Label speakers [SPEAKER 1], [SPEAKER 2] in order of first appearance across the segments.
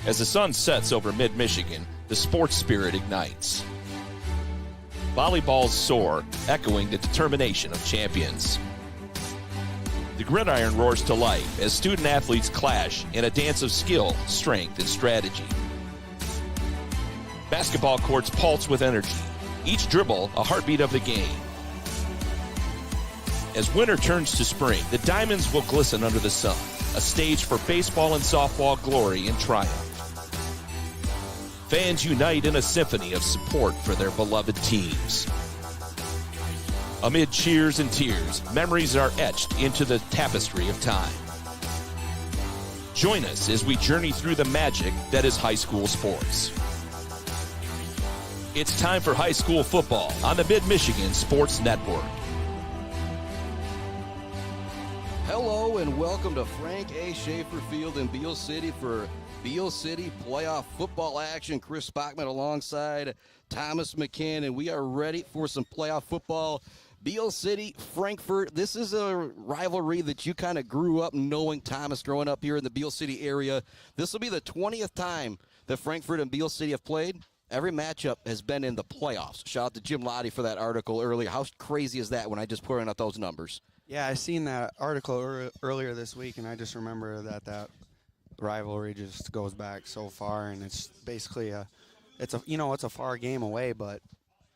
[SPEAKER 1] As the sun sets over mid-Michigan, the sports spirit ignites. Volleyballs soar, echoing the determination of champions. The gridiron roars to life as student-athletes clash in a dance of skill, strength, and strategy. Basketball courts pulse with energy, each dribble a heartbeat of the game. As winter turns to spring, the diamonds will glisten under the sun, a stage for baseball and softball glory and triumph. Fans unite in a symphony of support for their beloved teams. Amid cheers and tears, memories are etched into the tapestry of time. Join us as we journey through the magic that is high school sports. It's time for high school football on the Mid-Michigan Sports Network.
[SPEAKER 2] Hello and welcome to Frank A. Schaefer Field in Beal City for Beal City playoff football action. Chris Bachman alongside Thomas McCann, and we are ready for some playoff football. Beal City, Frankfort, this is a rivalry that you kind of grew up knowing, Thomas, growing up here in the Beal City area. This will be the 20th time that Frankfort and Beal City have played. Every matchup has been in the playoffs. Shout out to Jim Lottie for that article earlier. How crazy is that when I just put out those numbers?
[SPEAKER 3] Yeah, I seen that article earlier this week, and I just remember that rivalry just goes back so far, and it's basically it's a far game away, but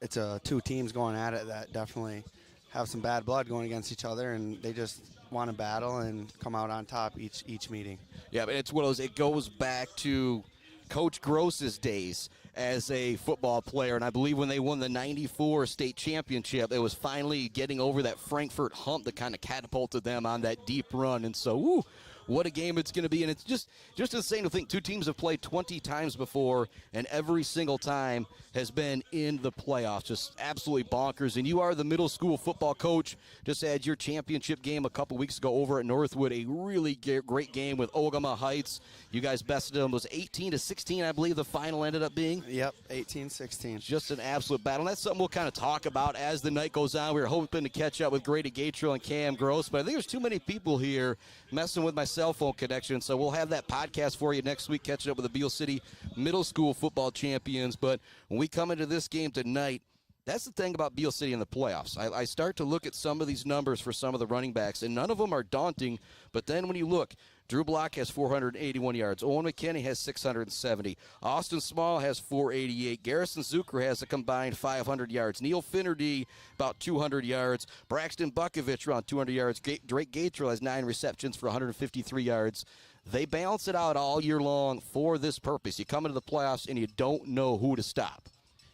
[SPEAKER 3] it's two teams going at it that definitely have some bad blood going against each other, and they just want to battle and come out on top each meeting.
[SPEAKER 2] Yeah, but it's one of those. It goes back to Coach Gross's days as a football player, and I believe when they won the 94 state championship, it was finally getting over that Frankfort hump that kind of catapulted them on that deep run. And so, what a game it's going to be. And it's just insane to think two teams have played 20 times before, and every single time has been in the playoffs. Just absolutely bonkers. And you are the middle school football coach. Just had your championship game a couple weeks ago over at Northwood, a really great game with Ogama Heights. You guys bested them. It was 18-16, I believe the final ended up being.
[SPEAKER 3] Yep, 18-16.
[SPEAKER 2] Just an absolute battle. And that's something we'll kind of talk about as the night goes on. We were hoping to catch up with Grady Gatrill and Cam Gross, but I think there's too many people here messing with my cell phone connection, so we'll have that podcast for you next week, catching up with the Beal City middle school football champions. But when we come into this game tonight, that's the thing about Beal City in the playoffs. I start to look at some of these numbers for some of the running backs, and none of them are daunting. But then when you look, Drew Block has 481 yards. Owen McKinney has 670. Austin Small has 488. Garrison Zucker has a combined 500 yards. Neil Finnerty, about 200 yards. Braxton Bukovich, around 200 yards. Drake Gatrill has 9 receptions for 153 yards. They balance it out all year long for this purpose. You come into the playoffs and you don't know who to stop.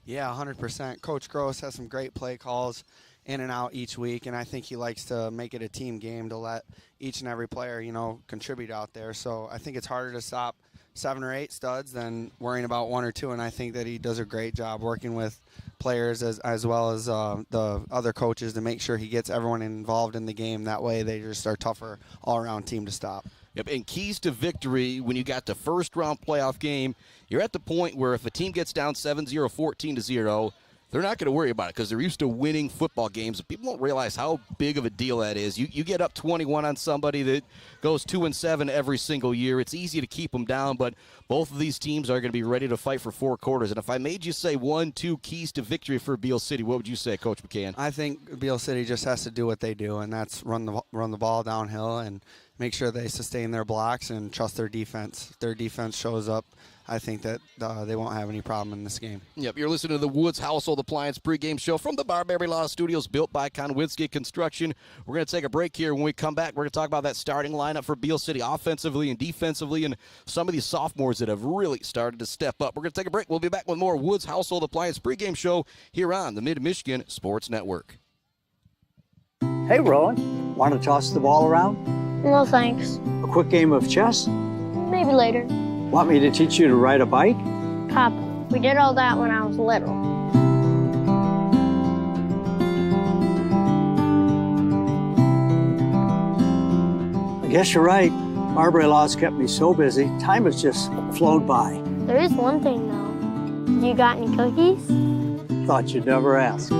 [SPEAKER 3] Yeah, 100%. Coach Gross has some great play calls in and out each week, and I think he likes to make it a team game to let each and every player, contribute out there. So I think it's harder to stop 7 or 8 studs than worrying about 1 or 2, and I think that he does a great job working with players as well as the other coaches to make sure he gets everyone involved in the game. That way they just are tougher all-around team to stop.
[SPEAKER 2] Yep, and keys to victory when you got the first-round playoff game, you're at the point where if a team gets down 7-0, 14-0, they're not going to worry about it because they're used to winning football games. People don't realize how big of a deal that is. You get up 21 on somebody that goes 2-7 every single year. It's easy to keep them down, but both of these teams are going to be ready to fight for 4 quarters. And if I made you say 1-2 keys to victory for Beal City, what would you say, Coach McCann?
[SPEAKER 3] I think Beal City just has to do what they do, and that's run the ball downhill and make sure they sustain their blocks and trust their defense. If their defense shows up, I think that they won't have any problem in this game.
[SPEAKER 2] Yep, you're listening to the Woods Household Appliance pregame show from the Barberry Law Studios, built by Konwinski Construction. We're going to take a break here. When we come back, we're going to talk about that starting lineup for Beal City offensively and defensively, and some of these sophomores that have really started to step up. We're going to take a break. We'll be back with more Woods Household Appliance pregame show here on the Mid-Michigan Sports Network.
[SPEAKER 4] Hey, Rowan, want to toss the ball around?
[SPEAKER 5] No, thanks.
[SPEAKER 4] A quick game of chess?
[SPEAKER 5] Maybe later.
[SPEAKER 4] Want me to teach you to ride a bike?
[SPEAKER 5] Papa, we did all that when I was little.
[SPEAKER 4] I guess you're right. Barberry Law's kept me so busy, time has just flown by.
[SPEAKER 5] There is one thing, though. You got any cookies?
[SPEAKER 4] Thought you'd never ask.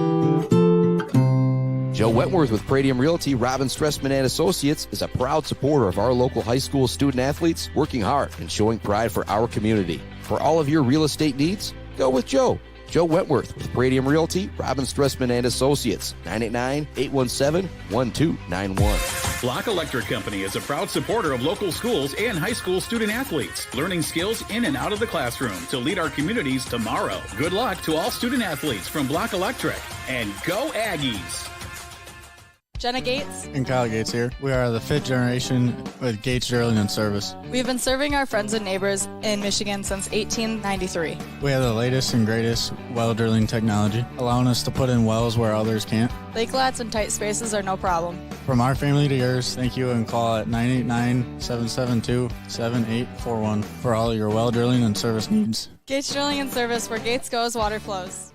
[SPEAKER 2] Joe Wentworth with Pradium Realty, Robin Stressman and Associates, is a proud supporter of our local high school student athletes working hard and showing pride for our community. For all of your real estate needs, go with Joe. Joe Wentworth with Pradium Realty, Robin Stressman and Associates, 989-817-1291.
[SPEAKER 6] Block Electric Company is a proud supporter of local schools and high school student athletes, learning skills in and out of the classroom to lead our communities tomorrow. Good luck to all student athletes from Block Electric, and go Aggies!
[SPEAKER 7] Jenna Gates.
[SPEAKER 8] And Kyle Gates here. We are the 5th generation with Gates Drilling and Service.
[SPEAKER 7] We've been serving our friends and neighbors in Michigan since 1893.
[SPEAKER 8] We have the latest and greatest well drilling technology, allowing us to put in wells where others can't.
[SPEAKER 7] Lake lots and tight spaces are no problem.
[SPEAKER 8] From our family to yours, thank you, and call at 989-772-7841 for all your well drilling and service needs.
[SPEAKER 7] Gates Drilling and Service, where Gates goes, water flows.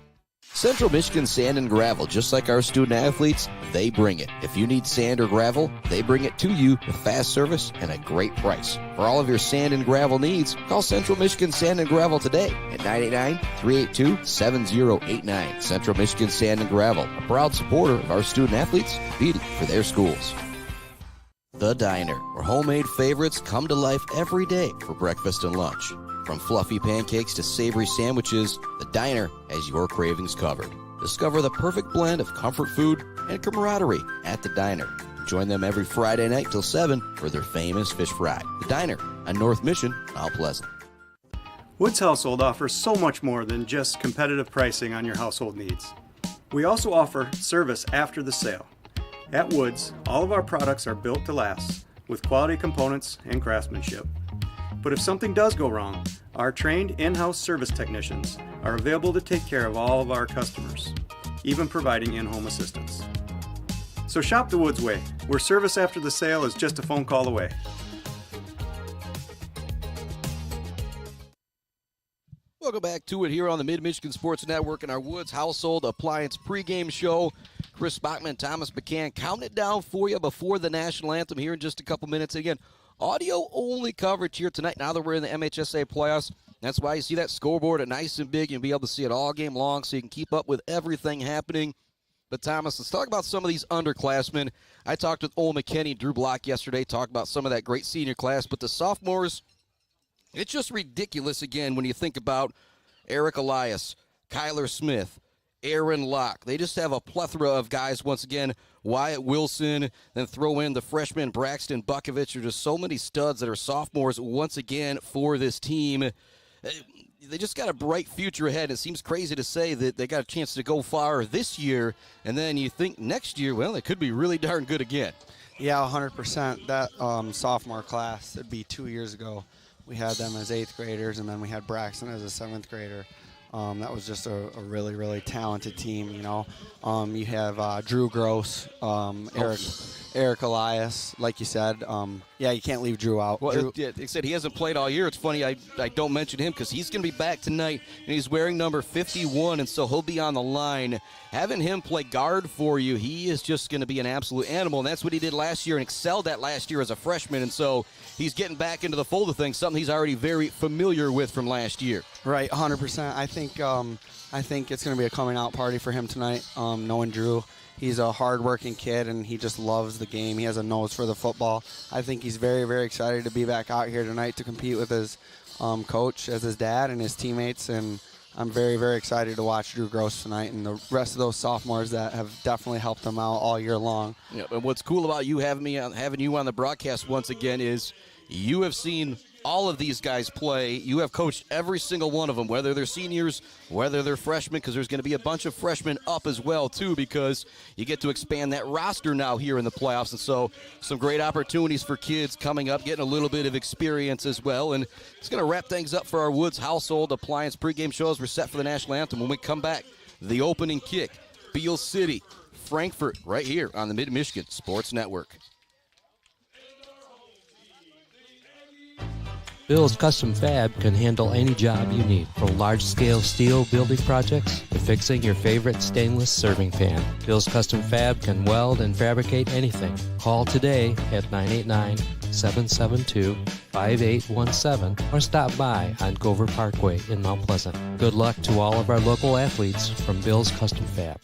[SPEAKER 2] Central Michigan Sand and Gravel, just like our student athletes, they bring it. If you need sand or gravel, they bring it to you with fast service and a great price. For all of your sand and gravel needs, call Central Michigan Sand and Gravel today at 989-382-7089. Central Michigan Sand and Gravel, a proud supporter of our student athletes competing for their schools. The Diner, where homemade favorites come to life every day for breakfast and lunch. From fluffy pancakes to savory sandwiches, The Diner has your cravings covered. Discover the perfect blend of comfort food and camaraderie at The Diner. Join them every Friday night till 7 for their famous fish fry. The Diner on North Mission, Mount Pleasant.
[SPEAKER 9] Woods Household offers so much more than just competitive pricing on your household needs. We also offer service after the sale. At Woods, all of our products are built to last with quality components and craftsmanship. But if something does go wrong, our trained in-house service technicians are available to take care of all of our customers, even providing in-home assistance. So shop the Woods way, where service after the sale is just a phone call away.
[SPEAKER 2] Welcome back to it here on the Mid-Michigan Sports Network and our Woods Household Appliance pregame show. Chris Bachman, Thomas McCann, counting it down for you before the national anthem here in just a couple minutes. Again, audio-only coverage here tonight. Now that we're in the MHSAA playoffs, that's why you see that scoreboard nice and big. You'll be able to see it all game long so you can keep up with everything happening. But, Thomas, let's talk about some of these underclassmen. I talked with Ole McKinney, Drew Block yesterday, talked about some of that great senior class. But the sophomores, it's just ridiculous, again, when you think about Eric Elias, Kyler Smith, Aaron Locke. They just have a plethora of guys, once again, Wyatt Wilson, then throw in the freshman Braxton Bukovich. There's just so many studs that are sophomores once again for this team. They just got a bright future ahead. It seems crazy to say that they got a chance to go far this year, and then you think next year, well, they could be really darn good again.
[SPEAKER 3] Yeah, 100%. That sophomore class, it'd be 2 years ago. We had them as 8th graders, and then we had Braxton as a 7th grader. That was just a really, really talented team, you know. You have Drew Gross, Eric Elias, like you said. Yeah, you can't leave Drew out.
[SPEAKER 2] Well, they said he hasn't played all year. It's funny I don't mention him because he's going to be back tonight, and he's wearing number 51, and so he'll be on the line. Having him play guard for you, he is just going to be an absolute animal, and that's what he did last year and excelled at last year as a freshman, and so he's getting back into the fold of things, something he's already very familiar with from last year.
[SPEAKER 3] Right, 100%. I think it's going to be a coming out party for him tonight, knowing Drew. He's a hard-working kid, and he just loves the game. He has a nose for the football. I think he's very, very excited to be back out here tonight to compete with his coach as his dad and his teammates, and I'm very, very excited to watch Drew Gross tonight and the rest of those sophomores that have definitely helped him out all year long.
[SPEAKER 2] Yeah, and what's cool about you having you on the broadcast once again is you have seen all of these guys play. You have coached every single one of them, whether they're seniors, whether they're freshmen, because there's going to be a bunch of freshmen up as well, too, because you get to expand that roster now here in the playoffs. And so some great opportunities for kids coming up, getting a little bit of experience as well. And it's going to wrap things up for our Woods Household Appliance pregame show as we're set for the national anthem. When we come back, the opening kick, Beal City, Frankfort, right here on the Mid-Michigan Sports Network.
[SPEAKER 10] Bill's Custom Fab can handle any job you need, from large-scale steel building projects to fixing your favorite stainless serving pan. Bill's Custom Fab can weld and fabricate anything. Call today at 989-772-5817 or stop by on Gover Parkway in Mount Pleasant. Good luck to all of our local athletes from Bill's Custom Fab.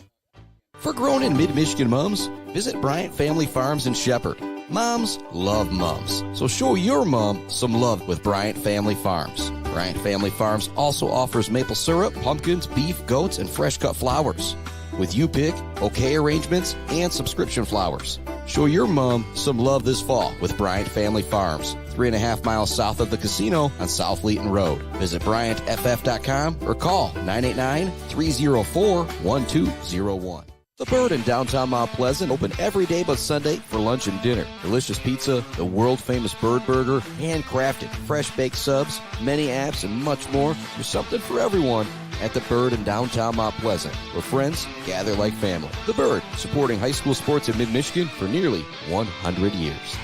[SPEAKER 2] For grown and mid-Michigan moms, visit Bryant Family Farms in Shepherd. Moms love mums, so show your mom some love with Bryant Family Farms. Bryant Family Farms also offers maple syrup, pumpkins, beef, goats, and fresh-cut flowers. With you pick, bouquet arrangements, and subscription flowers. Show your mom some love this fall with Bryant Family Farms, 3.5 miles south of the casino on South Leeton Road. Visit BryantFF.com or call 989-304-1201. The Bird in downtown Mount Pleasant, open every day but Sunday for lunch and dinner. Delicious pizza, the world-famous Bird Burger, handcrafted, fresh-baked subs, many apps, and much more. There's something for everyone at The Bird in downtown Mount Pleasant, where friends gather like family. The Bird, supporting high school sports in mid-Michigan for nearly 100 years.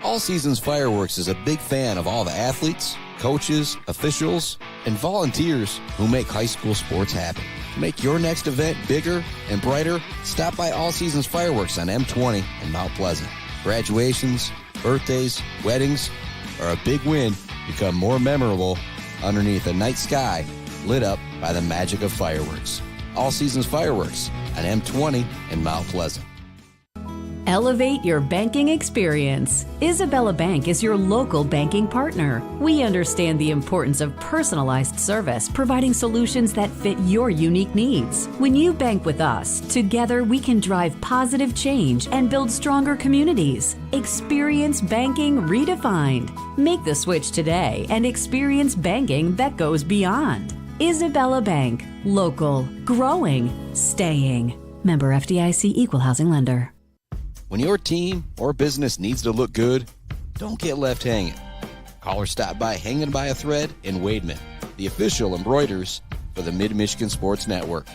[SPEAKER 2] All Seasons Fireworks is a big fan of all the athletes, coaches, officials, and volunteers who make high school sports happen. To make your next event bigger and brighter, stop by All Seasons Fireworks on M20 in Mount Pleasant. Graduations, birthdays, weddings, or a big win become more memorable underneath a night sky lit up by the magic of fireworks. All Seasons Fireworks on M20 in Mount Pleasant.
[SPEAKER 11] Elevate your banking experience. Isabella Bank is your local banking partner. We understand the importance of personalized service, providing solutions that fit your unique needs. When you bank with us, together we can drive positive change and build stronger communities. Experience banking redefined. Make the switch today and experience banking that goes beyond. Isabella Bank. Local. Growing. Staying. Member FDIC Equal Housing Lender.
[SPEAKER 2] When your team or business needs to look good, don't get left hanging. Call or stop by Hanging by a Thread in Wademan, the official embroiders for the Mid-Michigan Sports Network.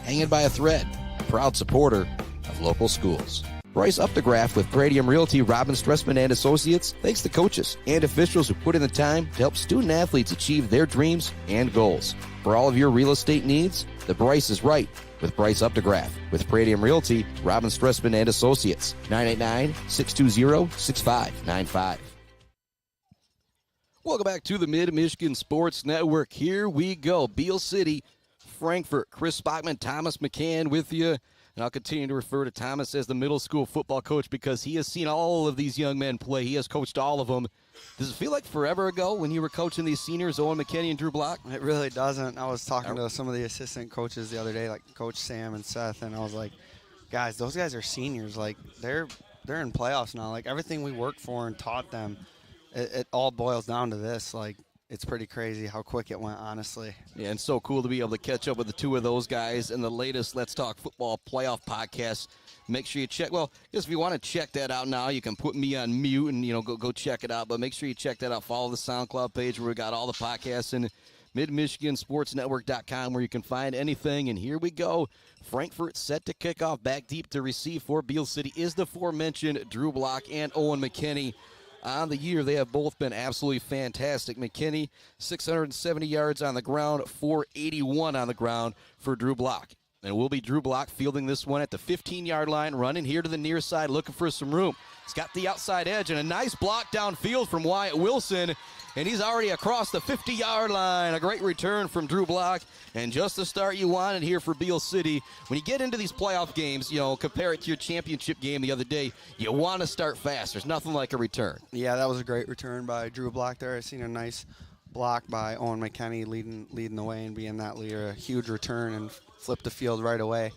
[SPEAKER 2] Hanging by a Thread, proud supporter of local schools. Bryce Updegraff with Pradium Realty, Robin Stressman and Associates thanks the coaches and officials who put in the time to help student athletes achieve their dreams and goals. For all of your real estate needs, the Bryce is right with Bryce Updegraff. With Pradium Realty, Robin Stressman and Associates, 989-620-6595. Welcome back to the Mid-Michigan Sports Network. Here we go. Beal City, Frankfort. Chris Spockman, Thomas McCann with you. And I'll continue to refer to Thomas as the middle school football coach because he has seen all of these young men play. He has coached all of them. Does it feel like forever ago when you were coaching these seniors, Owen McKinney and Drew Block?
[SPEAKER 3] It really doesn't. I was talking to some of the assistant coaches the other day, like Coach Sam and Seth, and I was like, guys, those guys are seniors. Like, they're in playoffs now. Like, everything we worked for and taught them, it all boils down to this. Like, it's pretty crazy how quick it went, honestly.
[SPEAKER 2] Yeah, and so cool to be able to catch up with the two of those guys in the latest Let's Talk Football playoff podcast. Make sure you check. Well, just if you want to check that out now, you can put me on mute and, go check it out. But make sure you check that out. Follow the SoundCloud page where we got all the podcasts and MidMichiganSportsNetwork.com where you can find anything. And here we go. Frankfort set to kick off. Back deep to receive for Beal City is the aforementioned Drew Block and Owen McKinney. On the year, they have both been absolutely fantastic. McKinney, 670 yards on the ground, 481 on the ground for Drew Block. And it will be Drew Block fielding this one at the 15-yard line, running here to the near side, looking for some room. He's got the outside edge and a nice block downfield from Wyatt Wilson. And he's already across the 50-yard line. A great return from Drew Block. And just the start you wanted here for Beal City. When you get into these playoff games, compare it to your championship game the other day, you want to start fast. There's nothing like a return.
[SPEAKER 3] Yeah, that was a great return by Drew Block there. I seen a nice block by Owen McKinney leading the way and being that leader. A huge return and flipped the field right away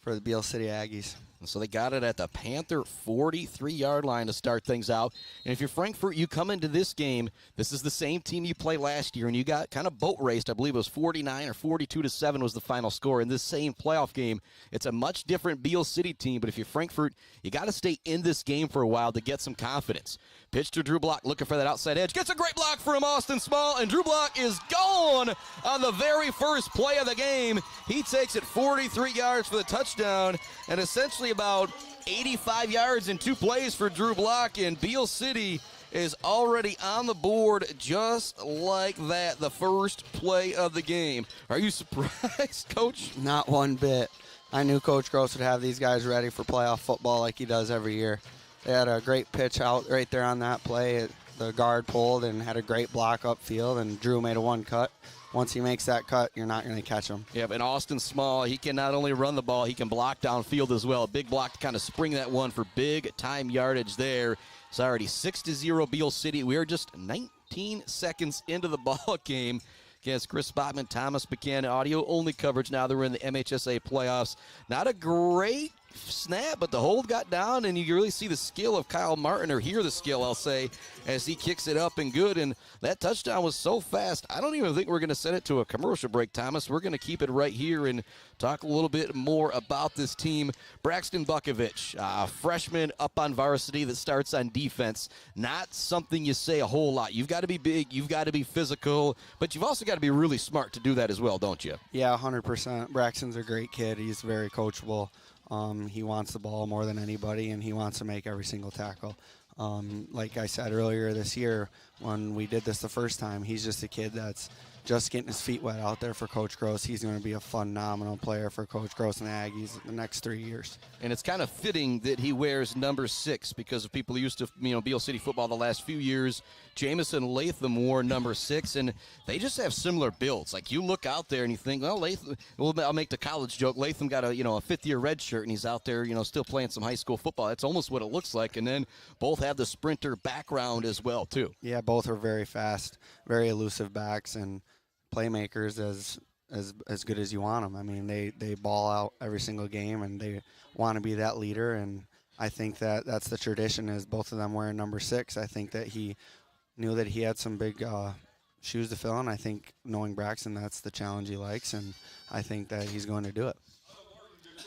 [SPEAKER 3] for the Beal City Aggies.
[SPEAKER 2] And so they got it at the Panther 43-yard line to start things out. And if you're Frankfort, you come into this game, this is the same team you played last year, and you got kind of boat raced. I believe it was 49 or 42-7 was the final score in this same playoff game. It's a much different Beal City team, but if you're Frankfort, you got to stay in this game for a while to get some confidence. Pitch to Drew Block, looking for that outside edge. Gets a great block from Austin Small, and Drew Block is gone on the very first play of the game. He takes it 43 yards for the touchdown, and essentially about 85 yards in 2 plays for Drew Block, and Beal City is already on the board just like that, the first play of the game. Are you surprised, Coach?
[SPEAKER 3] Not one bit. I knew Coach Gross would have these guys ready for playoff football like he does every year. They had a great pitch out right there on that play. The guard pulled and had a great block upfield, and Drew made a one-cut once he makes that cut, you're not going to catch him.
[SPEAKER 2] Yeah, and Austin Small, he can not only run the ball, he can block downfield as well. A big block to kind of spring that one for big time yardage there. It's already 6-0 Beal City. We are just 19 seconds into the ball game against Chris Spotman, Thomas Buchanan. Audio-only coverage now that we're in the MHSAA playoffs. Not a great snap, but the hold got down, and you really see the skill of Kyle Martin, or hear the skill, I'll say, as he kicks it up and good. And that touchdown was so fast, I don't even think we're going to send it to a commercial break, Thomas. We're going to keep it right here and talk a little bit more about this team. Braxton Bukovich, freshman up on varsity that starts on defense. Not something you say a whole lot. You've got to be big, you've got to be physical, but you've also got to be really smart to do that as well, don't you?
[SPEAKER 3] Yeah, 100%. Braxton's a great kid. He's very coachable. He wants the ball more than anybody, and he wants to make every single tackle. Like I said earlier this year, when we did this the first time, he's just a kid that's just getting his feet wet out there for Coach Gross. He's going to be a phenomenal player for Coach Gross and the Aggies in the next 3 years.
[SPEAKER 2] And it's kind of fitting that he wears number 6 because of people who used to, Beal City football the last few years. Jamison Latham wore number 6, and they just have similar builds. Like, you look out there and you think, well, Latham, I'll make the college joke. Latham got a fifth-year red shirt, and he's out there, still playing some high school football. That's almost what it looks like. And then both have the sprinter background as well, too.
[SPEAKER 3] Yeah, both are very fast, very elusive backs, and playmakers as good as you want them. I mean, they ball out every single game, and they want to be that leader, and I think that's the tradition, is both of them wearing number 6. I think that he knew that he had some big shoes to fill, and I think, knowing Braxton, that's the challenge he likes, and I think that he's going to do it.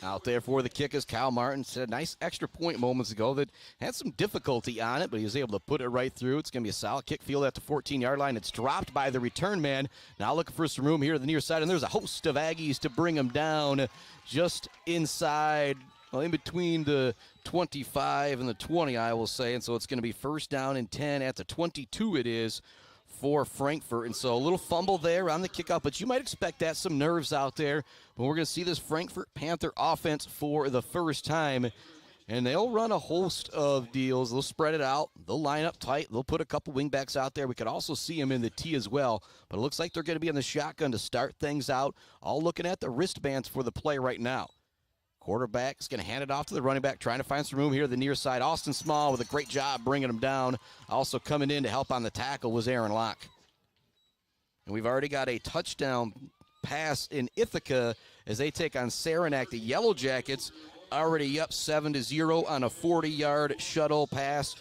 [SPEAKER 2] Out there for the kick is Kyle Martin. Said a nice extra point moments ago that had some difficulty on it, but he was able to put it right through. It's going to be a solid kick field at the 14-yard line. It's dropped by the return man. Now looking for some room here at the near side, and there's a host of Aggies to bring him down just inside, in between the 25 and the 20, I will say. And so it's going to be first down and 10 at the 22 it is for Frankfort. And so a little fumble there on the kickoff, but you might expect that, some nerves out there. But we're going to see this Frankfort Panther offense for the first time. And they'll run a host of deals. They'll spread it out. They'll line up tight. They'll put a couple wingbacks out there. We could also see them in the T as well. But it looks like they're going to be in the shotgun to start things out. All looking at the wristbands for the play right now. Quarterback is going to hand it off to the running back, trying to find some room here at the near side. Austin Small with a great job bringing him down. Also coming in to help on the tackle was Aaron Locke. And we've already got a touchdown pass in Ithaca as they take on Saranac. The Yellow Jackets already up 7-0 on a 40-yard shuttle pass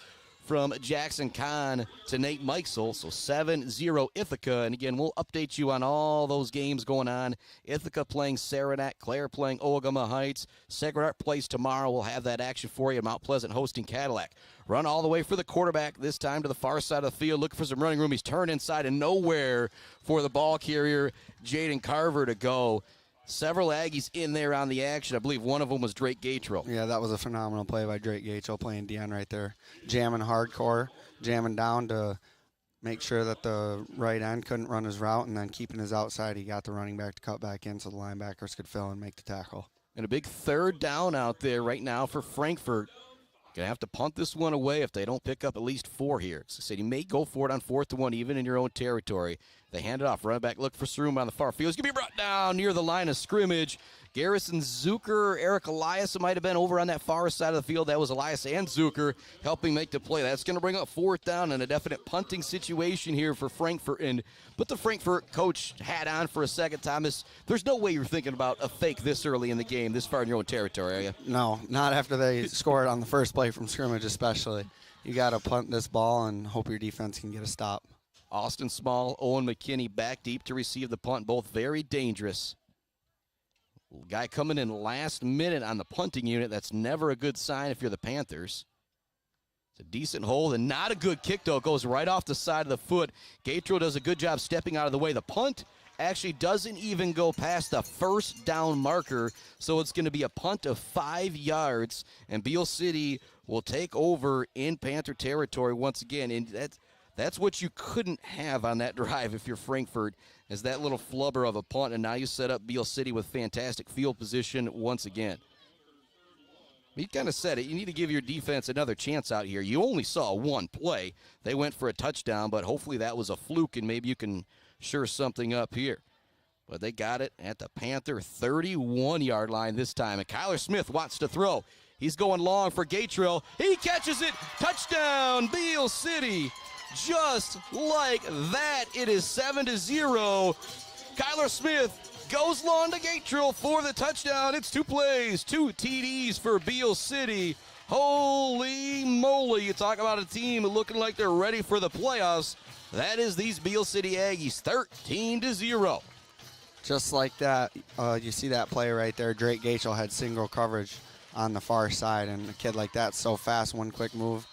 [SPEAKER 2] from Jackson Kahn to Nate Meixel. So 7-0 Ithaca. And again, we'll update you on all those games going on. Ithaca playing Saranac, Clare playing Ogama Heights. Sacred Heart plays tomorrow. We'll have that action for you. Mount Pleasant hosting Cadillac. Run all the way for the quarterback, this time to the far side of the field, looking for some running room. He's turned inside and nowhere for the ball carrier, Jaden Carver, to go. Several Aggies in there on the action. I believe one of them was Drake Gatrell.
[SPEAKER 3] Yeah, that was a phenomenal play by Drake Gatrell, playing DN right there. Jamming hardcore, jamming down to make sure that the right end couldn't run his route, and then keeping his outside. He got the running back to cut back in so the linebackers could fill and make the tackle.
[SPEAKER 2] And a big third down out there right now for Frankfort. Going to have to punt this one away if they don't pick up at least 4 here. So I said, you may go for it on 4th and 1, even in your own territory. They hand it off. Running back, look for some room on the far field. It's going to be brought down near the line of scrimmage. Garrison Zucker, Eric Elias might have been over on that far side of the field. That was Elias and Zucker helping make the play. That's going to bring up 4th down and a definite punting situation here for Frankfort. And put the Frankfort coach hat on for a second, Thomas. There's no way you're thinking about a fake this early in the game, this far in your own territory, are you?
[SPEAKER 3] No, not after they scored on the first play from scrimmage especially. You got to punt this ball and hope your defense can get a stop.
[SPEAKER 2] Austin Small, Owen McKinney back deep to receive the punt. Both very dangerous. Guy coming in last minute on the punting unit. That's never a good sign if you're the Panthers. It's a decent hold and not a good kick, though. It goes right off the side of the foot. Gatrell does a good job stepping out of the way. The punt actually doesn't even go past the first down marker, so it's going to be a punt of 5 yards, and Beal City will take over in Panther territory once again. And that's what you couldn't have on that drive if you're Frankfort, is that little flubber of a punt, and now you set up Beal City with fantastic field position once again. You kind of said it. You need to give your defense another chance out here. You only saw one play. They went for a touchdown, but hopefully that was a fluke, and maybe you can sure something up here. But they got it at the Panther 31-yard line this time. And Kyler Smith wants to throw. He's going long for Gatrill. He catches it. Touchdown, Beal City. Just like that, it is 7-0. Kyler Smith goes long to Gatrill for the touchdown. It's 2 plays, 2 TDs for Beal City. Holy moly, you talk about a team looking like they're ready for the playoffs. That is these Beal City Aggies, 13-0.
[SPEAKER 3] Just like that, you see that play right there. Drake Gatrill had single coverage on the far side, and a kid like that's so fast, one quick move,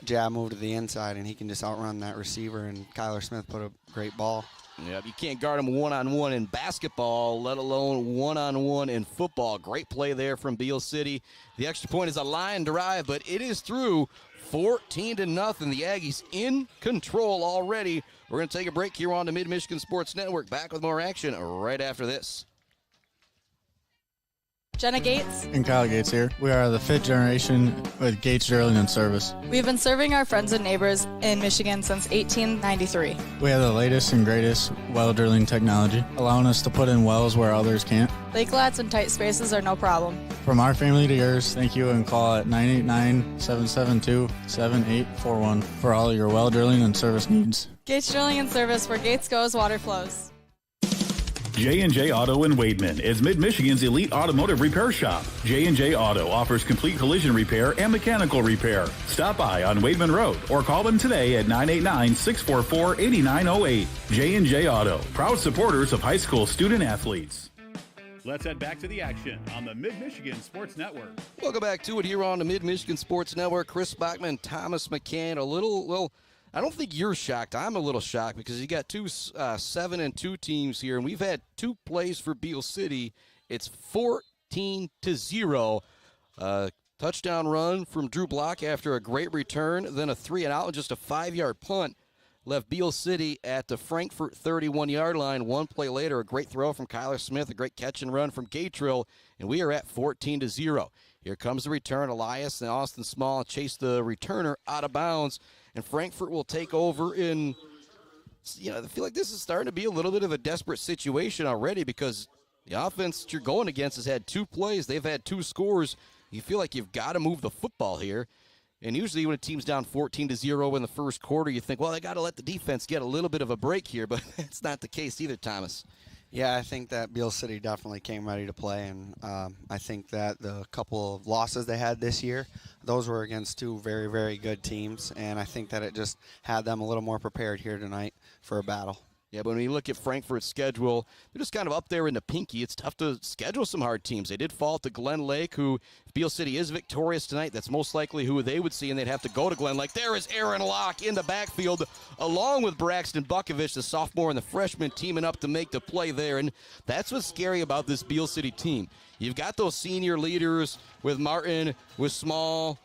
[SPEAKER 3] jab move to the inside, and he can just outrun that receiver, and Kyler Smith put a great ball.
[SPEAKER 2] Yeah, you can't guard him one-on-one in basketball, let alone one-on-one in football. Great play there from Beal City. The extra point is a line drive, but it is through 14-0. The Aggies in control already. We're going to take a break here on the Mid-Michigan Sports Network. Back with more action right after this.
[SPEAKER 7] Jenna Gates.
[SPEAKER 8] And Kyle Gates here. We are the 5th generation with Gates Drilling and Service.
[SPEAKER 7] We've been serving our friends and neighbors in Michigan since 1893.
[SPEAKER 8] We have the latest and greatest well drilling technology, allowing us to put in wells where others can't.
[SPEAKER 7] Lake lots and tight spaces are no problem.
[SPEAKER 8] From our family to yours, thank you, and call at 989-772-7841 for all your well drilling and service needs.
[SPEAKER 7] Gates Drilling and Service, where Gates goes, water flows.
[SPEAKER 6] J&J Auto in Wademan is Mid-Michigan's elite automotive repair shop. J&J Auto offers complete collision repair and mechanical repair. Stop by on Wademan Road or call them today at 989-644-8908. J&J Auto, proud supporters of high school student athletes. Let's head back to the action on the Mid-Michigan Sports Network.
[SPEAKER 2] Welcome back to it here on the Mid-Michigan Sports Network. Chris Bachman, Thomas McCann, I don't think you're shocked. I'm a little shocked because you got 2 7-2 teams here, and we've had 2 plays for Beal City. It's 14-0. Touchdown run from Drew Block after a great return, then a 3-and-out and just a 5-yard punt left Beal City at the Frankfort 31-yard line. 1 play later, a great throw from Kyler Smith, a great catch and run from Gatrill, and we are at 14-0. Here comes the return. Elias and Austin Small chase the returner out of bounds. And Frankfort will take over in, I feel like this is starting to be a little bit of a desperate situation already because the offense that you're going against has had 2 plays. They've had 2 scores. You feel like you've got to move the football here. And usually when a team's down 14-0 in the first quarter, you think, well, they got to let the defense get a little bit of a break here. But that's not the case either, Thomas.
[SPEAKER 3] Yeah, I think that Beal City definitely came ready to play, and I think that the couple of losses they had this year, those were against 2 very, very good teams, and I think that it just had them a little more prepared here tonight for a battle.
[SPEAKER 2] Yeah, but when you look at Frankfort's schedule, they're just kind of up there in the pinky. It's tough to schedule some hard teams. They did fall to Glen Lake, who, if Beal City is victorious tonight, that's most likely who they would see, and they'd have to go to Glen Lake. There is Aaron Locke in the backfield, along with Braxton Bukovich, the sophomore and the freshman, teaming up to make the play there. And that's what's scary about this Beal City team. You've got those senior leaders with Martin, with Small,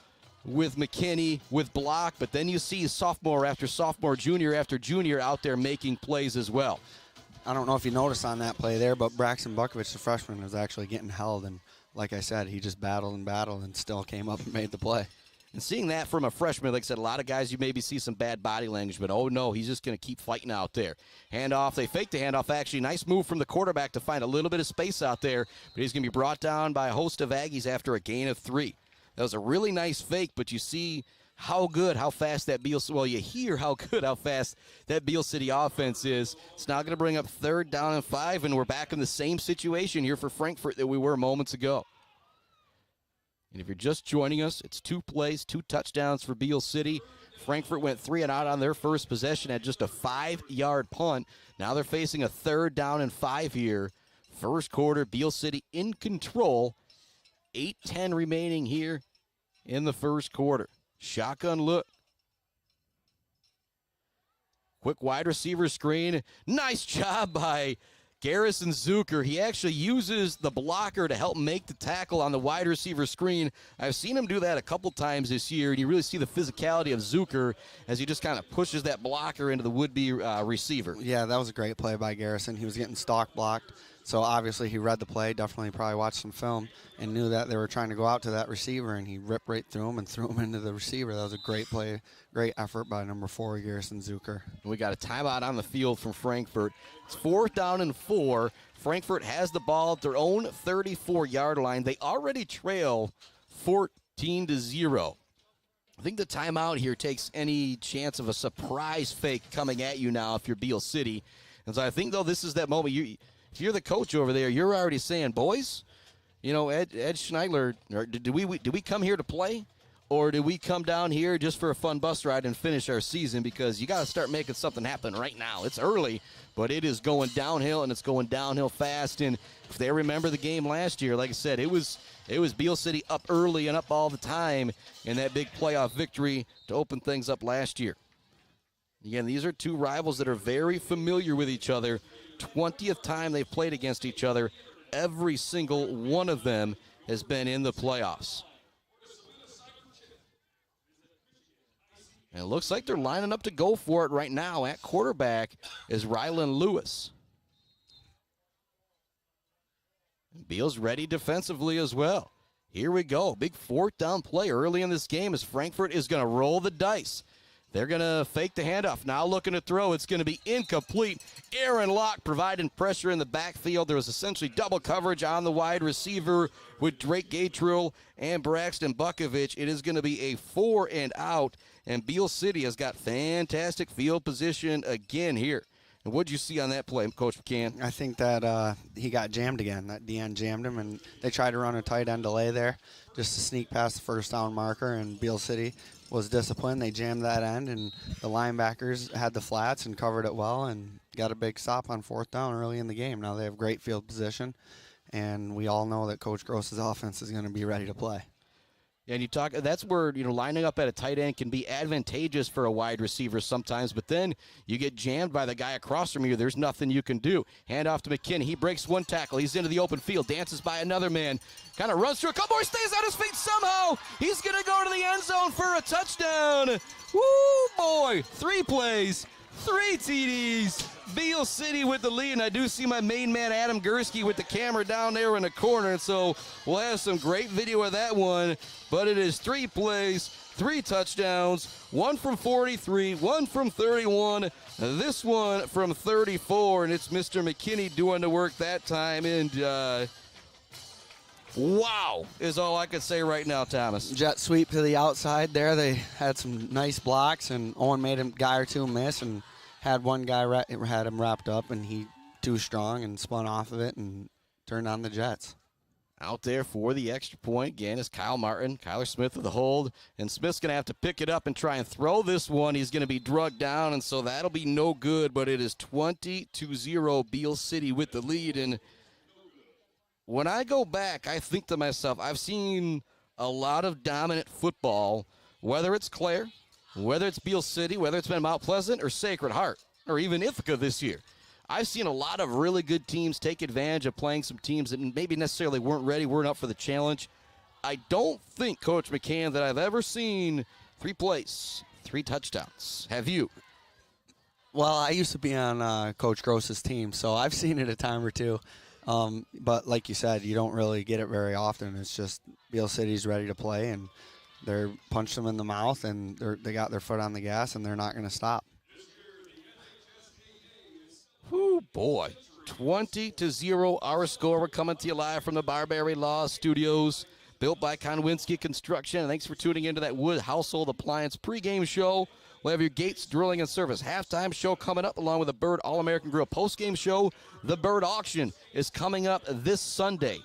[SPEAKER 2] with McKinney, with Block, but then you see sophomore after sophomore, junior after junior out there making plays as well.
[SPEAKER 3] I don't know if you noticed on that play there, but Braxton Bukovich, the freshman, was actually getting held, and like I said, he just battled and still came up and made the play.
[SPEAKER 2] And seeing that from a freshman, like I said, a lot of guys, you maybe see some bad body language, but oh no, he's just going to keep fighting out there. Handoff, they fake the handoff, actually. Nice move from the quarterback to find a little bit of space out there, but he's going to be brought down by a host of Aggies after a gain of 3. That was a really nice fake, but you see how fast that you hear how fast that Beal City offense is. It's now going to bring up 3rd down and 5, and we're back in the same situation here for Frankfort that we were moments ago. And if you're just joining us, it's 2 plays, 2 touchdowns for Beal City. Frankfort went 3-and-out on their first possession at just a 5-yard punt. Now they're facing a 3rd down and 5 here. First quarter, Beal City in control. 8:10 remaining here in the first quarter. Shotgun look. Quick wide receiver screen. Nice job by Garrison Zucker. He actually uses the blocker to help make the tackle on the wide receiver screen. I've seen him do that a couple times this year, and you really see the physicality of Zucker as he just kind of pushes that blocker into the would-be receiver.
[SPEAKER 3] Yeah, that was a great play by Garrison. He was getting stalk blocked, So obviously he read the play, definitely probably watched some film, and knew that they were trying to go out to that receiver, and he ripped right through him and threw him into the receiver. That was a great play, great effort by number 4, Garrison Zucker.
[SPEAKER 2] We got a timeout on the field from Frankfort. It's 4th down and 4. Frankfort has the ball at their own 34-yard line. They already trail 14-0. I think the timeout here takes any chance of a surprise fake coming at you now if you're Beal City. And so I think, though, this is that moment. If you're the coach over there, you're already saying, boys, you know, Ed Schneidler, do we come here to play? Or do we come down here just for a fun bus ride and finish our season? Because you got to start making something happen right now. It's early, but it is going downhill, and it's going downhill fast. And if they remember the game last year, like I said, it was Beal City up early and up all the time in that big playoff victory to open things up last year. Again, these are two rivals that are very familiar with each other. 20th time they've played against each other. Every single one of them has been in the playoffs. And it looks like they're lining up to go for it right now. At quarterback is Rylan Lewis. And Beal's ready defensively as well. Here we go. Big 4th down play early in this game as Frankfort is going to roll the dice. They're going to fake the handoff. Now looking to throw. It's going to be incomplete. Aaron Locke providing pressure in the backfield. There was essentially double coverage on the wide receiver with Drake Gatrill and Braxton Bukovich. It is going to be a 4 and out, and Beal City has got fantastic field position again here. And what did you see on that play, Coach McCann?
[SPEAKER 3] I think that he got jammed again. That DN jammed him, and they tried to run a tight end delay there just to sneak past the first down marker, and Beal City was disciplined. They jammed that end, and the linebackers had the flats and covered it well and got a big stop on 4th down early in the game. Now they have great field position, and we all know that Coach Gross's offense is going to be ready to play.
[SPEAKER 2] And that's where, lining up at a tight end can be advantageous for a wide receiver sometimes, but then you get jammed by the guy across from you. There's nothing you can do. Hand off to McKinney. He breaks one tackle. He's into the open field, dances by another man, kind of runs through a couple more, stays on his feet somehow. He's going to go to the end zone for a touchdown. Woo, boy. 3 plays, 3 TDs. Beal City with the lead, and I do see my main man Adam Gursky with the camera down there in the corner, and so we'll have some great video of that one. But it is 3 plays, 3 touchdowns, 1 from 43, 1 from 31, this one from 34, and it's Mr. McKinney doing the work that time, and wow is all I can say right now, Thomas.
[SPEAKER 3] Jet sweep to the outside there. They had some nice blocks, and Owen made a guy or two miss, and had one guy had him wrapped up, and he too strong and spun off of it and turned on the Jets.
[SPEAKER 2] Out there for the extra point again is Kyle Martin. Kyler Smith with the hold, and Smith's going to have to pick it up and try and throw this one. He's going to be drugged down, and so that'll be no good, but it is 20-0 Beal City with the lead. And when I go back, I think to myself, I've seen a lot of dominant football, whether it's Clare, whether it's Beal City, whether it's been Mount Pleasant or Sacred Heart, or even Ithaca this year. I've seen a lot of really good teams take advantage of playing some teams that maybe necessarily weren't up for the challenge. I don't think, Coach McCann, that I've ever seen 3 plays, 3 touchdowns. Have you?
[SPEAKER 3] Well, I used to be on Coach Gross's team, so I've seen it a time or two. But like you said, you don't really get it very often. It's just Beal City's ready to play, and they're punched them in the mouth, and they got their foot on the gas, and they're not going to stop.
[SPEAKER 2] Whoo, boy. 20-0 our score. We're coming to you live from the Barbary Law Studios, built by Konwinski Construction. And thanks for tuning into that Wood Household Appliance pregame show. We'll have your Gates Drilling and Service halftime show coming up, along with the Bird All-American Grill postgame show. The Bird Auction is coming up this Sunday.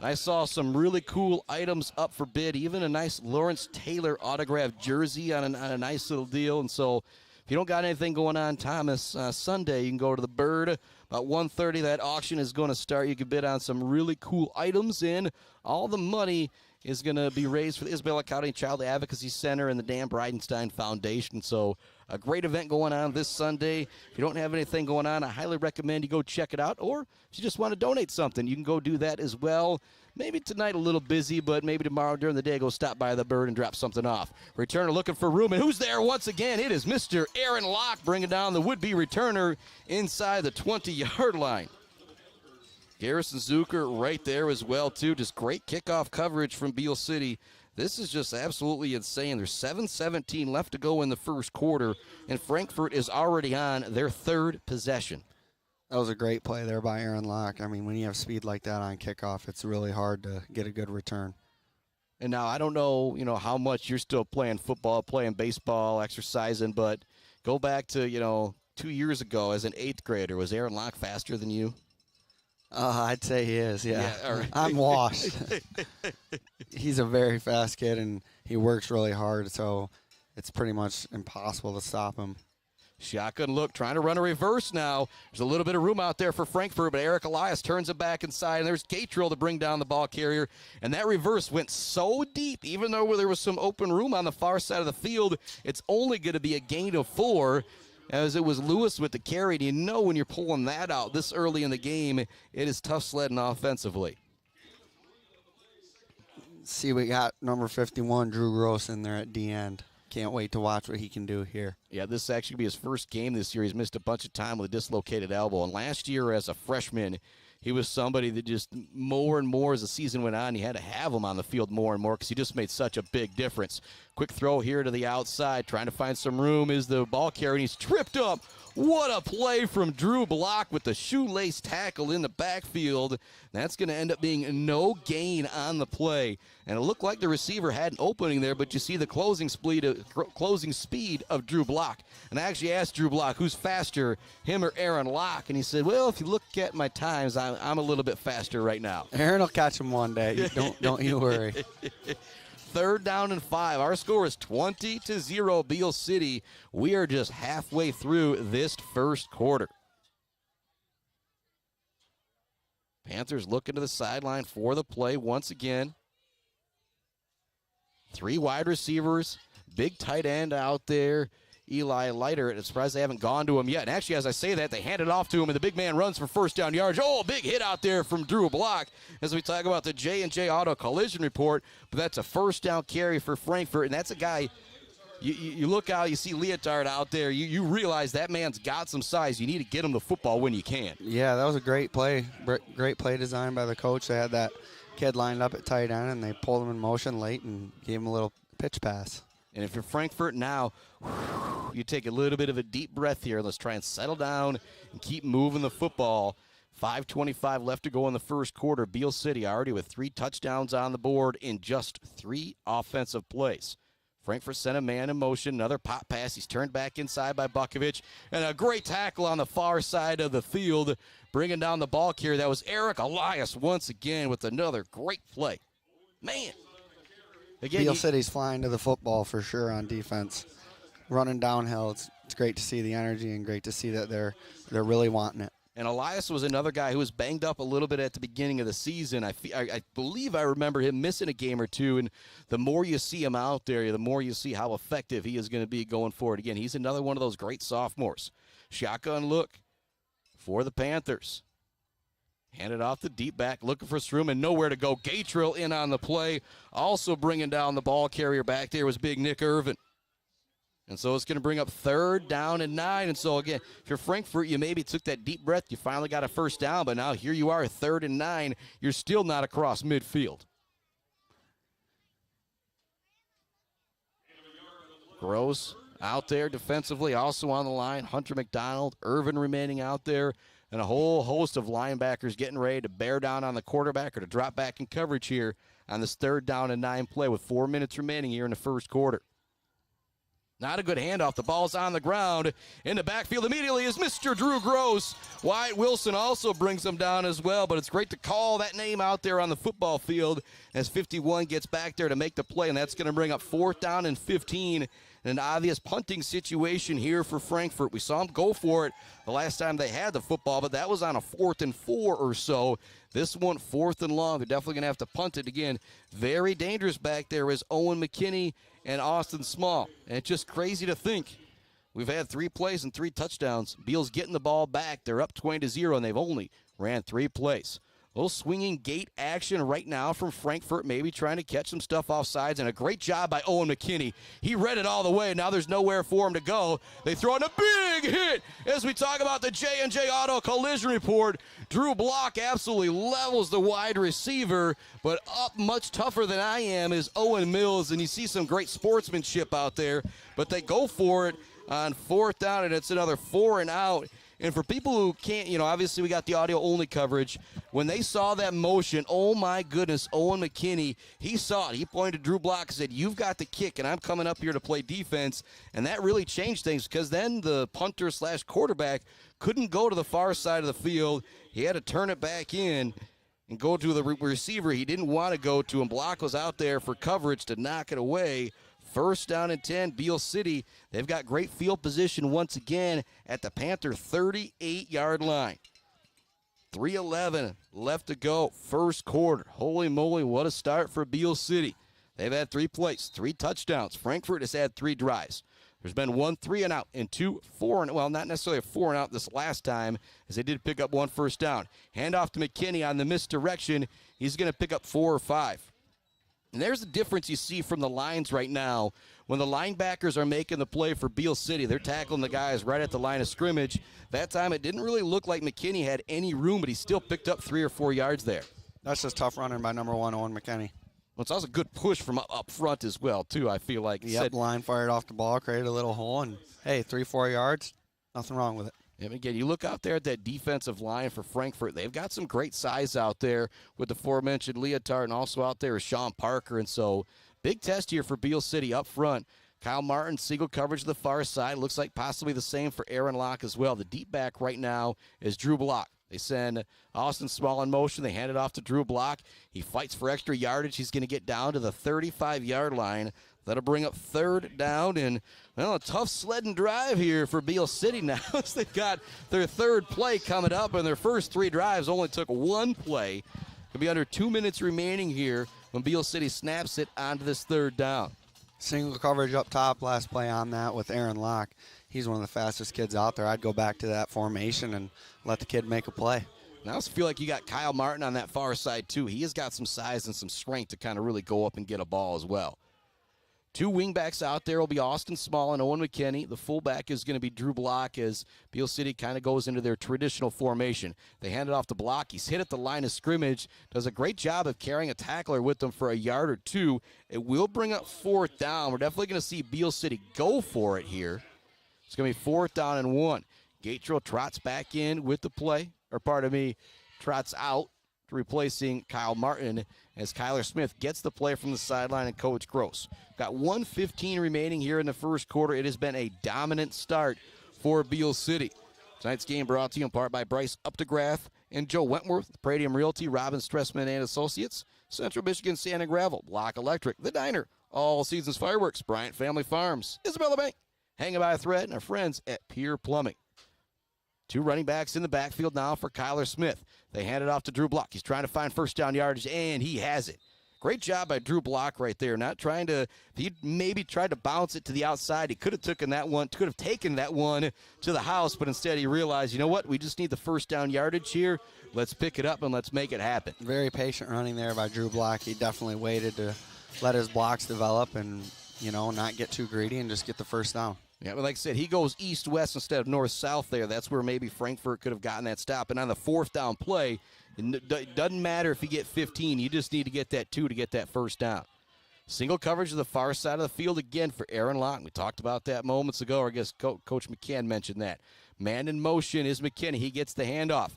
[SPEAKER 2] I saw some really cool items up for bid, even a nice Lawrence Taylor autographed jersey on a nice little deal. And so if you don't got anything going on, Thomas, Sunday, you can go to the Bird. About 1:30, that auction is going to start. You can bid on some really cool items, and all the money is going to be raised for the Isabella County Child Advocacy Center and the Dan Bridenstine Foundation. So a great event going on this Sunday. If you don't have anything going on, I highly recommend you go check it out. Or if you just want to donate something, you can go do that as well. Maybe tonight a little busy, but maybe tomorrow during the day, go stop by the Bird and drop something off. Returner looking for room, and who's there once again? It is Mr. Aaron Locke bringing down the would-be returner inside the 20-yard line. Garrison Zucker right there as well, too. Just great kickoff coverage from Beal City. This is just absolutely insane. There's 7:17 left to go in the first quarter, and Frankfort is already on their third possession.
[SPEAKER 3] That was a great play there by Aaron Locke. I mean, when you have speed like that on kickoff, it's really hard to get a good return.
[SPEAKER 2] And now I don't know, how much you're still playing football, playing baseball, exercising, but go back to, 2 years ago as an 8th grader. Was Aaron Locke faster than you?
[SPEAKER 3] I'd say he is, yeah.
[SPEAKER 2] All right.
[SPEAKER 3] I'm washed. He's a very fast kid, and he works really hard, so it's pretty much impossible to stop him.
[SPEAKER 2] Shotgun look, trying to run a reverse now. There's a little bit of room out there for Frankfort, but Eric Elias turns it back inside, and there's Gatrill to bring down the ball carrier. And that reverse went so deep, even though there was some open room on the far side of the field, it's only going to be a gain of 4. As it was Lewis with the carry, and when you're pulling that out this early in the game, it is tough sledding offensively.
[SPEAKER 3] See, we got number 51, Drew Gross, in there at the end. Can't wait to watch what he can do here.
[SPEAKER 2] Yeah, this is actually going to be his first game this year. He's missed a bunch of time with a dislocated elbow. And last year as a freshman, he was somebody that just more and more as the season went on, you had to have him on the field more and more because he just made such a big difference. Quick throw here to the outside, trying to find some room is the ball carrier, and he's tripped up. What a play from Drew Block with the shoelace tackle in the backfield. That's going to end up being no gain on the play. And it looked like the receiver had an opening there, but you see the closing speed of Drew Block. And I actually asked Drew Block, who's faster, him or Aaron Locke? And he said, well, if you look at my times, I'm a little bit faster right now.
[SPEAKER 3] Aaron will catch him one day. Don't you worry.
[SPEAKER 2] 3rd down and 5. Our score is 20-0 Beal City. We are just halfway through this first quarter. Panthers looking to the sideline for the play once again. 3 wide receivers, big tight end out there. Eli Leiter, I'm surprised they haven't gone to him yet. And actually, as I say that, they hand it off to him, and the big man runs for 1st down yards. Oh, a big hit out there from Drew Block as we talk about the J&J Auto Collision Report. But that's a 1st down carry for Frankfort, and that's a guy, you look out, you see Leotard out there, you realize that man's got some size. You need to get him the football when you can.
[SPEAKER 3] Yeah, that was a great play. Great play design by the coach. They had that kid lined up at tight end, and they pulled him in motion late and gave him a little pitch pass.
[SPEAKER 2] And if you're Frankfort now, you take a little bit of a deep breath here. Let's try and settle down and keep moving the football. 5:25 left to go in the first quarter. Beal City already with 3 touchdowns on the board in just 3 offensive plays. Frankfort sent a man in motion, another pop pass. He's turned back inside by Bukovic. And a great tackle on the far side of the field, bringing down the ball carrier. That was Eric Elias once again with another great play. Man. Again,
[SPEAKER 3] Beal City's flying to the football for sure on defense. Running downhill, it's great to see the energy and great to see that they're really wanting it.
[SPEAKER 2] And Elias was another guy who was banged up a little bit at the beginning of the season. I believe I remember him missing a game or two, and the more you see him out there, the more you see how effective he is going to be going forward. Again, he's another one of those great sophomores. Shotgun look for the Panthers. Handed off the deep back, looking for some room and nowhere to go. Gatrill in on the play. Also bringing down the ball carrier back there was big Nick Irvin. And so it's going to bring up 3rd down and 9. And so, again, if you're Frankfort, you maybe took that deep breath. You finally got a 1st down, but now here you are, 3rd and 9. You're still not across midfield. Gross out there defensively, also on the line. Hunter McDonald, Irvin remaining out there. And a whole host of linebackers getting ready to bear down on the quarterback or to drop back in coverage here on this 3rd down and 9 play with 4 minutes remaining here in the first quarter. Not a good handoff. The ball's on the ground. In the backfield immediately is Mr. Drew Gross. Wyatt Wilson also brings him down as well, but it's great to call that name out there on the football field as 51 gets back there to make the play, and that's going to bring up 4th down and 15. An obvious punting situation here for Frankfort. We saw them go for it the last time they had the football, but that was on a 4th and 4 or so. This one, 4th and long. They're definitely going to have to punt it again. Very dangerous back there is Owen McKinney and Austin Small. And it's just crazy to think. We've had 3 plays and 3 touchdowns. Beal's getting the ball back. They're up 20-0, and they've only ran 3 plays. little swinging gate action right now from Frankfort, maybe trying to catch some stuff off sides, and a great job by Owen McKinney. He read it all the way. Now there's nowhere for him to go. They throw in a big hit as we talk about the J&J Auto Collision Report. Drew Block absolutely levels the wide receiver, but up much tougher than I am is Owen Mills, and you see some great sportsmanship out there, but they go for it on 4th down, and it's another 4 and out. And for people who can't, obviously we got the audio-only coverage. When they saw that motion, oh, my goodness, Owen McKinney, he saw it. He pointed to Drew Block and said, you've got the kick, and I'm coming up here to play defense. And that really changed things because then the punter/quarterback couldn't go to the far side of the field. He had to turn it back in and go to the receiver he didn't want to go to, and Block was out there for coverage to knock it away. 1st down and 10, Beal City. They've got great field position once again at the Panther 38-yard line. 3:11 left to go, 1st quarter. Holy moly, what a start for Beal City. They've had 3 plays, 3 touchdowns. Frankfort has had 3 drives. There's been 1 3-and-out and 2 4-and-out. Well, not necessarily a 4-and-out this last time, as they did pick up 1 first down. Hand off to McKinney on the misdirection. He's going to pick up 4 or 5. And there's the difference you see from the lines right now. When the linebackers are making the play for Beal City, they're tackling the guys right at the line of scrimmage. That time it didn't really look like McKinney had any room, but he still picked up 3 or 4 yards there.
[SPEAKER 3] That's just tough running by number 1, Owen McKinney.
[SPEAKER 2] Well, it's also a good push from up front as well, too, I feel like.
[SPEAKER 3] Yep, line fired off the ball, created a little hole, and, hey, 3-4 yards, nothing wrong with it.
[SPEAKER 2] And again, you look out there at that defensive line for Frankfort. They've got some great size out there with the aforementioned Leotard, and also out there is Sean Parker. And so, big test here for Beal City up front. Kyle Martin, single coverage to the far side. Looks like possibly the same for Aaron Locke as well. The deep back right now is Drew Block. They send Austin Small in motion. They hand it off to Drew Block. He fights for extra yardage. He's going to get down to the 35-yard line. That'll bring up 3rd down, and, well, a tough sledding drive here for Beal City now as they've got their 3rd play coming up, and their first 3 drives only took 1 play. It'll be under 2 minutes remaining here when Beal City snaps it onto this 3rd down.
[SPEAKER 3] Single coverage up top, last play on that with Aaron Locke. He's one of the fastest kids out there. I'd go back to that formation and let the kid make a play.
[SPEAKER 2] And I also feel like you got Kyle Martin on that far side, too. He has got some size and some strength to kind of really go up and get a ball as well. 2 wingbacks out there will be Austin Small and Owen McKinney. The fullback is going to be Drew Block as Beal City kind of goes into their traditional formation. They hand it off to Block. He's hit at the line of scrimmage. Does a great job of carrying a tackler with them for a yard or 2. It will bring up 4th down. We're definitely going to see Beal City go for it here. It's going to be 4th down and 1. Gatrill trots back in with the play. Trots out, replacing Kyle Martin as Kyler Smith gets the play from the sideline and Coach Gross. Got 1:15 remaining here in the 1st quarter. It has been a dominant start for Beal City. Tonight's game brought to you in part by Bryce Updegraff and Joe Wentworth, Pradium Realty, Robin Stressman and Associates, Central Michigan Sand and Gravel, Block Electric, The Diner, All Seasons Fireworks, Bryant Family Farms, Isabella Bank, Hanging by a Thread, and our friends at Pier Plumbing. 2 running backs in the backfield now for Kyler Smith. They hand it off to Drew Block. He's trying to find 1st down yardage, and he has it. Great job by Drew Block right there. Not trying to, if he maybe tried to bounce it to the outside, he could have taken that one to the house, but instead he realized, you know what, we just need the 1st down yardage here. Let's pick it up and let's make it happen.
[SPEAKER 3] Very patient running there by Drew Block. He definitely waited to let his blocks develop and, not get too greedy and just get the 1st down.
[SPEAKER 2] Yeah, but like I said, he goes east-west instead of north-south there. That's where maybe Frankfort could have gotten that stop. And on the 4th down play, it doesn't matter if you get 15. You just need to get that 2 to get that 1st down. Single coverage to the far side of the field again for Aaron Locke. We talked about that moments ago, or I guess Coach McCann mentioned that. Man in motion is McKinney. He gets the handoff.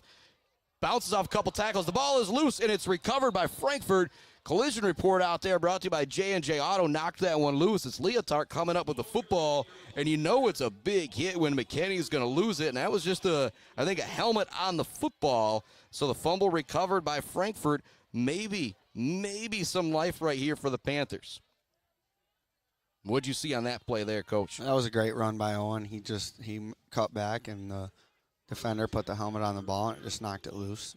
[SPEAKER 2] Bounces off a couple tackles. The ball is loose, and it's recovered by Frankfort. Collision report out there brought to you by J&J Auto. Knocked that one loose. It's Leotard coming up with the football, and it's a big hit when McKinney's going to lose it, and that was just a helmet on the football. So the fumble recovered by Frankfort. Maybe some life right here for the Panthers. What'd you see on that play there, Coach?
[SPEAKER 3] That was a great run by Owen. He cut back, and the defender put the helmet on the ball, and it just knocked it loose.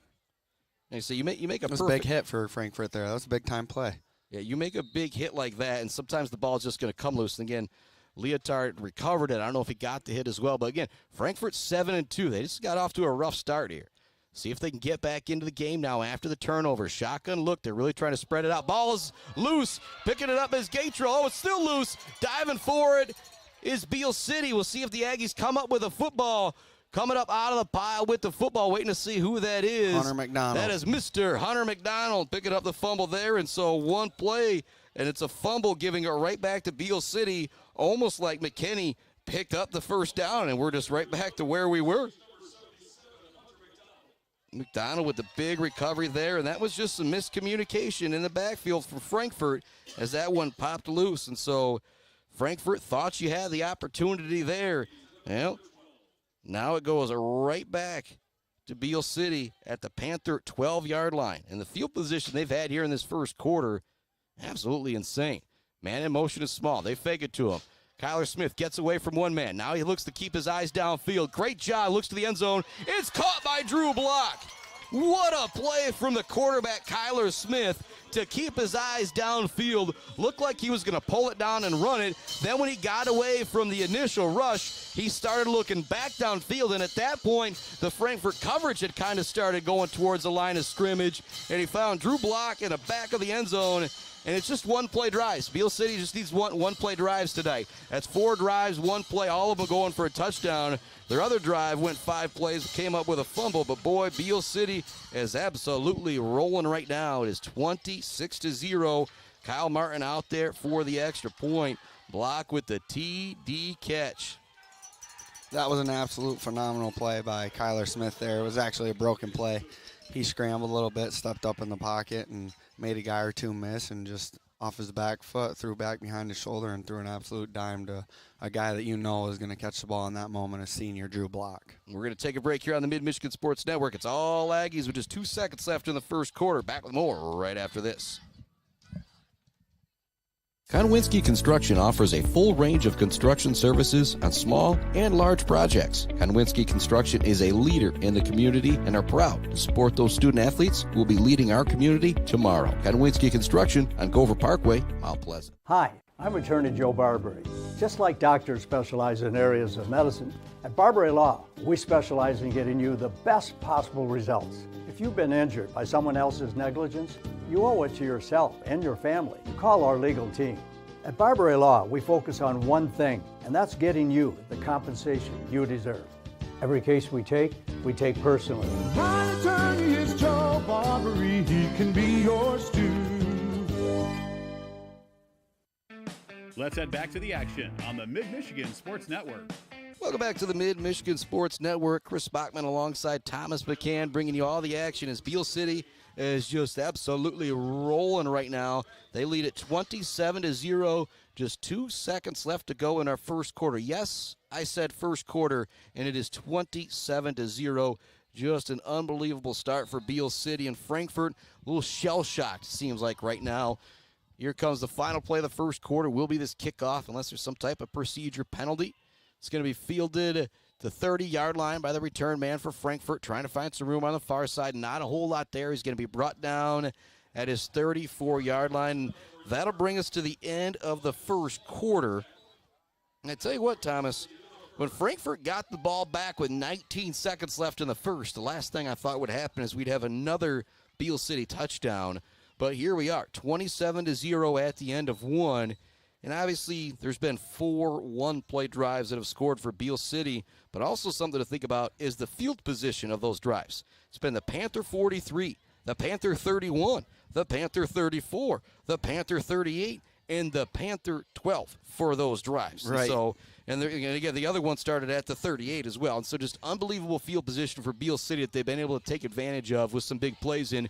[SPEAKER 2] And so you make a
[SPEAKER 3] perfect big hit for Frankfurt there. That was a big-time play.
[SPEAKER 2] Yeah, you make a big hit like that, and sometimes the ball's just going to come loose. And again, Leotard recovered it. I don't know if he got the hit as well. But again, Frankfurt 7-2. They just got off to a rough start here. See if they can get back into the game now after the turnover. Shotgun look. They're really trying to spread it out. Ball is loose. Picking it up as Gatrell. Oh, it's still loose. Diving for it is Beal City. We'll see if the Aggies come up with a football. Coming up out of the pile with the football. Waiting to see who that is.
[SPEAKER 3] Hunter McDonald.
[SPEAKER 2] That is Mr. Hunter McDonald picking up the fumble there. And so one play, and it's a fumble, giving it right back to Beal City. Almost like McKinney picked up the first down, and we're just right back to where we were. McDonald with the big recovery there, and that was just some miscommunication in the backfield for Frankfort as that one popped loose. And so Frankfort thought you had the opportunity there. Well, now it goes right back to Beal City at the Panther 12-yard line. And the field position they've had here in this first quarter, absolutely insane. Man in motion is small. They fake it to him. Kyler Smith gets away from one man. Now he looks to keep his eyes downfield. Great job. Looks to the end zone. It's caught by Drew Block. What a play from the quarterback, Kyler Smith, to keep his eyes downfield. Looked like he was going to pull it down and run it. Then when he got away from the initial rush, he started looking back downfield. And at that point, the Frankfort coverage had kind of started going towards the line of scrimmage. And he found Drew Block in the back of the end zone. And it's just one-play drives. Beal City just needs one-play drives today. That's 4 drives, 1 play, all of them going for a touchdown. Their other drive went 5 plays, came up with a fumble. But, boy, Beal City is absolutely rolling right now. It is 26-0. Kyle Martin out there for the extra point. Block with the TD catch.
[SPEAKER 3] That was an absolute phenomenal play by Kyler Smith there. It was actually a broken play. He scrambled a little bit, stepped up in the pocket, and made a guy or two miss, and just off his back foot, threw back behind his shoulder and threw an absolute dime to a guy that you know is going to catch the ball in that moment, a senior Drew Block.
[SPEAKER 2] We're going to take a break here on the Mid-Michigan Sports Network. It's all Aggies with just 2 seconds left in the first quarter. Back with more right after this.
[SPEAKER 1] Konwinski Construction offers a full range of construction services on small and large projects. Konwinski Construction is a leader in the community and are proud to support those student athletes who will be leading our community tomorrow. Konwinski Construction on Gover Parkway, Mount Pleasant.
[SPEAKER 4] Hi, I'm Attorney Joe Barbary. Just like doctors specialize in areas of medicine, at Barbary Law, we specialize in getting you the best possible results. If you've been injured by someone else's negligence, you owe it to yourself and your family to call our legal team. At Barbary Law, we focus on one thing, and that's getting you the compensation you deserve. Every case we take personally.
[SPEAKER 12] My attorney is Joe Barbary, he can be yours too.
[SPEAKER 6] Let's head back to the action on the Mid-Michigan Sports Network.
[SPEAKER 2] Welcome back to the Mid-Michigan Sports Network. Chris Bachman alongside Thomas McCann bringing you all the action as Beal City is just absolutely rolling right now. They lead at 27-0. Just 2 seconds left to go in our first quarter. Yes, I said first quarter, and it is 27-0. Just an unbelievable start for Beal City and Frankfort. A little shell-shocked, seems like right now. Here comes the final play of the first quarter. Will be this kickoff unless there's some type of procedure penalty. It's going to be fielded the 30-yard line by the return man for Frankfort, trying to find some room on the far side. Not a whole lot there. He's going to be brought down at his 34-yard line. That'll bring us to the end of the first quarter. And I tell you what, Thomas, when Frankfort got the ball back with 19 seconds left in the first, the last thing I thought would happen is we'd have another Beal City touchdown. But here we are, 27-0 at the end of one. And obviously, there's been 4 one-play drives that have scored for Beal City, but also something to think about is the field position of those drives. It's been the Panther 43, the Panther 31, the Panther 34, the Panther 38, and the Panther 12 for those drives.
[SPEAKER 3] Right.
[SPEAKER 2] And again, the other one started at the 38 as well. And so just unbelievable field position for Beal City that they've been able to take advantage of with some big plays in.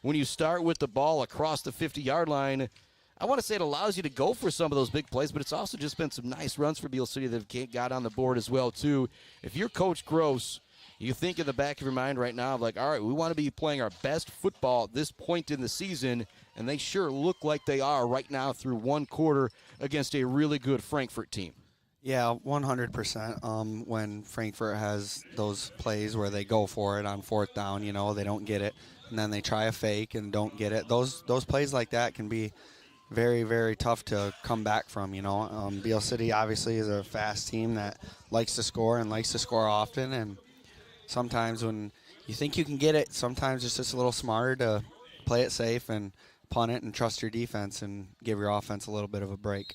[SPEAKER 2] When you start with the ball across the 50-yard line, I want to say it allows you to go for some of those big plays, but it's also just been some nice runs for Beal City that have got on the board as well, too. If you're Coach Gross, you think in the back of your mind right now, like, all right, we want to be playing our best football at this point in the season, and they sure look like they are right now through one quarter against a really good Frankfort team.
[SPEAKER 3] Yeah, 100%. When Frankfort has those plays where they go for it on 4th down, you know, they don't get it, and then they try a fake and don't get it. Those plays like that can be very, very tough to come back from, you know. Beal City obviously is a fast team that likes to score and likes to score often, and sometimes when you think you can get it. Sometimes it's just a little smarter to play it safe and punt it and trust your defense and give your offense a little bit of a break.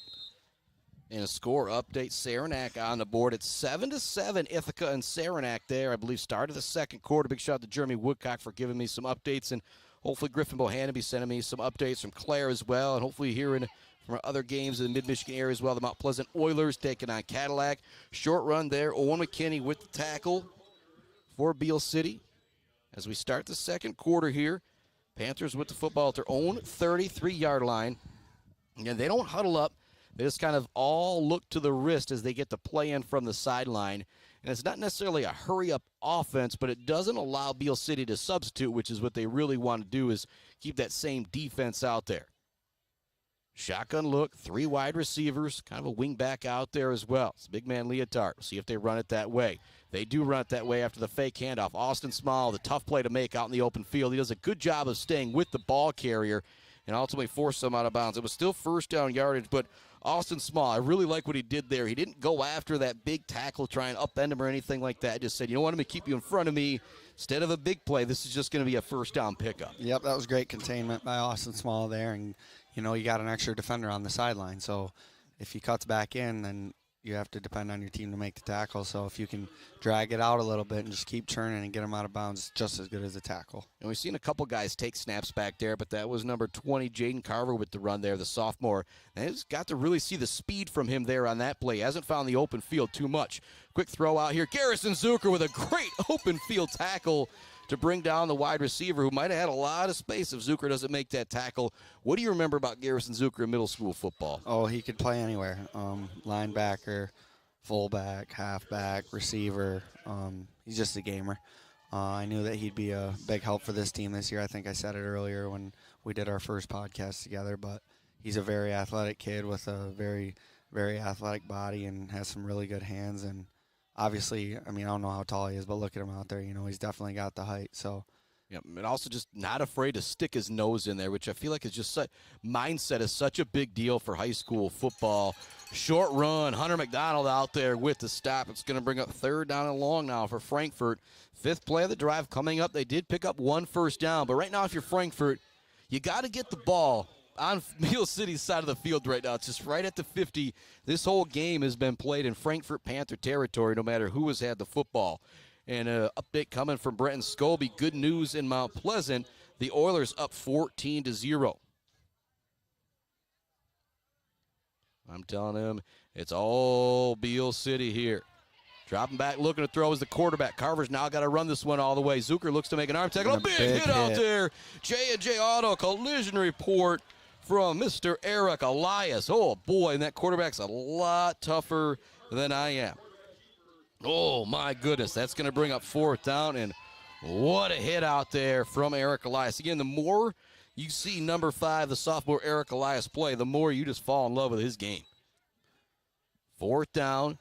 [SPEAKER 2] And a score update, Saranac on the board. It's 7-7, Ithaca and Saranac there. I believe started the second quarter. Big shout out to Jeremy Woodcock for giving me some updates, and hopefully Griffin Bohannon be sending me some updates from Clare as well, and hopefully hearing from our other games in the Mid-Michigan area as well. The Mount Pleasant Oilers taking on Cadillac. Short run there. Owen McKinney with the tackle for Beal City. As we start the second quarter here, Panthers with the football at their own 33-yard line. And they don't huddle up. They just kind of all look to the wrist as they get the play in from the sideline. And it's not necessarily a hurry-up offense, but it doesn't allow Beal City to substitute, which is what they really want to do, is keep that same defense out there. Shotgun look, 3 wide receivers, kind of a wing back out there as well. It's big man Leotard. See if they run it that way. They do run it that way after the fake handoff. Austin Small, the tough play to make out in the open field. He does a good job of staying with the ball carrier and ultimately forced them out of bounds. It was still first down yardage, but Austin Small, I really like what he did there. He didn't go after that big tackle, try and upend him or anything like that. Just said, you know what, I'm going to keep you in front of me. Instead of a big play, this is just going to be a first down pickup.
[SPEAKER 3] Yep, that was great containment by Austin Small there. And, you know, you got an extra defender on the sideline. So if he cuts back in, then you have to depend on your team to make the tackle. So if you can drag it out a little bit and just keep churning and get them out of bounds, it's just as good as a tackle.
[SPEAKER 2] And we've seen a couple guys take snaps back there, but that was number 20, Jaden Carver, with the run there, the sophomore. And it's got to really see the speed from him there on that play. Hasn't found the open field too much. Quick throw out here. Garrison Zucker with a great open field tackle to bring down the wide receiver, who might have had a lot of space if Zucker doesn't make that tackle. What do you remember about Garrison Zucker in middle school football?
[SPEAKER 3] Oh, he could play anywhere. Linebacker, fullback, halfback, receiver. He's just a gamer. I knew that he'd be a big help for this team this year. I think I said it earlier when we did our first podcast together, but he's a very athletic kid with a very, very athletic body and has some really good hands. And obviously, I mean, I don't know how tall he is, but look at him out there. You know, he's definitely got the height. So,
[SPEAKER 2] yeah, and also just not afraid to stick his nose in there, which I feel like is just mindset is such a big deal for high school football. Short run, Hunter McDonald out there with the stop. It's going to bring up third down and long now for Frankfort. 5th play of the drive coming up. They did pick up 1 first down, but right now if you're Frankfort, you got to get the ball on Beal City's side of the field right now. It's just right at the 50. This whole game has been played in Frankfort Panther territory, no matter who has had the football. And an update coming from Brenton Scobie. Good news in Mount Pleasant. The Oilers up 14-0. I'm telling him it's all Beal City here. Dropping back, looking to throw as the quarterback. Carver's now got to run this one all the way. Zucker looks to make an arm tackle. A big hit out there. J&J Auto collision report from Mr. Eric Elias. Oh, boy, and that quarterback's a lot tougher than I am. Oh, my goodness. That's going to bring up 4th down, and what a hit out there from Eric Elias. Again, the more you see number 5, the sophomore Eric Elias, play, the more you just fall in love with his game. 4th down.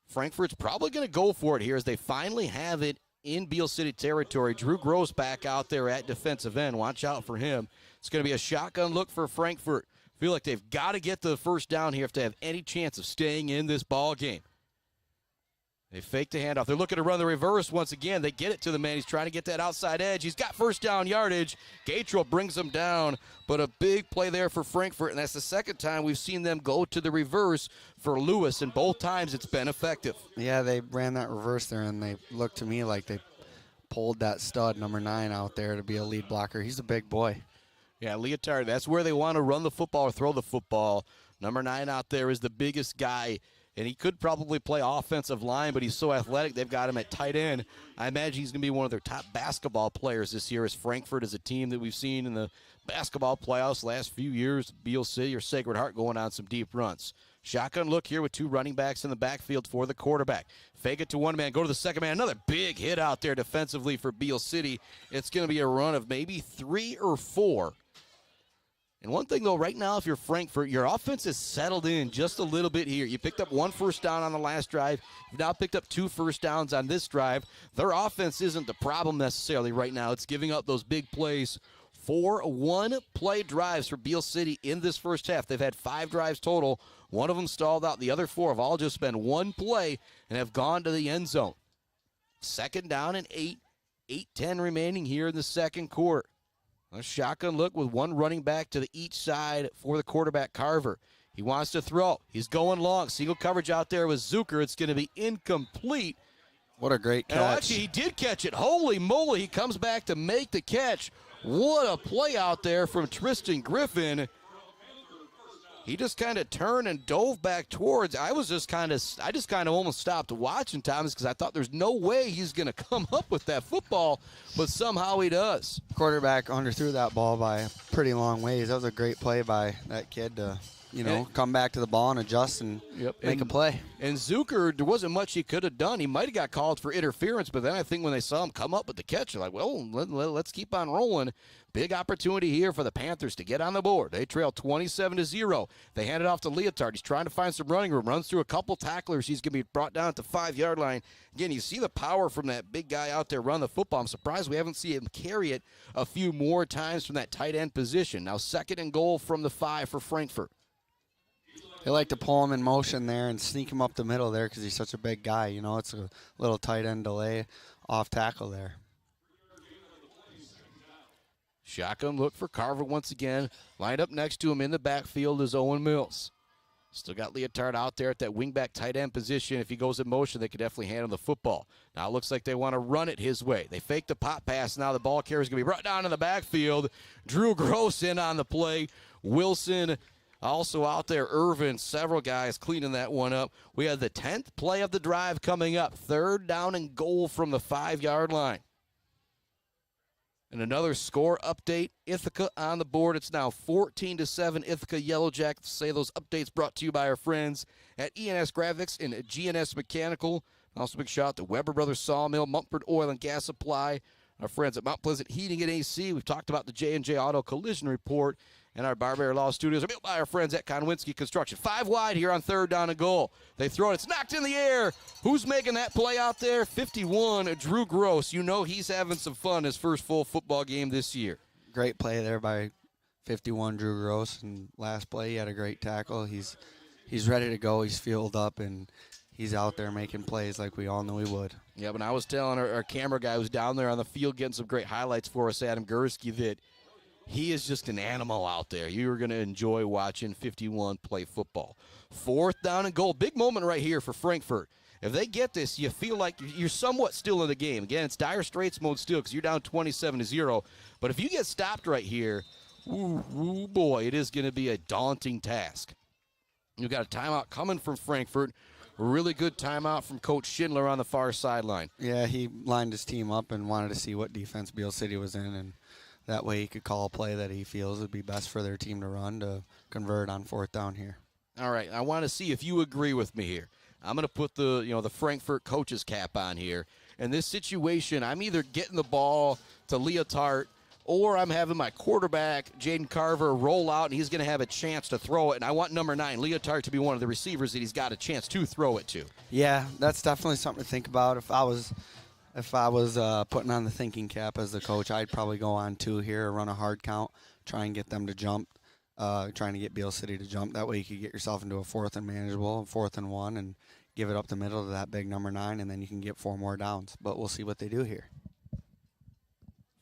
[SPEAKER 2] Frankfort's probably going to go for it here as they finally have it in Beal City territory. Drew Gross back out there at defensive end. Watch out for him. It's going to be a shotgun look for Frankfort. Feel like they've got to get the first down here if they have any chance of staying in this ball game. They fake the handoff. They're looking to run the reverse once again. They get it to the man. He's trying to get that outside edge. He's got first down yardage. Gatrell brings him down, but a big play there for Frankfort, and that's the second time we've seen them go to the reverse for Lewis, and both times it's been effective.
[SPEAKER 3] Yeah, they ran that reverse there, and they looked to me like they pulled that stud, number 9, out there to be a lead blocker. He's a big boy.
[SPEAKER 2] Yeah, Leotard, that's where they want to run the football or throw the football. Number 9 out there is the biggest guy, and he could probably play offensive line, but he's so athletic, they've got him at tight end. I imagine he's going to be one of their top basketball players this year, as Frankfort is a team that we've seen in the basketball playoffs the last few years. Beal City or Sacred Heart going on some deep runs. Shotgun look here with 2 running backs in the backfield for the quarterback. Fake it to one man, go to the second man. Another big hit out there defensively for Beal City. It's going to be a run of maybe 3 or 4. And one thing, though, right now, if you're Frankfort, your offense is settled in just a little bit here. You picked up 1 first down on the last drive. You've now picked up 2 first downs on this drive. Their offense isn't the problem necessarily right now. It's giving up those big plays. 4 one-play drives for Beal City in this first half. They've had 5 drives total. One of them stalled out. The other 4 have all just been 1 play and have gone to the end zone. 2nd down and 8 8:10 remaining here in the second quarter. A shotgun look with one running back to the each side for the quarterback, Carver. He wants to throw. He's going long. Single coverage out there with Zucker. It's going to be incomplete.
[SPEAKER 3] What a great catch.
[SPEAKER 2] And actually, he did catch it. Holy moly, he comes back to make the catch. What a play out there from Tristan Griffin. He just kind of turned and dove back towards. I just kind of almost stopped watching Thomas because I thought there's no way he's going to come up with that football, but somehow he does.
[SPEAKER 3] Quarterback underthrew that ball by a pretty long ways. That was a great play by that kid to, come back to the ball and adjust and make a play.
[SPEAKER 2] And Zucker, there wasn't much he could have done. He might have got called for interference, but then I think when they saw him come up with the catch, they're like, well, let's keep on rolling. Big opportunity here for the Panthers to get on the board. They trail 27-0. They hand it off to Leotard. He's trying to find some running room. Runs through a couple tacklers. He's going to be brought down at the 5-yard line. Again, you see the power from that big guy out there run the football. I'm surprised we haven't seen him carry it a few more times from that tight end position. Now 2nd and goal from the 5 for Frankfort.
[SPEAKER 3] They like to pull him in motion there and sneak him up the middle there because he's such a big guy. It's a little tight end delay off tackle there.
[SPEAKER 2] Shotgun look for Carver once again. Lined up next to him in the backfield is Owen Mills. Still got Leotard out there at that wingback tight end position. If he goes in motion, they could definitely handle the football. Now it looks like they want to run it his way. They fake the pop pass. Now the ball carrier is going to be brought down in the backfield. Drew Gross in on the play. Wilson also out there. Irvin, several guys cleaning that one up. We have the 10th play of the drive coming up. 3rd down and goal from the 5-yard line. And another score update, Ithaca on the board. It's now 14-7. Ithaca Yellow Jackets. Say those updates brought to you by our friends at ENS Graphics and GNS Mechanical. Also big shout out to Weber Brothers Sawmill, Mumford Oil and Gas Supply, our friends at Mount Pleasant Heating and AC. We've talked about the J&J Auto Collision Report, and our Barbera Law Studios are built by our friends at Konwinski Construction. 5 wide here on 3rd down and goal. They throw it. It's knocked in the air. Who's making that play out there? 51, Drew Gross. He's having some fun his first full football game this year.
[SPEAKER 3] Great play there by 51, Drew Gross. And last play, he had a great tackle. He's ready to go. He's fueled up, and he's out there making plays like we all knew he would.
[SPEAKER 2] Yeah, but I was telling our camera guy who's down there on the field getting some great highlights for us, Adam Gursky, that he is just an animal out there. You're going to enjoy watching 51 play football. 4th down and goal. Big moment right here for Frankfort. If they get this, you feel like you're somewhat still in the game. Again, it's dire straits mode still because you're down 27-0. But if you get stopped right here, ooh boy, it is going to be a daunting task. You've got a timeout coming from Frankfort. A really good timeout from Coach Schindler on the far sideline.
[SPEAKER 3] Yeah, he lined his team up and wanted to see what defense Beal City was in, and that way he could call a play that he feels would be best for their team to run to convert on 4th down here.
[SPEAKER 2] All right, I want to see if you agree with me here. I'm going to put the Frankfort coach's cap on here. In this situation, I'm either getting the ball to Leotard or I'm having my quarterback, Jaden Carver, roll out, and he's going to have a chance to throw it. And I want number 9, Leotard, to be one of the receivers that he's got a chance to throw it to.
[SPEAKER 3] Yeah, that's definitely something to think about. If I was putting on the thinking cap as the coach, I'd probably go on 2 here, run a hard count, try and get them to jump, trying to get Beal City to jump. That way you could get yourself into a 4th and manageable, 4th and 1, and give it up the middle to that big number 9, and then you can get 4 more downs. But we'll see what they do here.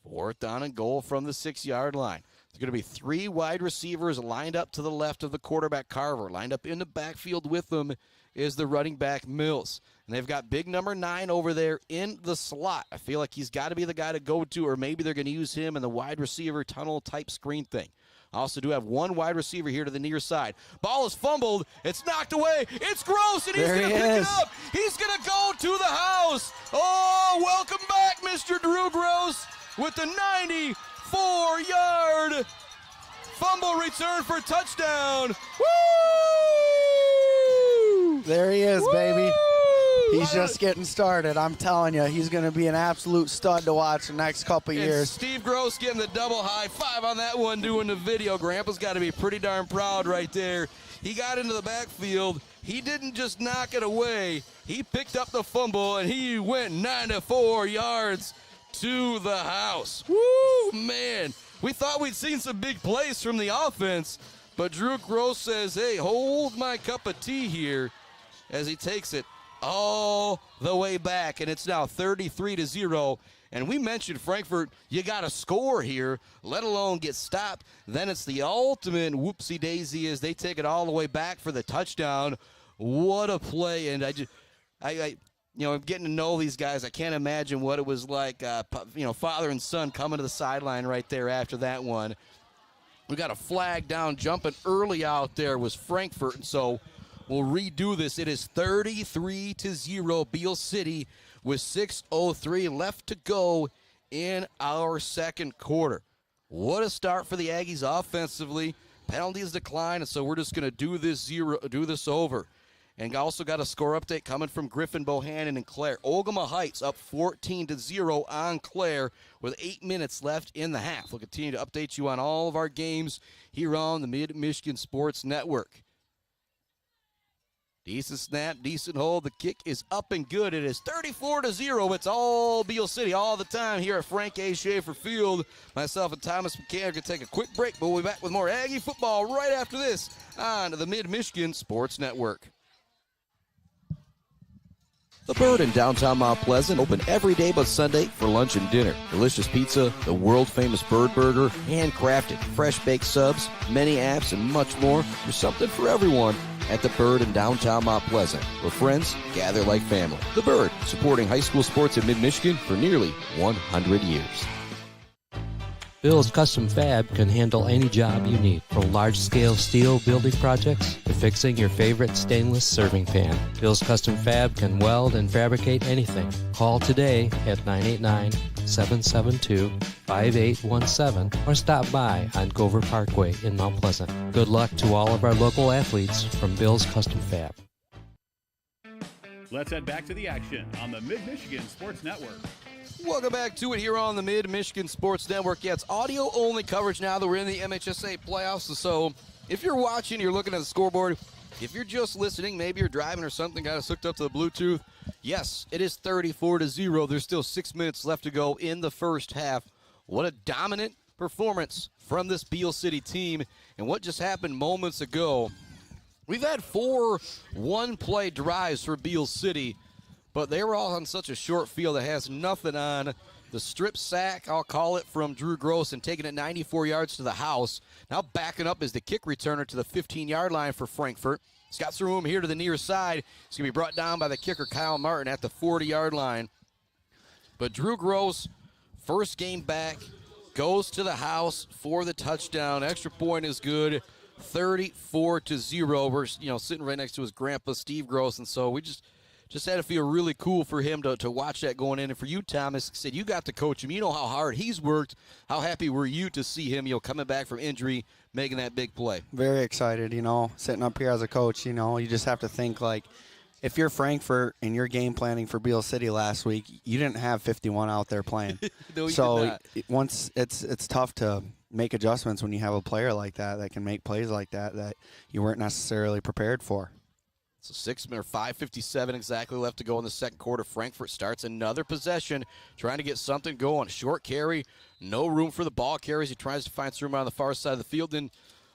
[SPEAKER 2] 4th down and goal from the 6-yard line. There's going to be 3 wide receivers lined up to the left of the quarterback, Carver. Lined up in the backfield with them is the running back, Mills. And they've got big number 9 over there in the slot. I feel like he's got to be the guy to go to, or maybe they're going to use him in the wide receiver tunnel type screen thing. I also do have 1 wide receiver here to the near side. Ball is fumbled. It's knocked away. It's Gross, and he's going to pick it up. He's going to go to the house. Oh, welcome back, Mr. Drew Gross, with the 94-yard fumble return for touchdown. Woo!
[SPEAKER 3] There he is, baby. He's just getting started. I'm telling you, he's going to be an absolute stud to watch the next couple years.
[SPEAKER 2] Steve Gross getting the double high five on that one, doing the video. Grandpa's got to be pretty darn proud right there. He got into the backfield. He didn't just knock it away. He picked up the fumble, and he went 94 yards to the house. Woo, man. We thought we'd seen some big plays from the offense, but Drew Gross says, hey, hold my cup of tea here, as he takes it all the way back, and it's now 33-0. And we mentioned Frankfort, you got to score here, let alone get stopped. Then it's the ultimate whoopsie-daisy as they take it all the way back for the touchdown. What a play. And I getting to know these guys, I can't imagine what it was like, father and son coming to the sideline right there after that one. We got a flag down, jumping early out there was Frankfort, and so we'll redo this. It is 33-0 Beal City with 6:03 left to go in our second quarter. What a start for the Aggies offensively. Penalties decline, and so we're just going to do this over. And also got a score update coming from Griffin Bohannon and Clare. Ogama Heights up 14-0 on Clare with 8 minutes left in the half. We'll continue to update you on all of our games here on the Mid-Michigan Sports Network. Decent snap, decent hold. The kick is up and good. It is 34-0. It's all Beal City all the time here at Frank A. Schaefer Field. Myself and Thomas McCann are going to take a quick break, but we'll be back with more Aggie football right after this on the Mid-Michigan Sports Network.
[SPEAKER 1] The Bird in downtown Mount Pleasant, open every day but Sunday for lunch and dinner. Delicious pizza, the world-famous Bird Burger, handcrafted, fresh-baked subs, many apps, and much more. There's something for everyone at The Bird in downtown Mount Pleasant, where friends gather like family. The Bird, supporting high school sports in mid-Michigan for nearly 100 years.
[SPEAKER 10] Bill's Custom Fab can handle any job you need, from large-scale steel building projects to fixing your favorite stainless serving pan. Bill's Custom Fab can weld and fabricate anything. Call today at 989-772-5817 or stop by on Gover Parkway in Mount Pleasant. Good luck to all of our local athletes from Bill's Custom Fab.
[SPEAKER 6] Let's head back to the action on the Mid-Michigan Sports Network.
[SPEAKER 2] Welcome back to it here on the Mid-Michigan Sports Network. Yeah, it's audio-only coverage now that we're in the MHSAA playoffs. So if you're watching, you're looking at the scoreboard. If you're just listening, maybe you're driving or something, got us hooked up to the Bluetooth. Yes, it is 34-0. There's still 6 minutes left to go in the first half. What a dominant performance from this Beal City team. And what just happened moments ago, we've had 4 one-play drives for Beal City, but they were all on such a short field that has nothing on. The strip sack, I'll call it, from Drew Gross and taking it 94 yards to the house. Now backing up is the kick returner to the 15-yard line for Frankfort. He's got some room here to the near side. He's going to be brought down by the kicker, Kyle Martin, at the 40-yard line. But Drew Gross, first game back, goes to the house for the touchdown. Extra point is good. 34-0. We're sitting right next to his grandpa, Steve Gross, and so we just had to feel really cool for him to watch that going in. And for you, Thomas, said you got to coach him. You know how hard he's worked. How happy were you to see him, coming back from injury, making that big play?
[SPEAKER 3] Very excited, sitting up here as a coach, you just have to think, like, if you're Frankfort and you're game planning for Beal City last week, you didn't have 51 out there playing.
[SPEAKER 2] No,
[SPEAKER 3] so once it's tough to make adjustments when you have a player like that can make plays like that you weren't necessarily prepared for.
[SPEAKER 2] So 5:57 exactly left to go in the second quarter. Frankfort starts another possession, trying to get something going. Short carry, no room for the ball carries. He tries to find some room on the far side of the field. And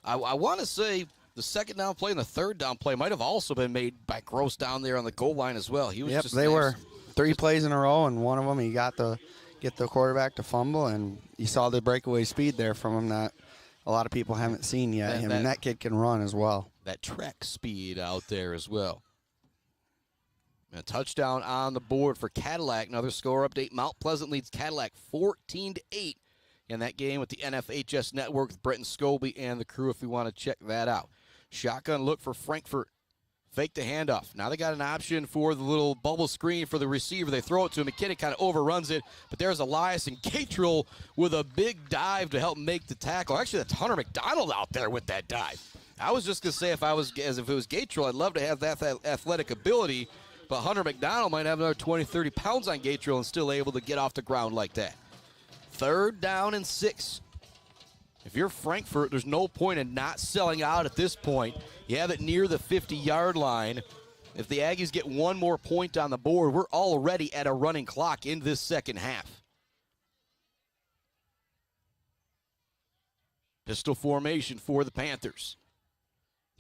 [SPEAKER 2] I want to say the second down play and the third down play might have also been made by Gross down there on the goal line as well. He was
[SPEAKER 3] they were 3 plays in a row, and one of them he got get the quarterback to fumble, and you saw the breakaway speed there from him that a lot of people haven't seen yet. That kid can run as well.
[SPEAKER 2] That track speed out there as well. A touchdown on the board for Cadillac. Another score update. Mount Pleasant leads Cadillac 14-8 in that game with the NFHS Network with Brenton Scobie and the crew if we want to check that out. Shotgun look for Frankfort. Fake the handoff. Now they got an option for the little bubble screen for the receiver. They throw it to him. McKinnon kind of overruns it, but there's Elias and Gatrell with a big dive to help make the tackle. Actually, that's Hunter McDonald out there with that dive. I was just going to say if it was Gatrell, I'd love to have that athletic ability, but Hunter McDonald might have another 20, 30 pounds on Gatrell and still able to get off the ground like that. 3rd down and 6. If you're Frankfort, there's no point in not selling out at this point. You have it near the 50-yard line. If the Aggies get one more point on the board, we're already at a running clock in this second half. Pistol formation for the Panthers.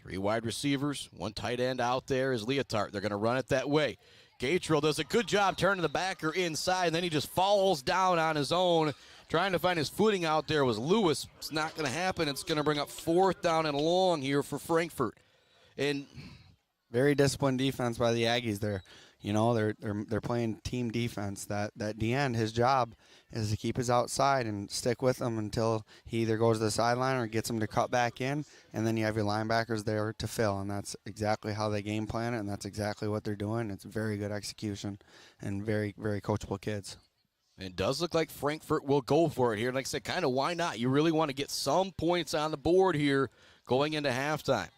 [SPEAKER 2] 3 wide receivers, 1 tight end out there is Leotard. They're going to run it that way. Gatrill does a good job turning the backer inside, and then he just falls down on his own, trying to find his footing out there was Lewis. It's not going to happen. It's going to bring up 4th down and long here for Frankfort. And
[SPEAKER 3] very disciplined defense by the Aggies there. You know, they're playing team defense. That DN, his job is to keep his outside and stick with him until he either goes to the sideline or gets him to cut back in, and then you have your linebackers there to fill, and that's exactly how they game plan it, and that's exactly what they're doing. It's very good execution and very, very coachable kids.
[SPEAKER 2] It does look like Frankfort will go for it here. Like I said, kind of why not? You really want to get some points on the board here going into halftime.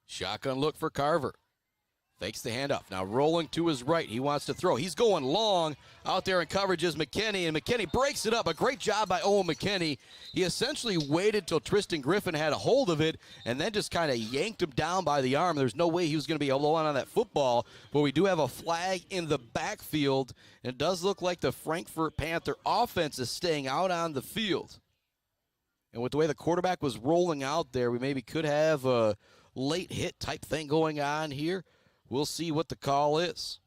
[SPEAKER 2] Shotgun look for Carver. Fakes the handoff. Now rolling to his right. He wants to throw. He's going long. Out there in coverage is McKinney, and McKinney breaks it up. A great job by Owen McKinney. He essentially waited till Tristan Griffin had a hold of it and then just kind of yanked him down by the arm. There's no way he was going to be alone on that football, but we do have a flag in the backfield, and it does look like the Frankfort Panther offense is staying out on the field. And with the way the quarterback was rolling out there, we maybe could have a late hit type thing going on here. We'll see what the call is.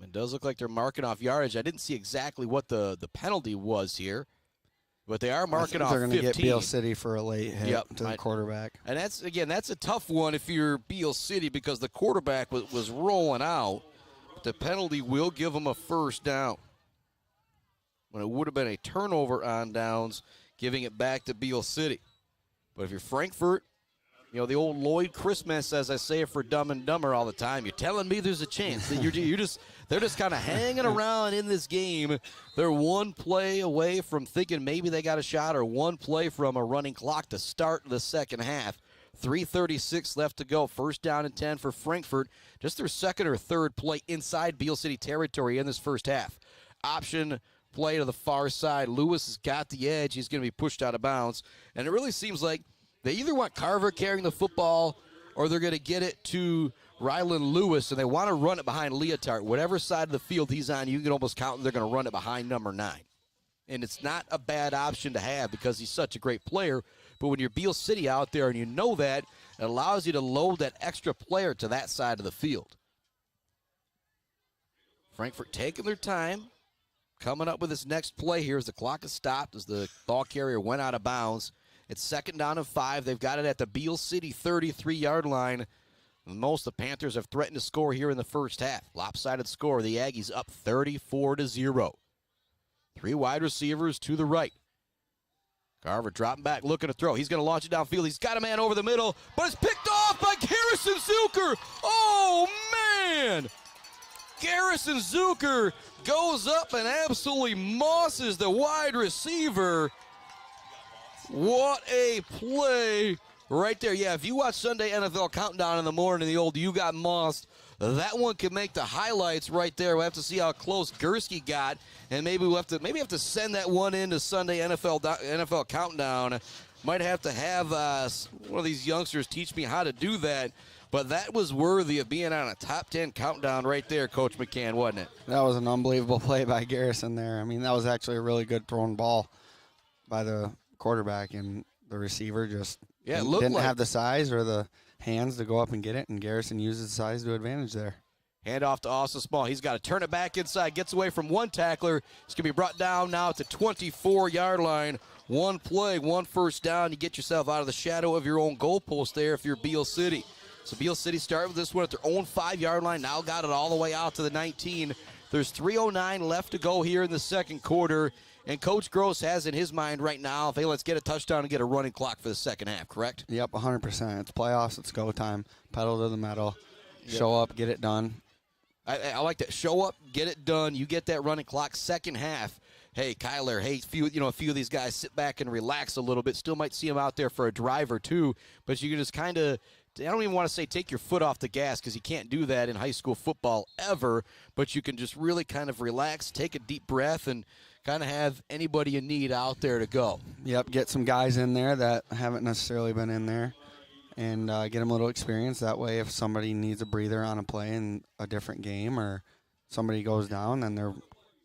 [SPEAKER 2] It does look like they're marking off yardage. I didn't see exactly what the penalty was here, but they are marking off 15.
[SPEAKER 3] They're going to get Beal City for a late hit to the quarterback.
[SPEAKER 2] And that's a tough one if you're Beal City because the quarterback was rolling out. But the penalty will give them a 1st down. When it would have been a turnover on downs, giving it back to Beal City. But if you're Frankfort, you know, the old Lloyd Christmas, as I say it for Dumb and Dumber all the time, you're telling me there's a chance. That they're just kind of hanging around in this game. They're 1 play away from thinking maybe they got a shot or 1 play from a running clock to start the second half. 3:36 left to go. 1st down and 10 for Frankfort. Just their 2nd or 3rd play inside Beal City territory in this first half. Option play to the far side. Lewis has got the edge. He's going to be pushed out of bounds. And it really seems like they either want Carver carrying the football or they're going to get it to Rylan Lewis, and they want to run it behind Leotard. Whatever side of the field he's on, you can almost count they're going to run it behind number 9. And it's not a bad option to have because he's such a great player. But when you're Beal City out there and you know that, it allows you to load that extra player to that side of the field. Frankfort taking their time, coming up with this next play here as the clock is stopped, as the ball carrier went out of bounds. It's 2nd down and 5. They've got it at the Beal City 33-yard line. Most the Panthers have threatened to score here in the first half. Lopsided score. The Aggies up 34-0. 3 wide receivers to the right. Carver dropping back, looking to throw. He's going to launch it downfield. He's got a man over the middle, but it's picked off by Garrison Zucker. Oh, man! Garrison Zucker goes up and absolutely mosses the wide receiver. What a play right there. Yeah, if you watch Sunday NFL Countdown in the morning, the old You Got Mossed, that one could make the highlights right there. We'll have to see how close Gursky got, and maybe we'll have to send that one into Sunday NFL Countdown. Might have to have one of these youngsters teach me how to do that. But that was worthy of being on a top 10 countdown right there, Coach McCann, wasn't it?
[SPEAKER 3] That was an unbelievable play by Garrison there. I mean, that was actually a really good thrown ball by the quarterback, and the receiver just didn't have the size or the hands to go up and get it, and Garrison uses the size to advantage there.
[SPEAKER 2] Hand off to Austin Small. He's got to turn it back inside, gets away from one tackler. It's going to be brought down now at the 24-yard line. 1 play, 1 first down. You get yourself out of the shadow of your own goalpost there if you're Beal City. So Beal City started with this one at their own 5-yard line, now got it all the way out to the 19. There's 3:09 left to go here in the second quarter. And Coach Gross has in his mind right now, hey, let's get a touchdown and get a running clock for the second half, correct?
[SPEAKER 3] Yep, 100%. It's playoffs. It's go time. Pedal to the metal. Yep. Show up, get it done.
[SPEAKER 2] I like that. Show up, get it done. You get that running clock. Second half, hey, Kyler, hey, a few of these guys sit back and relax a little bit. Still might see them out there for a drive or two, but you can just kind of, I don't even want to say take your foot off the gas because you can't do that in high school football ever, but you can just really kind of relax, take a deep breath, and kind of have anybody you need out there to go.
[SPEAKER 3] Yep, get some guys in there that haven't necessarily been in there and get them a little experience. That way if somebody needs a breather on a play in a different game or somebody goes down, then they're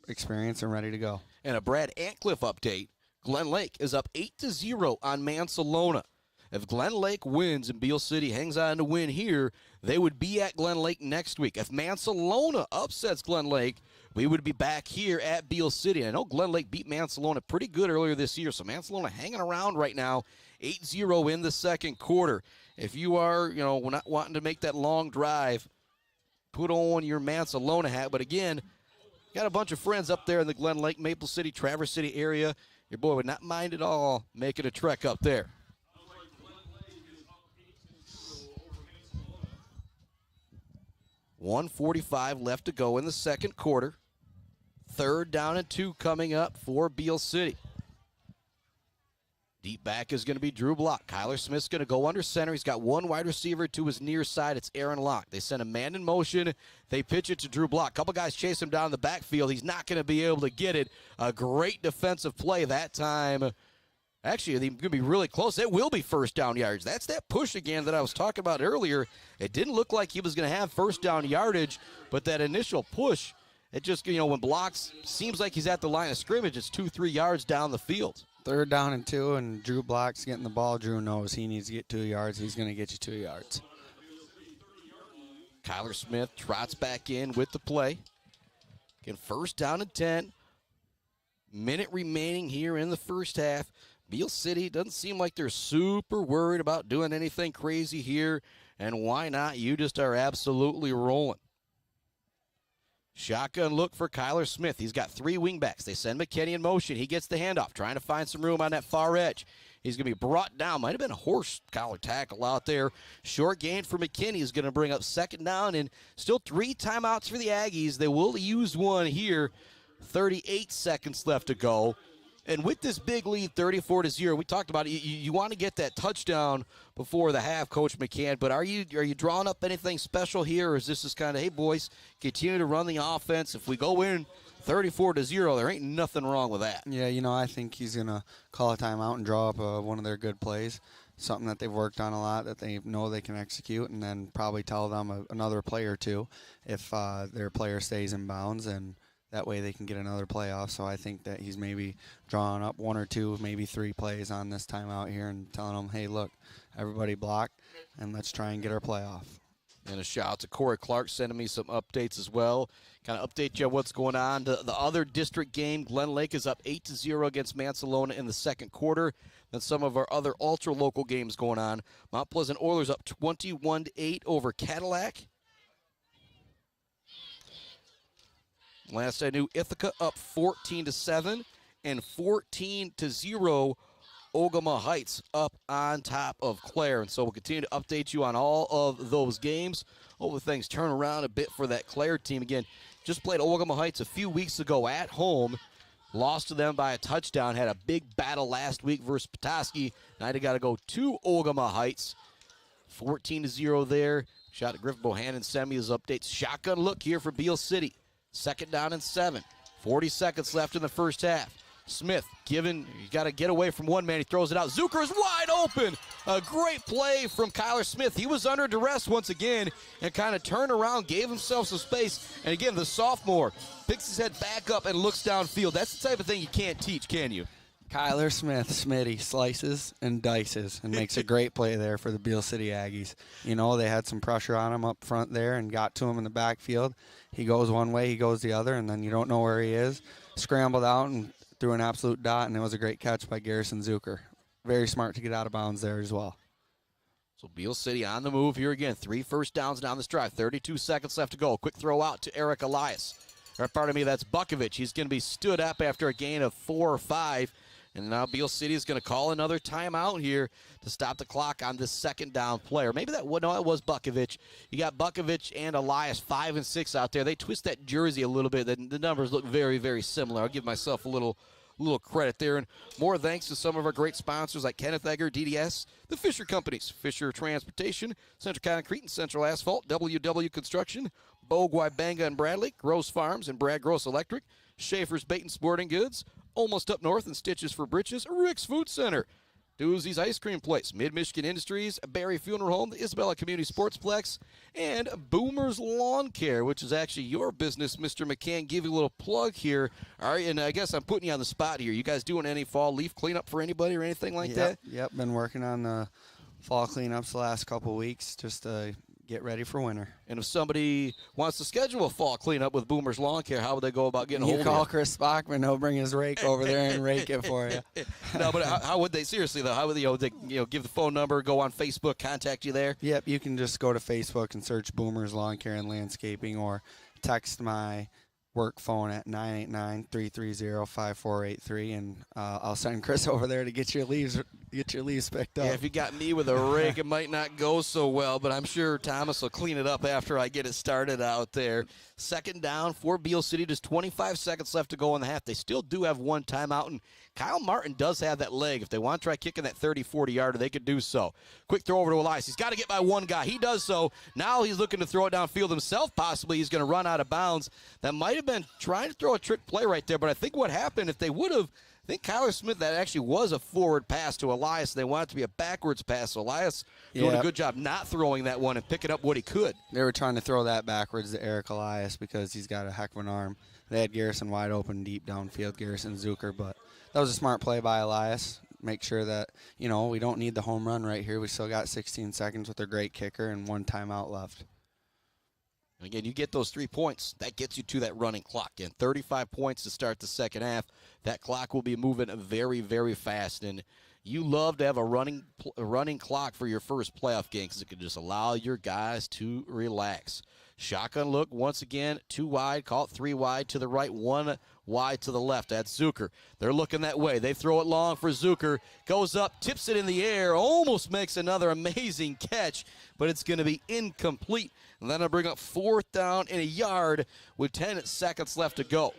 [SPEAKER 3] experienced and ready to go.
[SPEAKER 2] And a Brad Antcliffe update. Glen Lake is up 8-0 on Mansalona. If Glen Lake wins and Beal City hangs on to win here, they would be at Glen Lake next week. If Mansalona upsets Glen Lake, we would be back here at Beal City. I know Glen Lake beat Mansalona pretty good earlier this year, so Mansalona hanging around right now, 8-0 in the second quarter. If you are, not wanting to make that long drive, put on your Mansalona hat. But again, got a bunch of friends up there in the Glen Lake, Maple City, Traverse City area. Your boy would not mind at all making a trek up there. .145 left to go in the second quarter. 3rd down and 2 coming up for Beal City. Deep back is going to be Drew Block. Kyler Smith's going to go under center. He's got one wide receiver to his near side. It's Aaron Locke. They send a man in motion. They pitch it to Drew Block. Couple guys chase him down the backfield. He's not going to be able to get it. A great defensive play that time. Actually, they're going to be really close. It will be first down yardage. That's that push again that I was talking about earlier. It didn't look like he was going to have first down yardage, but that initial push, it just, when Blocks seems like he's at the line of scrimmage, it's 2-3 yards down the field.
[SPEAKER 3] 3rd down and 2, and Drew Block's getting the ball. Drew knows he needs to get 2 yards. He's going to get you 2 yards.
[SPEAKER 2] Kyler Smith trots back in with the play. Again, 1st down and 10. Minute remaining here in the first half. Beal City doesn't seem like they're super worried about doing anything crazy here, and why not? You just are absolutely rolling. Shotgun look for Kyler Smith. He's got 3 wingbacks. They send McKinney in motion. He gets the handoff, trying to find some room on that far edge. He's going to be brought down. Might have been a horse collar tackle out there. Short gain for McKinney is going to bring up 2nd down, and still 3 timeouts for the Aggies. They will use one here. 38 seconds left to go. And with this big lead, 34-0, we talked about it. You want to get that touchdown before the half, Coach McCann. But are you drawing up anything special here, or is this just kind of, hey boys, continue to run the offense? If we go in 34-0, there ain't nothing wrong with that.
[SPEAKER 3] Yeah, I think he's gonna call a timeout and draw up one of their good plays, something that they've worked on a lot that they know they can execute, and then probably tell them another play or two if their player stays in bounds, and that way they can get another play off. So I think that he's maybe drawing up 1 or 2, maybe 3 plays on this timeout here and telling them, hey, look, everybody block, and let's try and get our play off.
[SPEAKER 2] And a shout out to Corey Clark sending me some updates as well. Kind of update you on what's going on. The other district game, Glen Lake is up 8-0 against Mansalona in the second quarter. Then some of our other ultra-local games going on. Mount Pleasant Oilers up 21-8 over Cadillac. Last I knew, Ithaca up 14-7 and 14-0. Ogama Heights up on top of Clare. And so we'll continue to update you on all of those games. Hopefully things turn around a bit for that Clare team. Again, just played Ogama Heights a few weeks ago at home. Lost to them by a touchdown. Had a big battle last week versus Petoskey. Now they got to go to Ogama Heights. 14-0 there. Shot at Griffin Bohannon. Send me his updates. Shotgun look here for Beal City. 2nd down and 7. 40 seconds left in the first half. Smith you got to get away from one man. He throws it out. Zucker is wide open. A great play from Kyler Smith. He was under duress once again and kind of turned around, gave himself some space. And again, the sophomore picks his head back up and looks downfield. That's the type of thing you can't teach, can you?
[SPEAKER 3] Kyler Smith, Smitty, slices and dices and makes a great play there for the Beal City Aggies. They had some pressure on him up front there and got to him in the backfield. He goes one way, he goes the other, and then you don't know where he is. Scrambled out and threw an absolute dot, and it was a great catch by Garrison Zucker. Very smart to get out of bounds there as well.
[SPEAKER 2] So Beal City on the move here again. 3 first downs down this drive. 32 seconds left to go. Quick throw out to Eric Elias. That's Bukovic. He's going to be stood up after a gain of 4 or 5. And now Beal City is going to call another timeout here to stop the clock on this 2nd down play. Or maybe it was Bukovic. You got Bukovic and Elias, 5 and 6 out there. They twist that jersey a little bit. The numbers look very, very similar. I'll give myself a little credit there. And more thanks to some of our great sponsors like Kenneth Egger, DDS, the Fisher Companies, Fisher Transportation, Central Concrete and Central Asphalt, WW Construction, Bogwai Banga and Bradley, Gross Farms and Brad Gross Electric, Schaefer's Bait and Sporting Goods, Almost Up North and Stitches for Britches, Rick's Food Center, Doozy's Ice Cream Place, Mid-Michigan Industries, Barry Funeral Home, the Isabella Community Sportsplex, and Boomer's Lawn Care, which is actually your business, Mr. McCann. Give you a little plug here. All right, and I guess I'm putting you on the spot here. You guys doing any fall leaf cleanup for anybody or anything like that?
[SPEAKER 3] Yep, been working on the fall cleanups the last couple weeks just to get ready for winter.
[SPEAKER 2] And if somebody wants to schedule a fall cleanup with Boomer's Lawn Care, how would they go about getting a hold of you?
[SPEAKER 3] You call Chris Bachman, he'll bring his rake over there and rake it for you.
[SPEAKER 2] No, but how would they, seriously though, how would they, give the phone number, go on Facebook, contact you there?
[SPEAKER 3] Yep, you can just go to Facebook and search Boomer's Lawn Care and Landscaping, or text my work phone at 989-330-5483, and I'll send Chris over there to get your leaves picked up.
[SPEAKER 2] Yeah, if you got me with a rake, it might not go so well, but I'm sure Thomas will clean it up after I get it started out there. Second down for Beal City. Just 25 seconds left to go in the half. They still do have one timeout, and Kyle Martin does have that leg. If they want to try kicking that 30, 40-yarder, they could do so. Quick throw over to Elias. He's got to get by one guy. He does so. Now he's looking to throw it downfield himself, possibly. He's going to run out of bounds. That might have been trying to throw a trick play right there, but I think what happened, if they would have, I think Kyler Smith, that actually was a forward pass to Elias. They wanted it to be a backwards pass. So Elias doing a good job not throwing that one and picking up what he could.
[SPEAKER 3] They were trying to throw that backwards to Eric Elias because he's got a heck of an arm. They had Garrison wide open deep downfield, Garrison Zucker, but that was a smart play by Elias. Make sure that, we don't need the home run right here. We still got 16 seconds with a great kicker and one timeout left.
[SPEAKER 2] Again, you get those 3 points. That gets you to that running clock. And 35 points to start the second half. That clock will be moving very, very fast. And you love to have a running clock for your first playoff game because it can just allow your guys to relax. Shotgun look once again, 2 wide, call it 3 wide to the right, 1 wide to the left. That's Zucker. They're looking that way. They throw it long for Zucker. Goes up, tips it in the air, almost makes another amazing catch, but it's going to be incomplete. And then I'll bring up 4th down and a yard with 10 seconds left to go.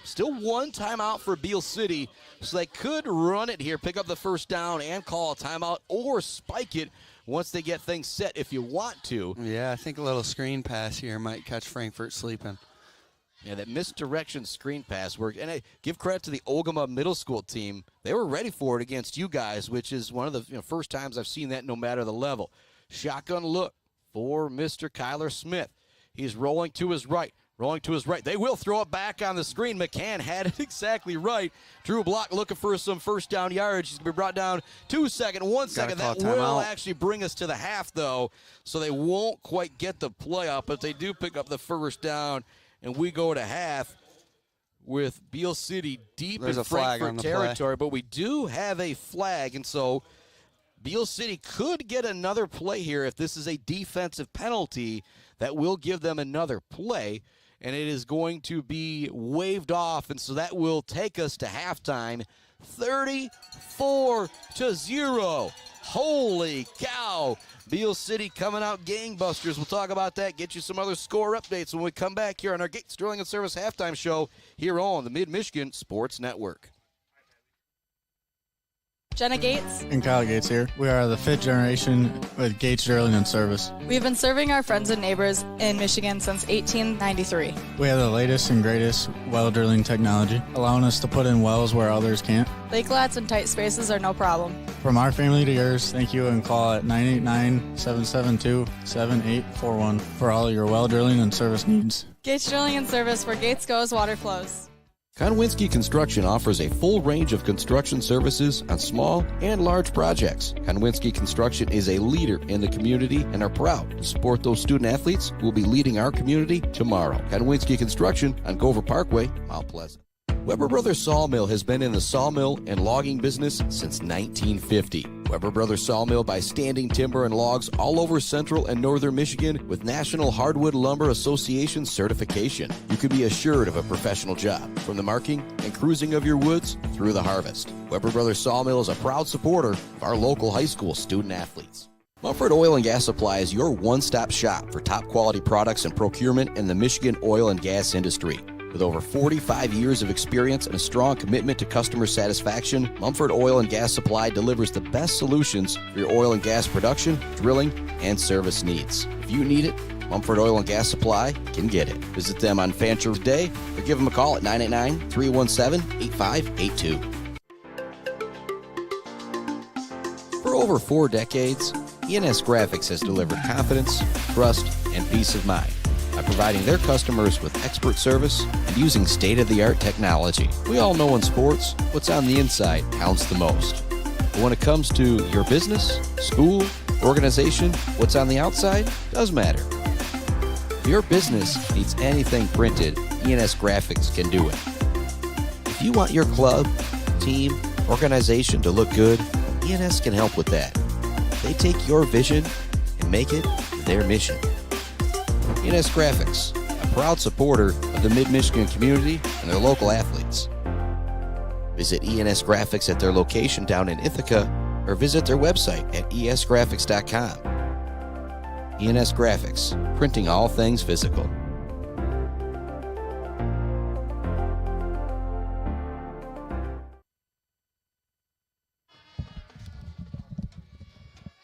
[SPEAKER 2] Still one timeout for Beal City, so they could run it here, pick up the first down and call a timeout, or spike it once they get things set if you want to.
[SPEAKER 3] Yeah, I think a little screen pass here might catch Frankfort sleeping.
[SPEAKER 2] Yeah, that misdirection screen pass worked. And I give credit to the Ogama Middle School team. They were ready for it against you guys, which is one of the first times I've seen that no matter the level. Shotgun look for Mr. Kyler Smith. He's rolling to his right. Rolling to his right. They will throw it back on the screen. McCann had it exactly right. Drew Block looking for some first down yards. He's going to be brought down 2 seconds, 1 second. That will actually bring us to the half, though, so they won't quite get the play up, but they do pick up the first down, and we go to half with Beal City deep in Frankfort territory. But we do have a flag, and so Beal City could get another play here if this is a defensive penalty that will give them another play. And it is going to be waved off, and so that will take us to halftime, 34-0. Holy cow. Beal City coming out gangbusters. We'll talk about that, get you some other score updates when we come back here on our Gates Drilling and Service halftime show here on the Mid-Michigan Sports Network.
[SPEAKER 7] Jenna Gates
[SPEAKER 8] and Kyle Gates here. We are the 5th generation with Gates Drilling and Service.
[SPEAKER 7] We've been serving our friends and neighbors in Michigan since 1893.
[SPEAKER 8] We have the latest and greatest well drilling technology, allowing us to put in wells where others can't.
[SPEAKER 7] Lake lots and tight spaces are no problem.
[SPEAKER 8] From our family to yours, thank you, and call at 989-772-7841 for all your well drilling and service needs.
[SPEAKER 7] Gates Drilling and Service, where Gates goes, water flows.
[SPEAKER 1] Konwinski Construction offers a full range of construction services on small and large projects. Konwinski Construction is a leader in the community and are proud to support those student athletes who will be leading our community tomorrow. Konwinski Construction on Gover Parkway, Mount Pleasant. Weber Brothers Sawmill has been in the sawmill and logging business since 1950. Weber Brothers Sawmill buys standing timber and logs all over central and northern Michigan with National Hardwood Lumber Association certification. You can be assured of a professional job, from the marking and cruising of your woods through the harvest. Weber Brothers Sawmill is a proud supporter of our local high school student athletes. Mumford Oil and Gas Supply is your one-stop shop for top quality products and procurement in the Michigan oil and gas industry. With over 45 years of experience and a strong commitment to customer satisfaction, Mumford Oil and Gas Supply delivers the best solutions for your oil and gas production, drilling, and service needs. If you need it, Mumford Oil and Gas Supply can get it. Visit them on Fancher Day or give them a call at 989-317-8582.
[SPEAKER 2] For over 4 decades, ENS Graphics has delivered confidence, trust, and peace of mind by providing their customers with expert service and using state-of-the-art technology. We all know in sports, what's on the inside counts the most. But when it comes to your business, school, organization, what's on the outside does matter. If your business needs anything printed, ENS Graphics can do it. If you want your club, team, organization to look good, ENS can help with that. They take your vision and make it their mission. ENS Graphics, a proud supporter of the Mid-Michigan community and their local athletes. Visit ENS Graphics at their location down in Ithaca or visit their website at esgraphics.com. ENS Graphics, printing all things physical.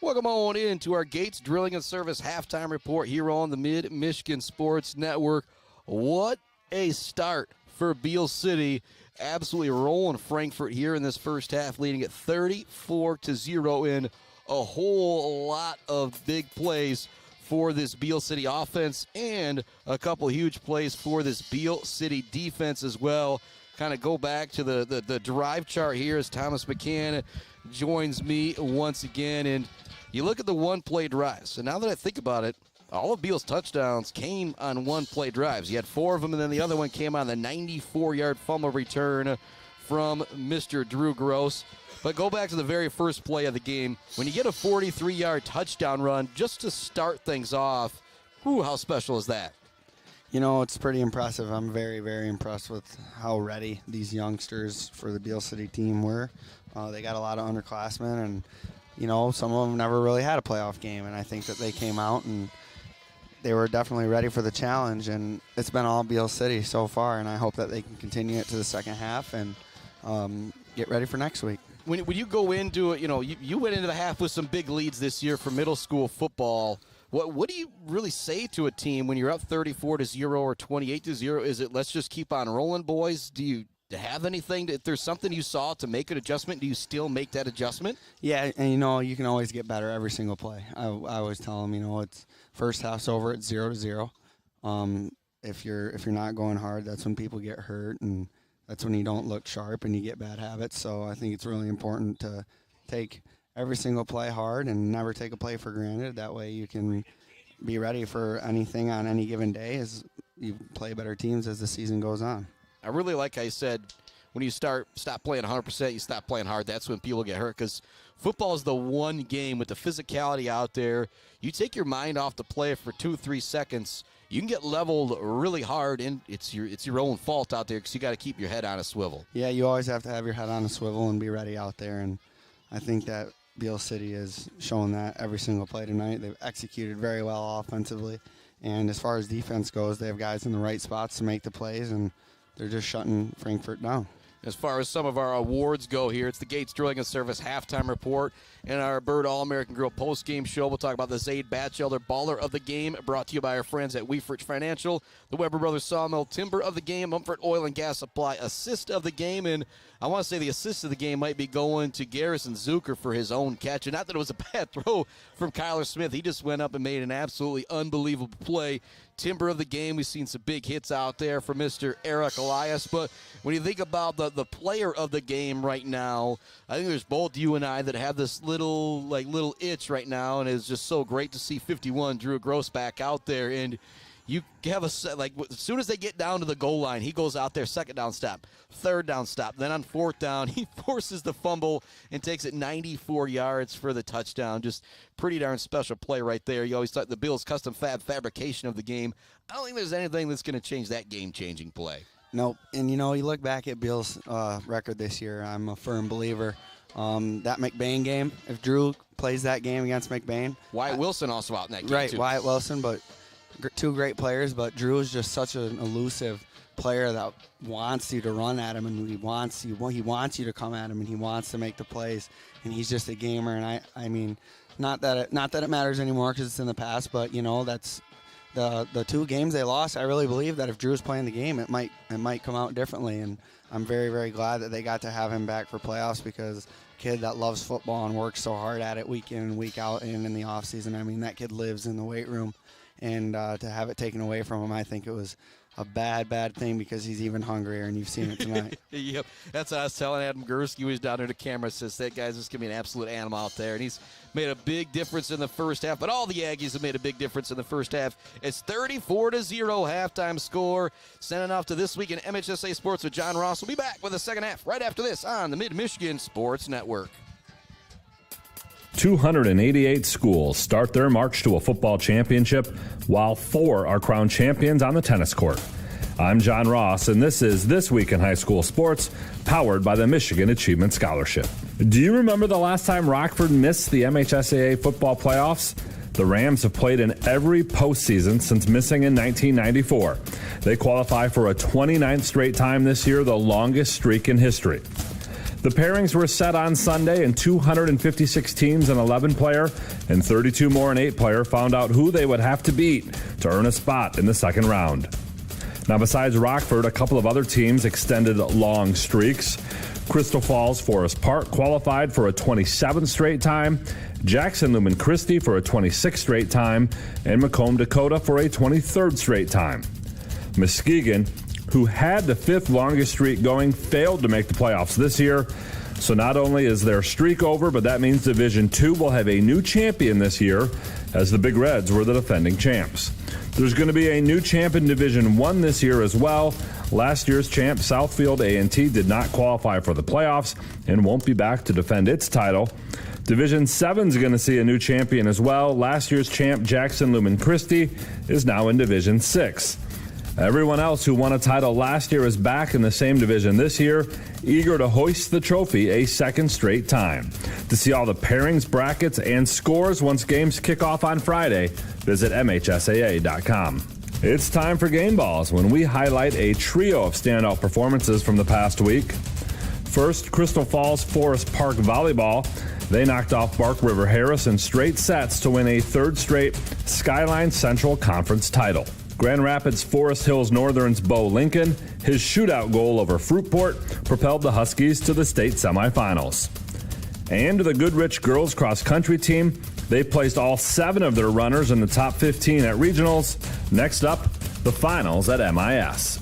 [SPEAKER 2] Welcome on in to our Gates Drilling and Service halftime report here on the Mid-Michigan Sports Network. What a start for Beal City. Absolutely rolling Frankfort here in this first half, leading at 34-0 in a whole lot of big plays for this Beal City offense and a couple huge plays for this Beal City defense as well. Kind of go back to the drive chart here as Thomas McCann joins me once again. And you look at the one-play drives. And now that I think about it, all of Beal's touchdowns came on one-play drives. You had 4 of them, and then the other one came on the 94-yard fumble return from Mr. Drew Gross. But go back to the very first play of the game. When you get a 43-yard touchdown run just to start things off, whew, how special is that?
[SPEAKER 3] You know, it's pretty impressive. I'm very, very impressed with how ready these youngsters for the Beal City team were. They got a lot of underclassmen, and, you know, some of them never really had a playoff game, and I think that they came out and they were definitely ready for the challenge, and it's been all Beal City so far, and I hope that they can continue it to the second half and get ready for next week.
[SPEAKER 2] When you go into it, you know, you went into the half with some big leads this year for middle school football. What do you really say to a team when you're up 34-0 or 28-0? Is it let's just keep on rolling, boys? Do you have anything? If there's something you saw to make an adjustment, do you still make that adjustment?
[SPEAKER 3] Yeah, and you know, you can always get better every single play. I always tell them, you know, it's first half's over at 0-0. If you're not going hard, that's when people get hurt, and that's when you don't look sharp and you get bad habits. So I think it's really important to take every single play hard and never take a play for granted. That way you can be ready for anything on any given day as you play better teams as the season goes on.
[SPEAKER 2] I really like how you said when you stop playing 100%, you stop playing hard. That's when people get hurt, because football is the one game with the physicality out there. You take your mind off the play for 2-3 seconds, you can get leveled really hard, and it's your own fault out there because you got to keep your head on a swivel.
[SPEAKER 3] Yeah, you always have to have your head on a swivel and be ready out there, and I think that Beal City has shown that every single play tonight. They've executed very well offensively, and as far as defense goes, they have guys in the right spots to make the plays, and they're just shutting Frankfort down.
[SPEAKER 2] As far as some of our awards go here, it's the Gates Drilling and Service halftime report and our Bird All-American Grill post-game show. We'll talk about the Zaid Batchelder Baller of the Game, brought to you by our friends at Weefrich Financial, the Weber Brothers Sawmill Timber of the Game, Mumford Oil and Gas Supply Assist of the Game, and I want to say the assist of the game might be going to Garrison Zucker for his own catch. And not that it was a bad throw from Kyler Smith. He just went up and made an absolutely unbelievable play. Timber of the game, we've seen some big hits out there from Mr. Eric Elias. But when you think about the player of the game right now, I think there's both you and I that have this little itch right now, and it's just so great to see 51 Drew Gross back out there. And you have as soon as they get down to the goal line, he goes out there, second down stop, third down stop. Then on fourth down, he forces the fumble and takes it 94 yards for the touchdown. Just pretty darn special play right there. You always thought the Bills' custom fabrication of the game. I don't think there's anything that's going to change that game-changing play.
[SPEAKER 3] Nope. And, you know, you look back at Bill's record this year, I'm a firm believer. That McBain game, if Drew plays that game against McBain.
[SPEAKER 2] Wyatt Wilson also out in that game,
[SPEAKER 3] right,
[SPEAKER 2] too.
[SPEAKER 3] Wyatt Wilson, but two great players, but Drew is just such an elusive player that wants you to run at him, and he wants you to come at him, and he wants to make the plays, and he's just a gamer. And I mean, not that it matters anymore because it's in the past, but you know, that's the two games they lost. I really believe that if Drew's playing the game, it might come out differently, and I'm very, very glad that they got to have him back for playoffs, because kid that loves football and works so hard at it week in and week out and in the off season. I mean, that kid lives in the weight room, and to have it taken away from him, I think it was a bad thing, because he's even hungrier, and you've seen it tonight.
[SPEAKER 2] Yep, that's what I was telling Adam Gursky, who was down there. The camera says that guy's just going to be an absolute animal out there, and he's made a big difference in the first half. But all the Aggies have made a big difference in the first half. It's 34-0 halftime score. Sending off to This Week in MHSAA Sports with John Ross. We'll be back with the second half right after this on the Mid-Michigan Sports Network.
[SPEAKER 13] 288 schools start their march to a football championship, while 4 are crowned champions on the tennis court. I'm John Ross, and this is This Week in High School Sports, powered by the Michigan Achievement Scholarship. Do you remember the last time Rockford missed the MHSAA football playoffs? The Rams have played in every postseason since missing in 1994. They qualify for a 29th straight time this year, the longest streak in history. The pairings were set on Sunday, and 256 teams in 11-player and 32 more in 8-player found out who they would have to beat to earn a spot in the second round. Now, besides Rockford, a couple of other teams extended long streaks. Crystal Falls Forest Park qualified for a 27th straight time, Jackson Lumen Christi for a 26th straight time, and Macomb Dakota for a 23rd straight time. Muskegon, who had the 5th longest streak going, failed to make the playoffs this year. So not only is their streak over, but that means Division II will have a new champion this year, as the Big Reds were the defending champs. There's going to be a new champ in Division I this year as well. Last year's champ, Southfield A&T, did not qualify for the playoffs and won't be back to defend its title. Division 7 is going to see a new champion as well. Last year's champ, Jackson Lumen Christi, is now in Division 6. Everyone else who won a title last year is back in the same division this year, eager to hoist the trophy a second straight time. To see all the pairings, brackets, and scores once games kick off on Friday, visit MHSAA.com. It's time for Game Balls, when we highlight a trio of standout performances from the past week. First, Crystal Falls Forest Park Volleyball. They knocked off Bark River Harris in straight sets to win a 3rd straight Skyline Central Conference title. Grand Rapids Forest Hills Northern's Bo Lincoln, his shootout goal over Fruitport, propelled the Huskies to the state semifinals. And the Goodrich girls cross country team, they placed all 7 of their runners in the top 15 at regionals. Next up, the finals at MIS.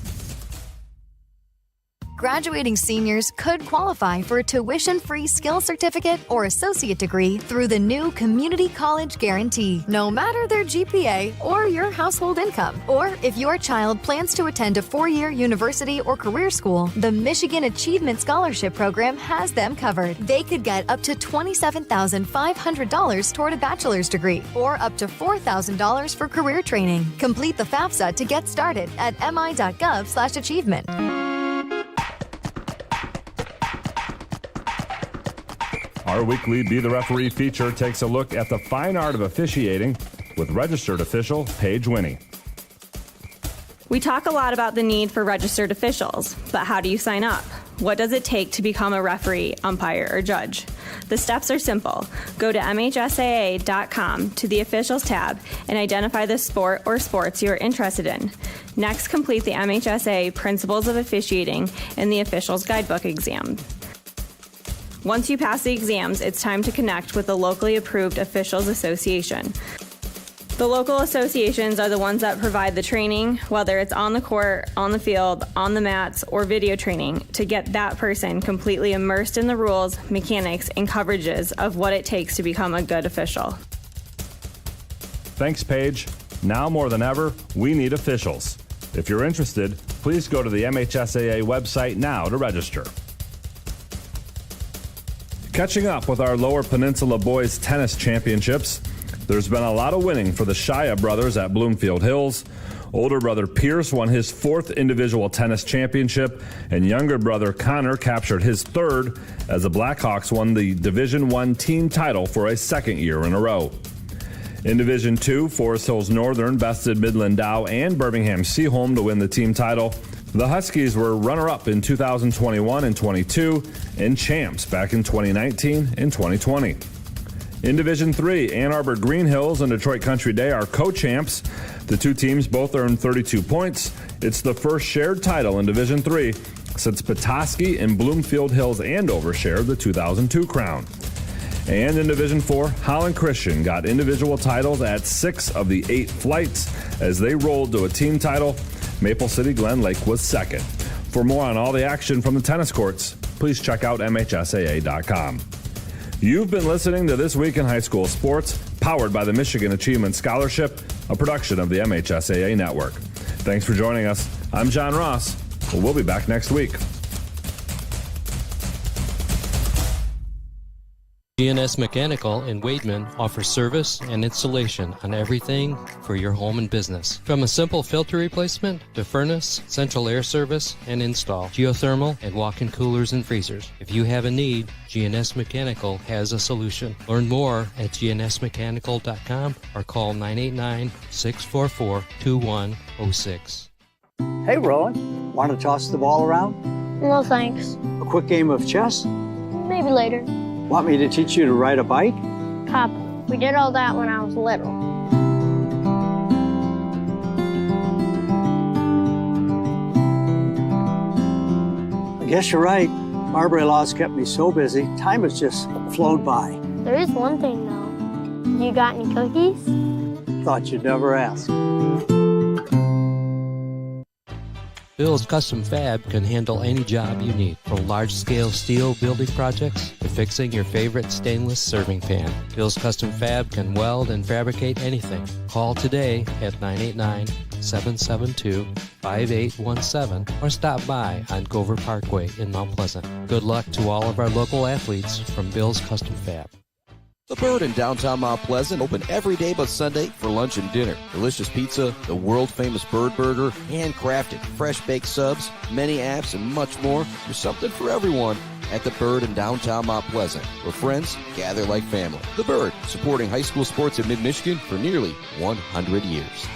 [SPEAKER 14] Graduating seniors could qualify for a tuition-free skills certificate or associate degree through the new Community College Guarantee, no matter their GPA or your household income. Or if your child plans to attend a 4-year university or career school, the Michigan Achievement Scholarship Program has them covered. They could get up to $27,500 toward a bachelor's degree or up to $4,000 for career training. Complete the FAFSA to get started at mi.gov/achievement.
[SPEAKER 13] Our weekly Be the Referee feature takes a look at the fine art of officiating with registered official Paige Winnie.
[SPEAKER 15] We talk a lot about the need for registered officials, but how do you sign up? What does it take to become a referee, umpire, or judge? The steps are simple. Go to MHSAA.com to the Officials tab and identify the sport or sports you're interested in. Next, complete the MHSAA Principles of Officiating and the Officials Guidebook exam. Once you pass the exams, it's time to connect with the locally approved Officials Association. The local associations are the ones that provide the training, whether it's on the court, on the field, on the mats, or video training, to get that person completely immersed in the rules, mechanics, and coverages of what it takes to become a good official.
[SPEAKER 13] Thanks, Paige. Now more than ever, we need officials. If you're interested, please go to the MHSAA website now to register. Catching up with our Lower Peninsula Boys Tennis Championships, there's been a lot of winning for the Shia brothers at Bloomfield Hills. Older brother Pierce won his 4th individual tennis championship, and younger brother Connor captured his 3rd as the Blackhawks won the Division I team title for a 2nd year in a row. In Division II, Forest Hills Northern bested Midland Dow and Birmingham Seaholm to win the team title. The Huskies were runner-up in 2021 and 22 and champs back in 2019 and 2020. In Division III, Ann Arbor Green Hills and Detroit Country Day are co-champs. The two teams both earned 32 points. It's the first shared title in Division III since Petoskey and Bloomfield Hills Andover share the 2002 crown. And in Division 4, Holland Christian got individual titles at 6 of the 8 flights as they rolled to a team title. Maple City Glen Lake was second. For more on all the action from the tennis courts, please check out MHSAA.com. You've been listening to This Week in High School Sports, powered by the Michigan Achievement Scholarship, a production of the MHSAA Network. Thanks for joining us. I'm John Ross. We'll be back next week.
[SPEAKER 10] GNS Mechanical in Wademan offers service and installation on everything for your home and business. From a simple filter replacement to furnace, central air service, and install, geothermal, and walk-in coolers and freezers. If you have a need, GNS Mechanical has a solution. Learn more at gnsmechanical.com or call 989-644-2106.
[SPEAKER 4] Hey, Rowan, want to toss the ball around?
[SPEAKER 5] No thanks.
[SPEAKER 4] A quick game of chess?
[SPEAKER 5] Maybe later.
[SPEAKER 4] Want me to teach you to ride a bike?
[SPEAKER 5] Papa, we did all that when I was little.
[SPEAKER 4] I guess you're right. Barbary Law's kept me so busy, time has just flown by.
[SPEAKER 5] There is one thing, though. You got any cookies?
[SPEAKER 4] Thought you'd never ask.
[SPEAKER 10] Bill's Custom Fab can handle any job you need, from large-scale steel building projects to fixing your favorite stainless serving pan. Bill's Custom Fab can weld and fabricate anything. Call today at 989-772-5817 or stop by on Gover Parkway in Mount Pleasant. Good luck to all of our local athletes from Bill's Custom Fab.
[SPEAKER 2] The Bird in downtown Mount Pleasant, open every day but Sunday for lunch and dinner. Delicious pizza, the world-famous Bird Burger, handcrafted, fresh-baked subs, many apps, and much more. There's something for everyone at The Bird in downtown Mount Pleasant, where friends gather like family. The Bird, supporting high school sports in mid-Michigan for nearly 100 years.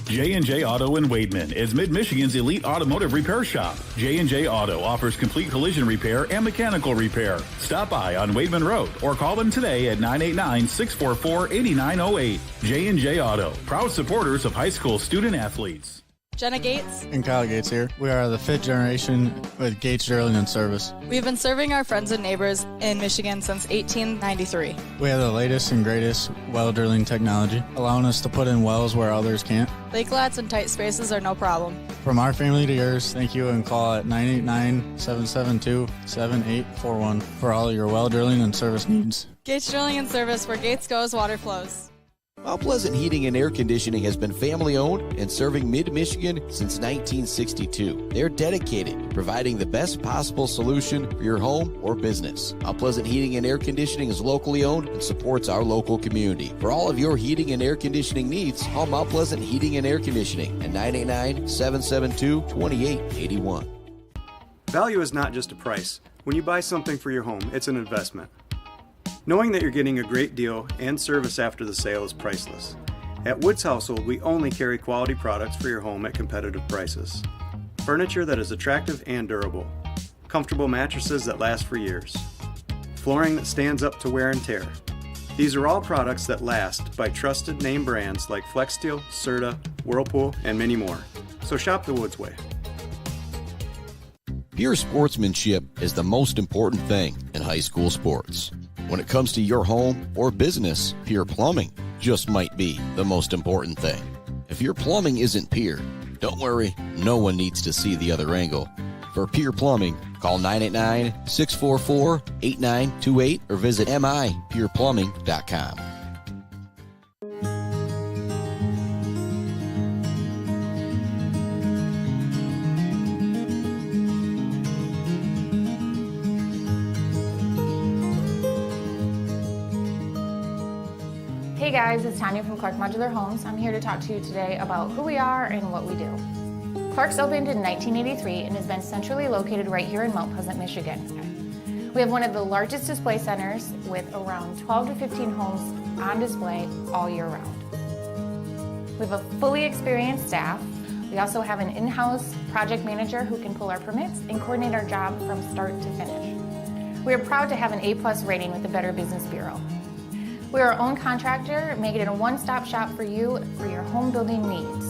[SPEAKER 6] J&J Auto in Wademan is Mid-Michigan's elite automotive repair shop. J&J Auto offers complete collision repair and mechanical repair. Stop by on Wademan Road or call them today at 989-644-8908. J&J Auto, proud supporters of high school student athletes.
[SPEAKER 7] Jenna Gates.
[SPEAKER 8] And Kyle Gates here. We are the 5th generation with Gates Drilling and Service.
[SPEAKER 7] We've been serving our friends and neighbors in Michigan since 1893.
[SPEAKER 8] We have the latest and greatest well drilling technology, allowing us to put in wells where others can't.
[SPEAKER 7] Lake lots and tight spaces are no problem.
[SPEAKER 8] From our family to yours, thank you, and call at 989-772-7841 for all your well drilling and service needs.
[SPEAKER 7] Gates Drilling and Service, where Gates goes, water flows.
[SPEAKER 2] Mount Pleasant Heating and Air Conditioning has been family-owned and serving mid-Michigan since 1962. They're dedicated to providing the best possible solution for your home or business. Mount Pleasant Heating and Air Conditioning is locally owned and supports our local community. For all of your heating and air conditioning needs, call Mount Pleasant Heating and Air Conditioning at 989-772-2881.
[SPEAKER 9] Value is not just a price. When you buy something for your home, it's an investment. Knowing that you're getting a great deal and service after the sale is priceless. At Woods Household, we only carry quality products for your home at competitive prices. Furniture that is attractive and durable. Comfortable mattresses that last for years. Flooring that stands up to wear and tear. These are all products that last by trusted name brands like FlexSteel, Serta, Whirlpool, and many more. So shop the Woods way.
[SPEAKER 2] Pure sportsmanship is the most important thing in high school sports. When it comes to your home or business, Pure Plumbing just might be the most important thing. If your plumbing isn't pure, don't worry, no one needs to see the other angle. For Pure Plumbing, call 989-644-8928 or visit mipureplumbing.com.
[SPEAKER 16] Hey guys, it's Tanya from Clark Modular Homes. I'm here to talk to you today about who we are and what we do. Clark's opened in 1983 and has been centrally located right here in Mount Pleasant, Michigan. We have one of the largest display centers with around 12 to 15 homes on display all year round. We have a fully experienced staff. We also have an in-house project manager who can pull our permits and coordinate our job from start to finish. We are proud to have an A+ rating with the Better Business Bureau. We are our own contractor, making it a one-stop shop for you for your home building needs.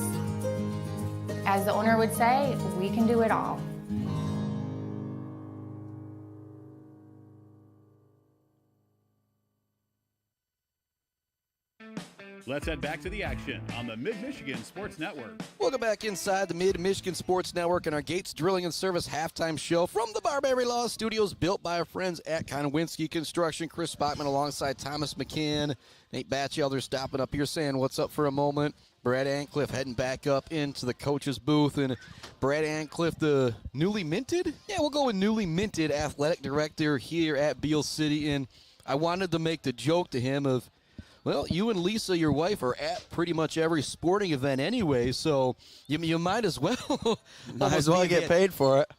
[SPEAKER 16] As the owner would say, we can do it all.
[SPEAKER 6] Let's head back to the action on the Mid-Michigan Sports Network.
[SPEAKER 2] Welcome back inside the Mid-Michigan Sports Network and our Gates Drilling and Service halftime show from the Barbary Law Studios, built by our friends at Konowinski Construction. Chris Spotman alongside Thomas McCann. Nate Batchelder stopping up here saying what's up for a moment. Brad Antcliffe heading back up into the coach's booth. And Brad Antcliffe, the newly minted? Yeah, we'll go with newly minted athletic director here at Beal City. And I wanted to make the joke to him of, well, you and Lisa, your wife, are at pretty much every sporting event anyway, so you might as well.
[SPEAKER 3] Might as well get paid for it.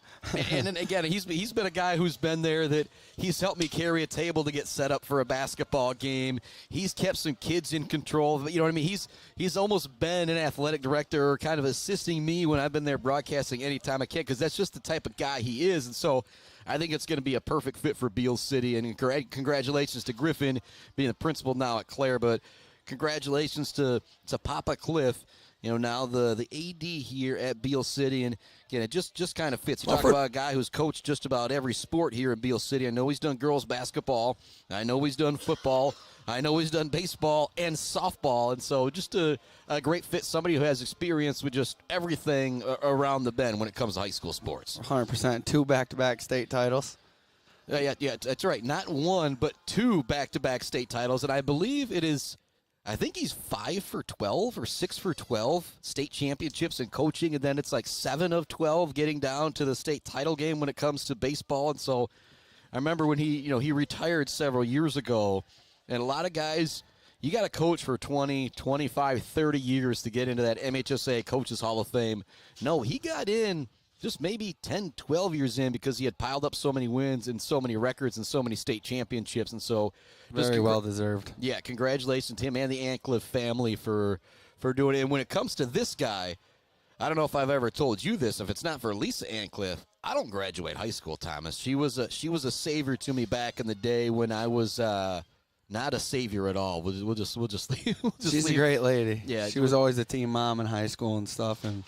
[SPEAKER 2] And then again, he's been a guy who's been there that he's helped me carry a table to get set up for a basketball game. He's kept some kids in control. You know what I mean? He's almost been an athletic director, kind of assisting me when I've been there broadcasting anytime I can, because that's just the type of guy he is. And so I think it's going to be a perfect fit for Beal City. And congratulations to Griffin being the principal now at Clare, but congratulations to Papa Cliff. You know, now the AD here at Beal City, and again, it just kind of fits. You talk about a guy who's coached just about every sport here in Beal City. I know he's done girls basketball. I know he's done football. I know he's done baseball and softball, and so just a great fit, somebody who has experience with just everything around the bend when it comes to high school sports.
[SPEAKER 3] 100%. 2 back-to-back state titles.
[SPEAKER 2] Yeah, that's right. Not 1, but 2 back-to-back state titles, and I believe it is – I think he's 5 for 12 or 6 for 12 state championships in coaching, and then it's like 7 of 12 getting down to the state title game when it comes to baseball. And so I remember when he retired several years ago, and a lot of guys, you got to coach for 20, 25, 30 years to get into that MHSAA Coaches Hall of Fame. No, he got in just maybe 10, 12 years in because he had piled up so many wins and so many records and so many state championships. And so
[SPEAKER 3] very well deserved.
[SPEAKER 2] Yeah, congratulations to him and the Antcliffe family for doing it. And when it comes to this guy, I don't know if I've ever told you this. If it's not for Lisa Antcliffe, I don't graduate high school, Thomas. She was a savior to me back in the day when I was not a savior at all. We'll just leave.
[SPEAKER 3] She's a great lady.
[SPEAKER 2] Yeah,
[SPEAKER 3] she was always a team mom in high school and stuff, and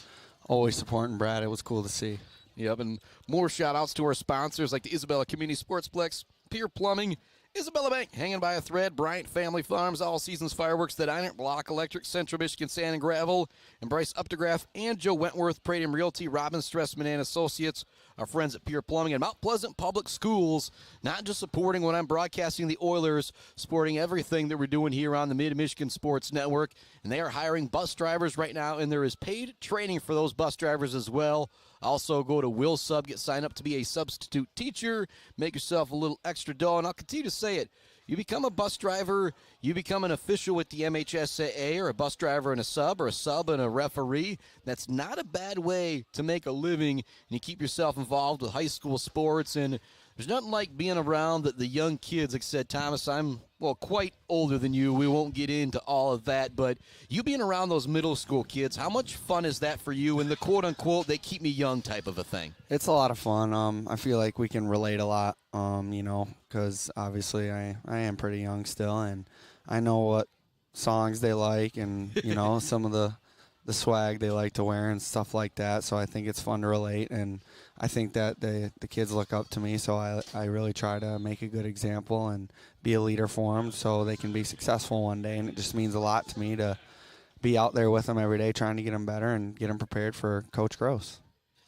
[SPEAKER 3] always supporting Brad. It was cool to see.
[SPEAKER 2] Yep, and more shout-outs to our sponsors like the Isabella Community Sportsplex, Pier Plumbing, Isabella Bank, Hanging by a Thread, Bryant Family Farms, All Seasons Fireworks, The Diner, Block Electric, Central Michigan Sand and Gravel, and Bryce Updegraff and Joe Wentworth, Pradium Realty, Robin Stressman and Associates, our friends at Pier Plumbing, and Mount Pleasant Public Schools, not just supporting when I'm broadcasting the Oilers, supporting everything that we're doing here on the Mid-Michigan Sports Network, and they are hiring bus drivers right now, and there is paid training for those bus drivers as well. Also, go to Will Sub, get signed up to be a substitute teacher, make yourself a little extra dough, and I'll continue to say it. You become a bus driver, you become an official with the MHSAA, or a bus driver and a sub and a referee. That's not a bad way to make a living, and you keep yourself involved with high school sports. And there's nothing like being around the young kids. Like I said, Thomas, I'm, quite older than you. We won't get into all of that, but you being around those middle school kids, how much fun is that for you and the quote-unquote, they keep me young type of a thing?
[SPEAKER 3] It's a lot of fun. I feel like we can relate a lot, because obviously I am pretty young still, and I know what songs they like and, some of the swag they like to wear and stuff like that. So I think it's fun to relate, and I think that the kids look up to me, so I really try to make a good example and be a leader for them so they can be successful one day. And it just means a lot to me to be out there with them every day trying to get them better and get them prepared for Coach Gross.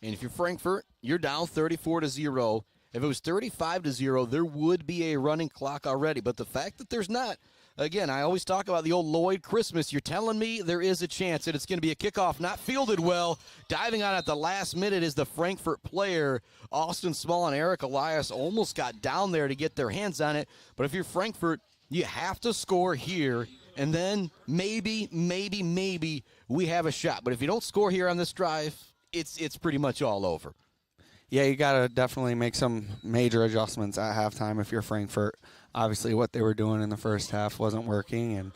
[SPEAKER 2] And if you're Frankfort, you're down 34-0. If it was 35-0, there would be a running clock already. But the fact that there's not, again, I always talk about the old Lloyd Christmas. You're telling me there is a chance that it's going to be a kickoff not fielded well. Diving on at the last minute is the Frankfort player. Austin Small and Eric Elias almost got down there to get their hands on it. But if you're Frankfort, you have to score here, and then maybe we have a shot. But if you don't score here on this drive, it's pretty much all over.
[SPEAKER 3] Yeah, you got to definitely make some major adjustments at halftime if you're Frankfort. Obviously, what they were doing in the first half wasn't working, and,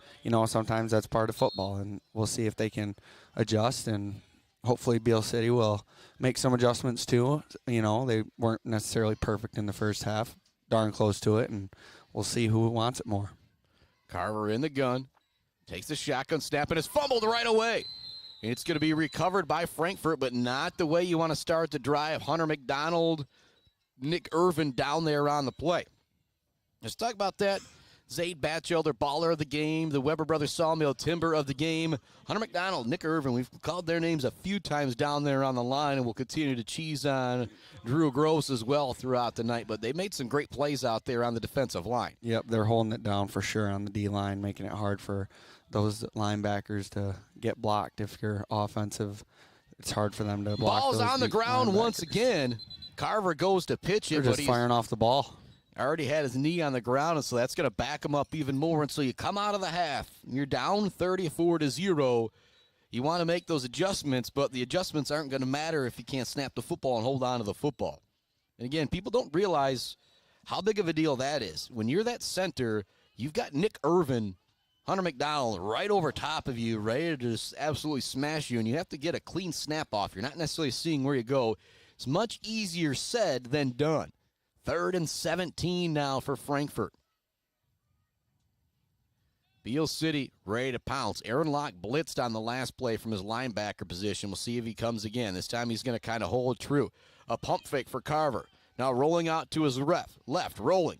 [SPEAKER 3] sometimes that's part of football, and we'll see if they can adjust, and hopefully Beal City will make some adjustments too. They weren't necessarily perfect in the first half, darn close to it, and we'll see who wants it more.
[SPEAKER 2] Carver in the gun, takes the shotgun snap, and is fumbled right away. It's going to be recovered by Frankfort, but not the way you want to start the drive. Hunter McDonald, Nick Irvin down there on the play. Let's talk about that Zaid Batchelder, baller of the game. The Weber Brothers Sawmill, timber of the game. Hunter McDonald, Nick Irvin. We've called their names a few times down there on the line, and we'll continue to cheese on Drew Gross as well throughout the night. But they made some great plays out there on the defensive line.
[SPEAKER 3] Yep, they're holding it down for sure on the D-line, making it hard for those linebackers to get blocked. If you're offensive, it's hard for them to block.
[SPEAKER 2] Ball's
[SPEAKER 3] those
[SPEAKER 2] on the ground once again. Carver goes to pitch it,
[SPEAKER 3] They're
[SPEAKER 2] but
[SPEAKER 3] just
[SPEAKER 2] he's
[SPEAKER 3] firing off the ball.
[SPEAKER 2] already had his knee on the ground, and so that's going to back him up even more. And so you come out of the half, and you're down 34-0. You want to make those adjustments, but the adjustments aren't going to matter if you can't snap the football and hold on to the football. And again, people don't realize how big of a deal that is. When you're that center, you've got Nick Irvin, Hunter McDonald right over top of you, ready to just absolutely smash you, and you have to get a clean snap off. You're not necessarily seeing where you go. It's much easier said than done. 3rd and 17 now for Frankfort. Beal City ready to pounce. Aaron Locke blitzed on the last play from his linebacker position. We'll see if he comes again. This time he's going to kind of hold true. A pump fake for Carver. Now rolling out to his left, rolling.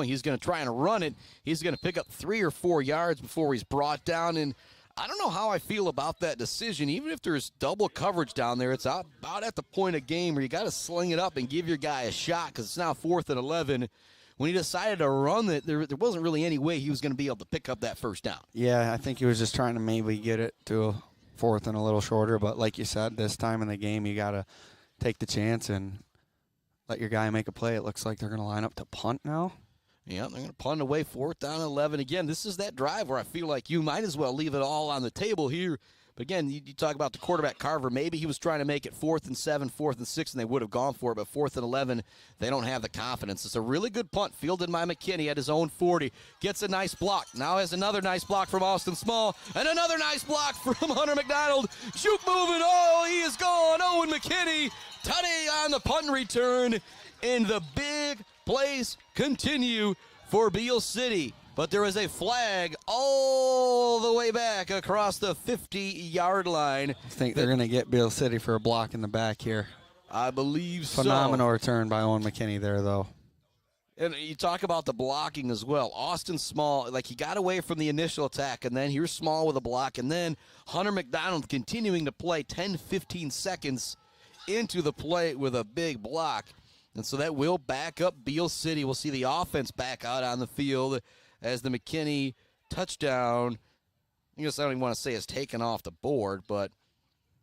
[SPEAKER 2] He's going to try and run it. He's going to pick up 3 or 4 yards before he's brought down. And I don't know how I feel about that decision. Even if there's double coverage down there, it's about at the point of game where you got to sling it up and give your guy a shot because it's now 4th and 11. When he decided to run it, there wasn't really any way he was going to be able to pick up that first down.
[SPEAKER 3] Yeah, I think he was just trying to maybe get it to a 4th and a little shorter. But like you said, this time in the game, you got to take the chance and let your guy make a play. It looks like they're going to line up to punt now.
[SPEAKER 2] Yeah, they're going to punt away 4th down 11. Again, this is that drive where I feel like you might as well leave it all on the table here. But again, you talk about the quarterback Carver. Maybe he was trying to make it 4th and 7, 4th and 6, and they would have gone for it. But 4th and 11, they don't have the confidence. It's a really good punt fielded by McKinney at his own 40. Gets a nice block. Now has another nice block from Austin Small. And another nice block from Hunter McDonald. Juke moving. Oh, he is gone. Owen McKinney. Tutty on the punt return. And the big plays continue for Beal City. But there is a flag all the way back across the 50-yard line.
[SPEAKER 3] I think they're going to get Beal City for a block in the back here.
[SPEAKER 2] I believe so.
[SPEAKER 3] Phenomenal return by Owen McKinney there, though.
[SPEAKER 2] And you talk about the blocking as well. Austin Small, like he got away from the initial attack, and then here's Small with a block, and then Hunter McDonald continuing to play 10, 15 seconds into the play with a big block. And so that will back up Beal City. We'll see the offense back out on the field as the McKinney touchdown, I guess I don't even want to say is taken off the board, but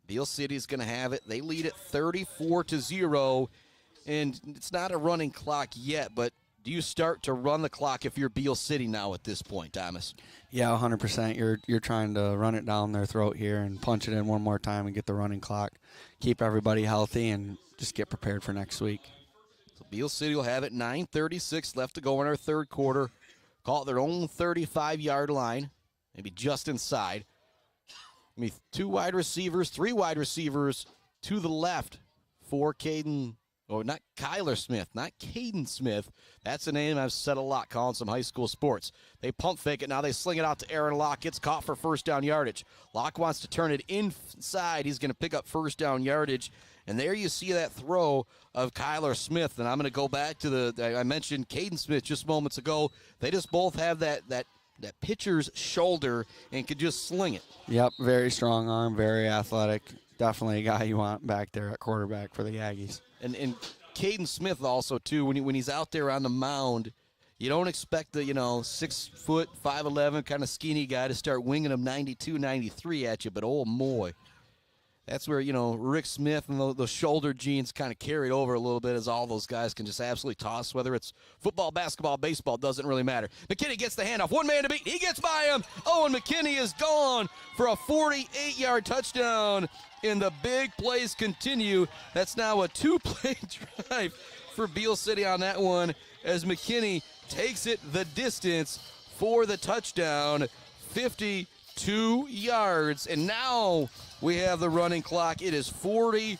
[SPEAKER 2] Beal City's going to have it. They lead it 34-0, and it's not a running clock yet, but do you start to run the clock if you're Beal City now at this point, Thomas?
[SPEAKER 3] Yeah, 100%. You're trying to run it down their throat here and punch it in one more time and get the running clock, keep everybody healthy, and just get prepared for next week.
[SPEAKER 2] So Beal City will have it. 9:36 left to go in our third quarter. Call it their own 35-yard line, maybe just inside. I mean, 3 wide receivers to the left for Caden, or not Kyler Smith, not Caden Smith. That's a name I've said a lot calling some high school sports. They pump fake it. Now they sling it out to Aaron Locke. Gets caught for first down yardage. Locke wants to turn it inside. He's going to pick up first down yardage. And there you see that throw of Kyler Smith. And I'm going to go back to I mentioned Caden Smith just moments ago. They just both have that pitcher's shoulder and could just sling it.
[SPEAKER 3] Yep, very strong arm, very athletic. Definitely a guy you want back there at quarterback for the Aggies.
[SPEAKER 2] And Caden Smith also, too, when he's out there on the mound, you don't expect the, 6 foot, 5'11", kind of skinny guy to start winging him 92, 93 at you. But, oh, boy. That's where, Rick Smith and those shoulder genes kind of carried over a little bit as all those guys can just absolutely toss, whether it's football, basketball, baseball, doesn't really matter. McKinney gets the handoff. One man to beat. He gets by him. Owen McKinney is gone for a 48-yard touchdown, and the big plays continue. That's now a 2-play drive for Beal City on that one as McKinney takes it the distance for the touchdown, 52 yards. And now we have the running clock. It is 40-0.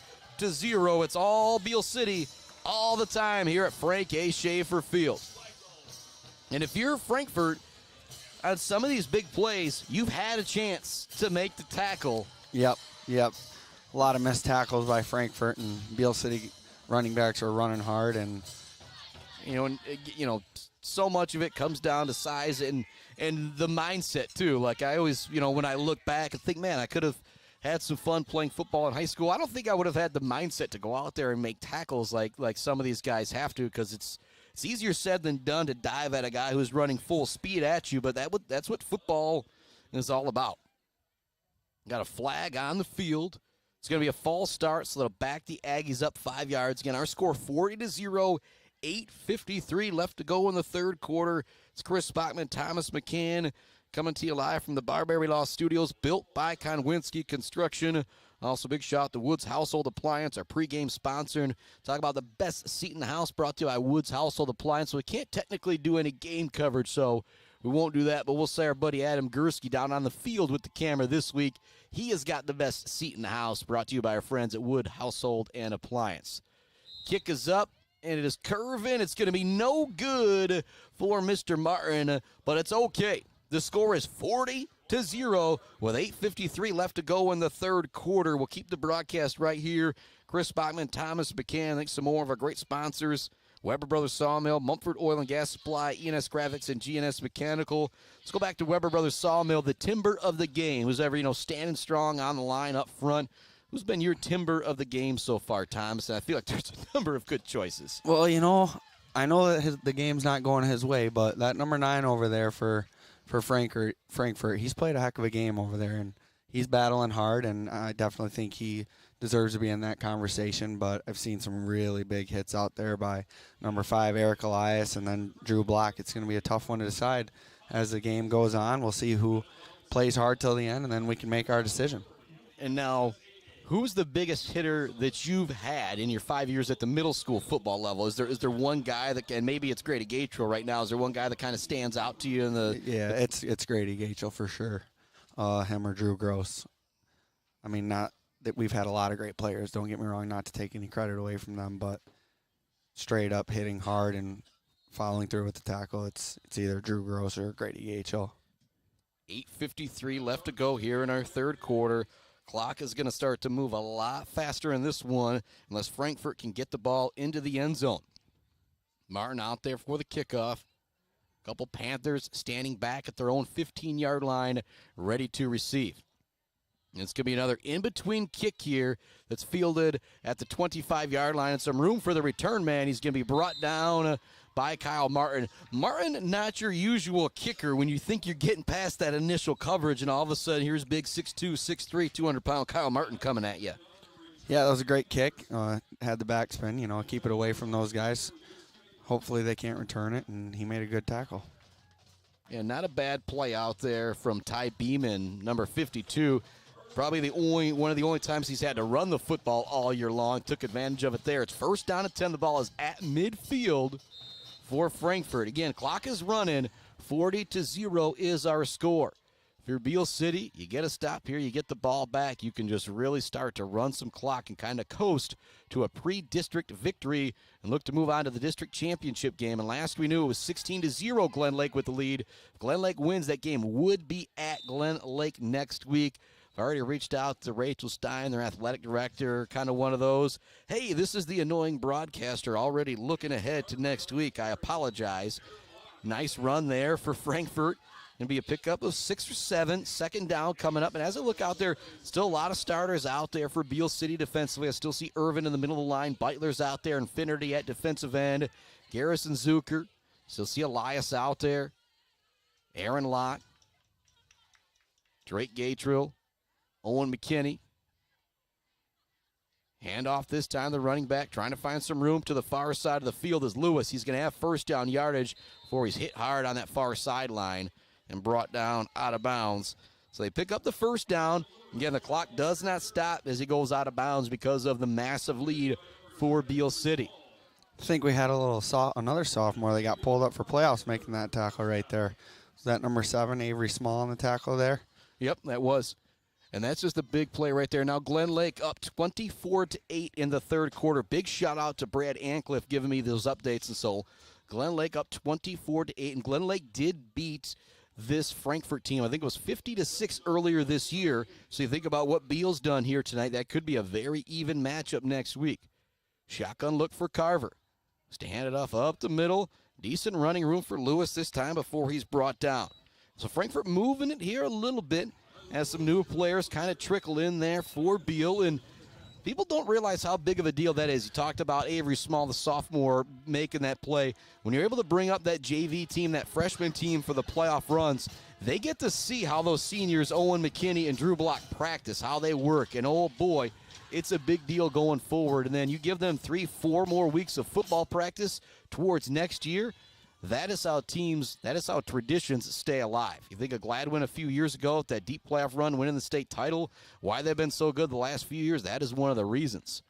[SPEAKER 2] It's all Beal City all the time here at Frank A. Schaefer Field. And if you're Frankfort, on some of these big plays, you've had a chance to make the tackle.
[SPEAKER 3] Yep. A lot of missed tackles by Frankfort, and Beal City running backs are running hard, and
[SPEAKER 2] So much of it comes down to size and the mindset too. Like I always, when I look back and think, man, I could have had some fun playing football in high school. I don't think I would have had the mindset to go out there and make tackles like some of these guys have to, because it's easier said than done to dive at a guy who's running full speed at you, but that's what football is all about. Got a flag on the field. It's going to be a false start, so they'll back the Aggies up 5 yards. Again, our score 40-0, 8:53 left to go in the third quarter. It's Chris Bachman, Thomas McCann coming to you live from the Barbary Law Studios, built by Konwinski Construction. Also, big shout out to Woods Household Appliance, our pregame sponsor. And talk about the best seat in the house, brought to you by Woods Household Appliance. So we can't technically do any game coverage, so we won't do that, but we'll say our buddy Adam Gursky down on the field with the camera this week. He has got the best seat in the house, brought to you by our friends at Wood Household and Appliance. Kick is up, and it is curving. It's going to be no good for Mr. Martin, but it's okay. The score is 40-0 with 8:53 left to go in the third quarter. We'll keep the broadcast right here. Chris Bachman, Thomas McCann, thanks some more of our great sponsors. Weber Brothers Sawmill, Mumford Oil and Gas Supply, ENS Graphics, and GNS Mechanical. Let's go back to Weber Brothers Sawmill, the timber of the game. Who's ever, standing strong on the line up front. Who's been your timber of the game so far, Thomas? And I feel like there's a number of good choices.
[SPEAKER 3] Well, I know that the game's not going his way, but that number 9 over there for Frankfort, he's played a heck of a game over there, and he's battling hard, and I definitely think he deserves to be in that conversation. But I've seen some really big hits out there by number 5, Eric Elias, and then Drew Block. It's going to be a tough one to decide as the game goes on. We'll see who plays hard till the end, and then we can make our decision.
[SPEAKER 2] And now, who's the biggest hitter that you've had in your 5 years at the middle school football level? Is there one guy that, and maybe it's Grady Gatrell right now, is there one guy that kind of stands out to you in the?
[SPEAKER 3] Yeah, it's Grady Gatrell for sure. Him or Drew Gross. I mean, not that we've had a lot of great players, don't get me wrong, not to take any credit away from them, but straight up hitting hard and following through with the tackle, it's either Drew Gross or Grady Gatrell.
[SPEAKER 2] 8:53 left to go here in our third quarter. Clock is going to start to move a lot faster in this one unless Frankfort can get the ball into the end zone. Martin out there for the kickoff. A couple Panthers standing back at their own 15-yard line, ready to receive. And it's going to be another in-between kick here that's fielded at the 25-yard line, and some room for the return man. He's going to be brought down by Kyle Martin. Martin, not your usual kicker when you think you're getting past that initial coverage, and all of a sudden here's big 6'2", 6'3", 200-pound Kyle Martin coming at you.
[SPEAKER 3] Yeah, that was a great kick. Had the backspin, keep it away from those guys. Hopefully they can't return it, and he made a good tackle.
[SPEAKER 2] Yeah, not a bad play out there from Ty Beeman, number 52. Probably one of the only times he's had to run the football all year long. Took advantage of it there. It's first down at 10. The ball is at midfield for Frankfort. Again, clock is running. 40-0 is our score. If you're Beal City, you get a stop here, you get the ball back. You can just really start to run some clock and kind of coast to a pre-district victory and look to move on to the district championship game. And last we knew it was 16-0 Glen Lake with the lead. If Glen Lake wins, that game would be at Glen Lake next week. I've already reached out to Rachel Stein, their athletic director, kind of one of those. Hey, this is the annoying broadcaster already looking ahead to next week. I apologize. Nice run there for Frankfort. Going to be a pickup of 6 or 7. Second down coming up. And as I look out there, still a lot of starters out there for Beal City defensively. I still see Irvin in the middle of the line. Beitler's out there. Infinity at defensive end. Garrison Zucker. Still see Elias out there. Aaron Lott. Drake Gatrell. Owen McKinney. Handoff this time, the running back trying to find some room to the far side of the field is Lewis. He's going to have first down yardage before he's hit hard on that far sideline and brought down out of bounds. So they pick up the first down. Again, the clock does not stop as he goes out of bounds because of the massive lead for Beal City.
[SPEAKER 3] I think we had another sophomore that got pulled up for playoffs making that tackle right there. Was that number 7, Avery Small, on the tackle there?
[SPEAKER 2] Yep, that was. And that's just a big play right there. Now Glen Lake up 24-8 in the third quarter. Big shout out to Brad Ancliffe giving me those updates. And so Glen Lake up 24-8. And Glen Lake did beat this Frankfort team. I think it was 50-6 earlier this year. So you think about what Beal's done here tonight. That could be a very even matchup next week. Shotgun look for Carver. Stand it off up the middle. Decent running room for Lewis this time before he's brought down. So Frankfort moving it here a little bit as some new players kind of trickle in there for Beal. And people don't realize how big of a deal that is. You talked about Avery Small, the sophomore, making that play. When you're able to bring up that JV team, that freshman team for the playoff runs, they get to see how those seniors, Owen McKinney and Drew Block, practice, how they work. And, oh, boy, it's a big deal going forward. And then you give them 3-4 more weeks of football practice towards next year. That is how traditions stay alive. You think of Gladwin a few years ago, that deep playoff run, winning the state title, why they've been so good the last few years, that is one of the reasons.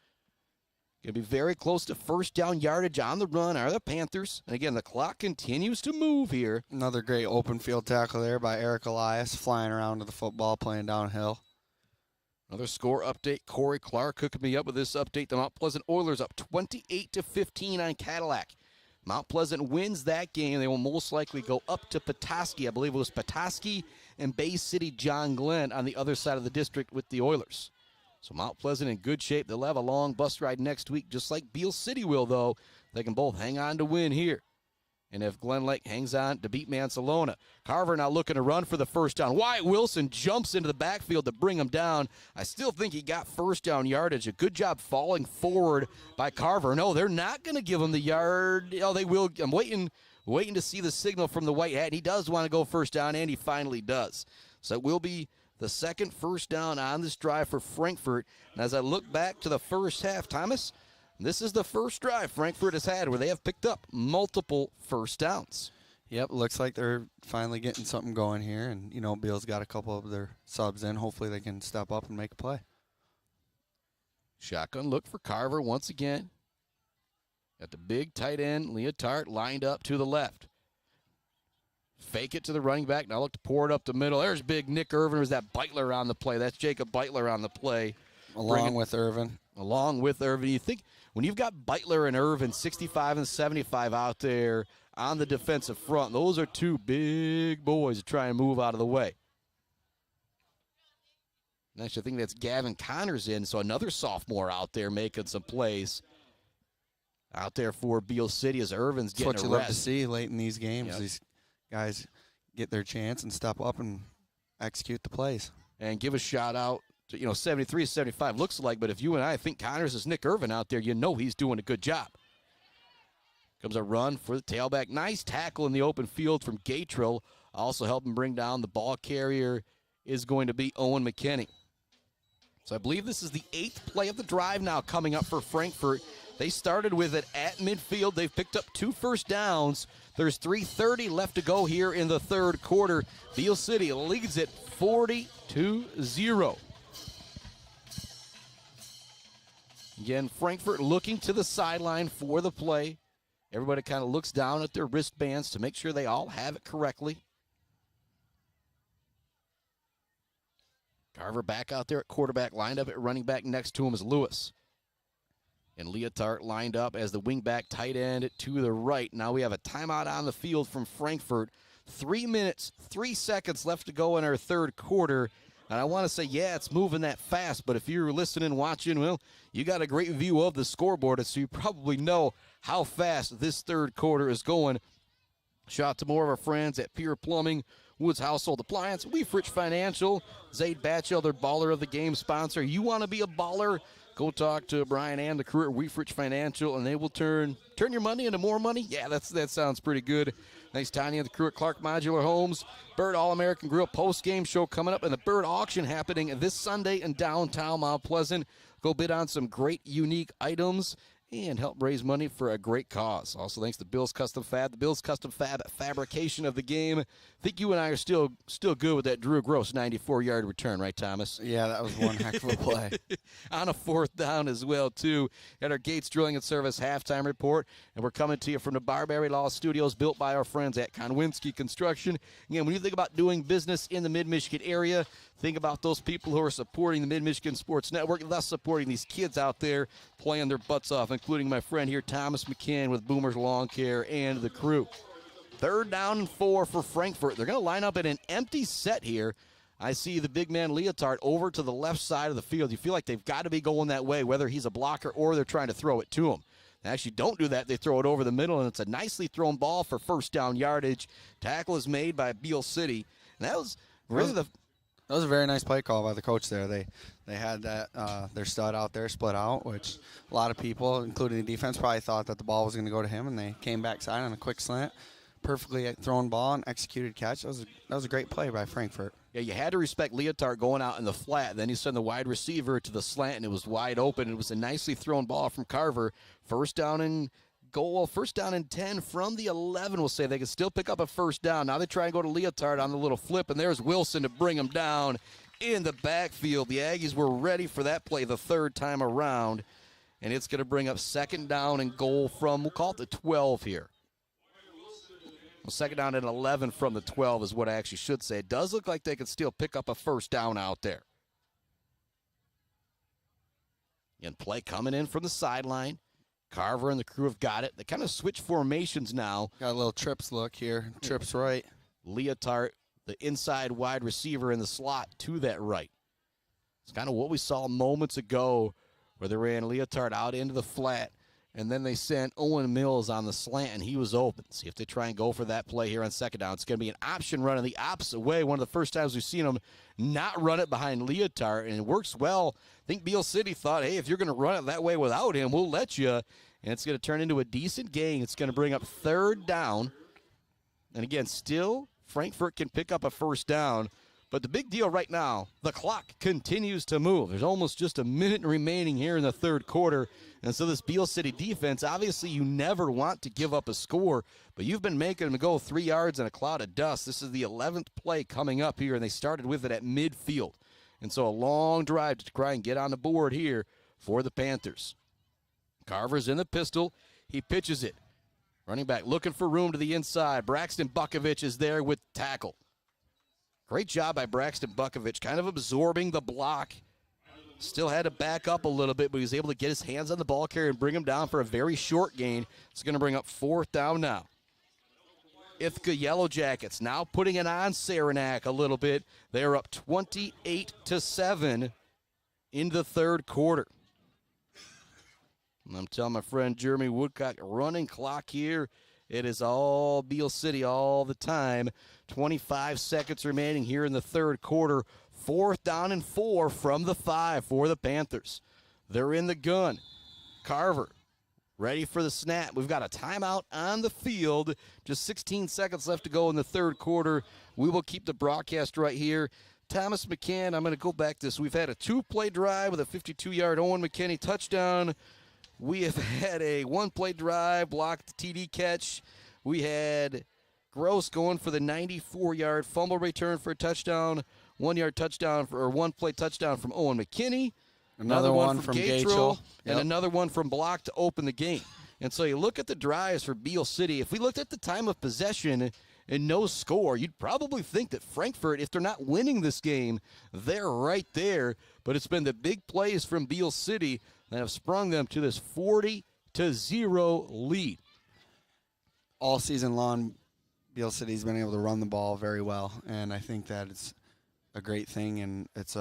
[SPEAKER 2] Going to be very close to first down yardage on the run are the Panthers. And again, the clock continues to move here.
[SPEAKER 3] Another great open field tackle there by Eric Elias, flying around to the football, playing downhill.
[SPEAKER 2] Another score update. Corey Clark hooking me up with this update. The Mount Pleasant Oilers up 28-15 on Cadillac. Mount Pleasant wins that game. They will most likely go up to Petoskey. I believe it was Petoskey and Bay City John Glenn on the other side of the district with the Oilers. So Mount Pleasant in good shape. They'll have a long bus ride next week, just like Beal City will, though. They can both hang on to win here. And if Glen Lake hangs on to beat Mansalona. Carver now looking to run for the first down. Wyatt Wilson jumps into the backfield to bring him down. I still think he got first down yardage. A good job falling forward by Carver. No, they're not going to give him the yard. Oh, they will. I'm waiting to see the signal from the white hat. He does want to go first down, and he finally does. So it will be the second first down on this drive for Frankfort. And as I look back to the first half, Thomas, this is the first drive Frankfort has had where they have picked up multiple first downs.
[SPEAKER 3] Yep, looks like they're finally getting something going here. And, Beal's got a couple of their subs in. Hopefully they can step up and make a play.
[SPEAKER 2] Shotgun look for Carver once again. Got the big tight end, Leotard, lined up to the left. Fake it to the running back. Now look to pour it up the middle. There's big Nick Irvin. There's that Beitler on the play. That's Jacob Beitler on the play.
[SPEAKER 3] Along with Irvin.
[SPEAKER 2] You think when you've got Beitler and Irvin, 65 and 75 out there on the defensive front, those are two big boys to try and move out of the way. Next, I think that's Gavin Connors in, so another sophomore out there making some plays out there for Beal City as Irvin's getting a rest.
[SPEAKER 3] That's what you love to see late in these games. Yep. These guys get their chance and step up and execute the plays.
[SPEAKER 2] And give a shout out to, 73-75 looks like, but if you and I think Connors is Nick Irvin out there, he's doing a good job. Comes a run for the tailback. Nice tackle in the open field from Gatrill. Also helping bring down the ball carrier is going to be Owen McKinney. So I believe this is the 8th play of the drive now coming up for Frankfort. They started with it at midfield. They've picked up 2 first downs. There's 3:30 left to go here in the third quarter. Beal City leads it 40-0. Again, Frankfort looking to the sideline for the play. Everybody kind of looks down at their wristbands to make sure they all have it correctly. Carver back out there at quarterback, lined up at running back. Next to him is Lewis. And Leotard lined up as the wingback tight end to the right. Now we have a timeout on the field from Frankfort. 3 minutes, 3 seconds left to go in our third quarter. And I want to say, it's moving that fast. But if you're listening, watching, well, you got a great view of the scoreboard, so you probably know how fast this third quarter is going. Shout out to more of our friends at Pier Plumbing, Woods Household Appliance, Weefrich Financial, Zaid Batchelder, baller of the game sponsor. You want to be a baller? Go talk to Brian and the crew at Weefrich Financial, and they will turn your money into more money. Yeah, that sounds pretty good. Thanks, Tanya and the crew at Clark Modular Homes. Bird All-American Grill post-game show coming up, and the Bird Auction happening this Sunday in downtown Mount Pleasant. Go bid on some great, unique items and help raise money for a great cause. Also, thanks to Bill's Custom Fab. The Bill's Custom Fab fabrication of the game. I think you and I are still good with that Drew Gross 94-yard return, right, Thomas?
[SPEAKER 3] Yeah, that was one heck of a play.
[SPEAKER 2] On a fourth down as well, too. At our Gates Drilling and Service halftime report. And we're coming to you from the Barberry Law Studios, built by our friends at Konwinski Construction. Again, when you think about doing business in the Mid-Michigan area, think about those people who are supporting the Mid-Michigan Sports Network, thus supporting these kids out there playing their butts off, including my friend here, Thomas McCann with Boomer's Lawn Care and the crew. 3rd down and 4 for Frankfort. They're going to line up in an empty set here. I see the big man Leotard over to the left side of the field. You feel like they've got to be going that way, whether he's a blocker or they're trying to throw it to him. Actually, don't do that. They throw it over the middle, and it's a nicely thrown ball for first down yardage. Tackle is made by Beal City. And that was really
[SPEAKER 3] That was a very nice play call by the coach there. They had that their stud out there split out, which a lot of people, including the defense, probably thought that the ball was going to go to him, and they came backside on a quick slant. Perfectly thrown ball and executed catch. That was a great play by Frankfort.
[SPEAKER 2] Yeah, you had to respect Leotard going out in the flat. Then he sent the wide receiver to the slant, and it was wide open. It was a nicely thrown ball from Carver. First down and goal. First down and 10 from the 11. We'll say they can still pick up a first down. Now they try and go to Leotard on the little flip, and there's Wilson to bring him down in the backfield. The Aggies were ready for that play the third time around, and it's going to bring up second down and goal from, we'll call it the 12 here. Well, second down and 11 from the 12 is what I actually should say. It does look like they can still pick up a first down out there. And play coming in from the sideline. Carver and the crew have got it. They kind of switch formations now.
[SPEAKER 3] Got a little trips look here. Trips right.
[SPEAKER 2] Leotard, the inside wide receiver in the slot to that right. It's kind of what we saw moments ago where they ran Leotard out into the flat, and then they sent Owen Mills on the slant, and he was open. See if they try and go for that play here on second down. It's going to be an option run in the opposite way. One of the first times we've seen them not run it behind Leotard, and it works well. I think Beal City thought, hey, if you're going to run it that way without him, we'll let you. And it's going to turn into a decent gain. It's going to bring up third down. And again, still Frankfort can pick up a first down. But the big deal right now, the clock continues to move. There's almost just a minute remaining here in the third quarter. And so this Beal City defense, obviously you never want to give up a score, but you've been making them go 3 yards in a cloud of dust. This is the 11th play coming up here, and they started with it at midfield. And so a long drive to try and get on the board here for the Panthers. Carver's in the pistol. He pitches it. Running back looking for room to the inside. Braxton Bukovich is there with tackle. Great job by Braxton Bukovich, kind of absorbing the block. Still had to back up a little bit, but he was able to get his hands on the ball carrier and bring him down for a very short gain. It's going to bring up fourth down now. Ithaca Yellow Jackets now putting it on Saranac a little bit. They're up 28-7 in the third quarter. And I'm telling my friend Jeremy Woodcock, running clock here. It is all Beal City all the time. 25 seconds remaining here in the third quarter. Fourth down and 4 from the 5 for the Panthers. They're in the gun. Carver ready for the snap. We've got a timeout on the field. Just 16 seconds left to go in the third quarter. We will keep the broadcast right here. Thomas McCann, I'm going to go back to this. We've had a 2-play drive with a 52-yard Owen McKinney touchdown. We have had a 1-play drive, blocked TD catch. We had Gross going for the 94-yard fumble return for a touchdown, 1-yard touchdown or 1-play touchdown from Owen McKinney.
[SPEAKER 3] Another one from Gatrell.
[SPEAKER 2] And another one from block to open the game. And so you look at the drives for Beal City. If we looked at the time of possession and no score, you'd probably think that Frankfort, if they're not winning this game, they're right there. But it's been the big plays from Beal City that have sprung them to this 40-0 lead.
[SPEAKER 3] All season long, Beal City's been able to run the ball very well, and I think that it's a great thing, and it's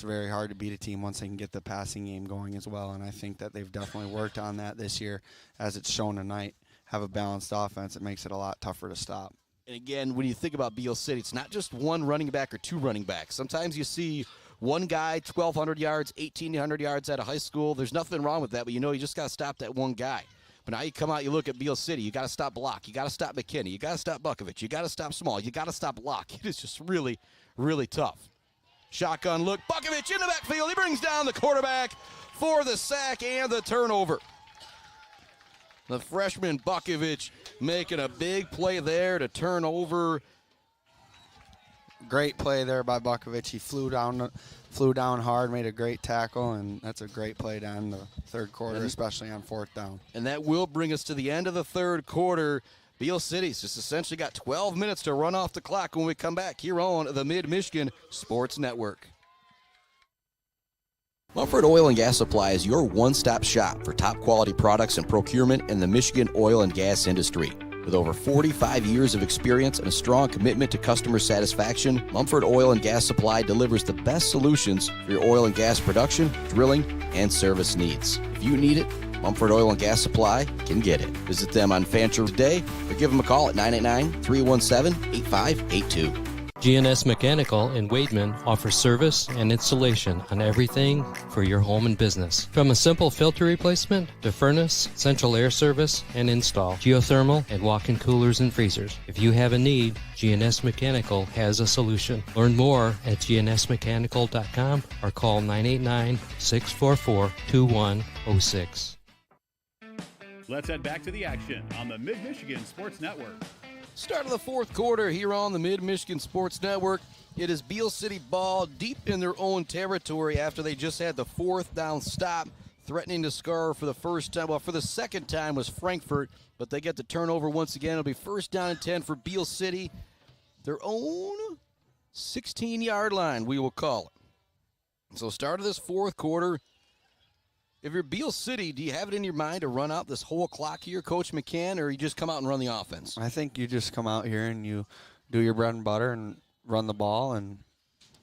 [SPEAKER 3] very hard to beat a team once they can get the passing game going as well, and I think that they've definitely worked on that this year, as it's shown tonight. Have a balanced offense. It makes it a lot tougher to stop.
[SPEAKER 2] And again, when you think about Beal City, it's not just one running back or two running backs. Sometimes you see one guy, 1,200 yards, 1,800 yards out of high school. There's nothing wrong with that, but you just got to stop that one guy. But now you come out, you look at Beal City, you got to stop Block, you got to stop McKinney, you got to stop Bukovich, you got to stop Small, you got to stop Locke. It is just really, really tough. Shotgun look, Bukovich in the backfield, he brings down the quarterback for the sack and the turnover. The freshman Bukovich making a big play there to turn over.
[SPEAKER 3] Great play there by Bukovich. He flew down hard, made a great tackle, and that's a great play down the third quarter, especially on fourth down.
[SPEAKER 2] And that will bring us to the end of the third quarter. Beal City's just essentially got 12 minutes to run off the clock when we come back here on the Mid-Michigan Sports Network. Mumford Oil and Gas Supply is your one-stop shop for top quality products and procurement in the Michigan oil and gas industry. With over 45 years of experience and a strong commitment to customer satisfaction, Mumford Oil and Gas Supply delivers the best solutions for your oil and gas production, drilling, and service needs. If you need it, Mumford Oil and Gas Supply can get it. Visit them on Fancher today or give them a call at 989-317-8582.
[SPEAKER 10] GNS Mechanical in Wademan offers service and installation on everything for your home and business. From a simple filter replacement to furnace, central air service, and install, geothermal, and walk-in coolers and freezers. If you have a need, GNS Mechanical has a solution. Learn more at gnsmechanical.com or call 989-644-2106.
[SPEAKER 6] Let's head back to the action on the Mid-Michigan Sports Network.
[SPEAKER 2] Start of the fourth quarter here on the Mid-Michigan Sports Network. It is Beal City ball deep in their own territory after they just had the fourth down stop, threatening to score for the first time. Well, for the second time was Frankfort, but they get the turnover once again. It'll be first down and 10 for Beal City. Their own 16-yard line, we will call it. So start of this fourth quarter. If you're Beal City, do you have it in your mind to run out this whole clock here, Coach McCann, or you just come out and run the offense?
[SPEAKER 3] I think you just come out here and you do your bread and butter and run the ball and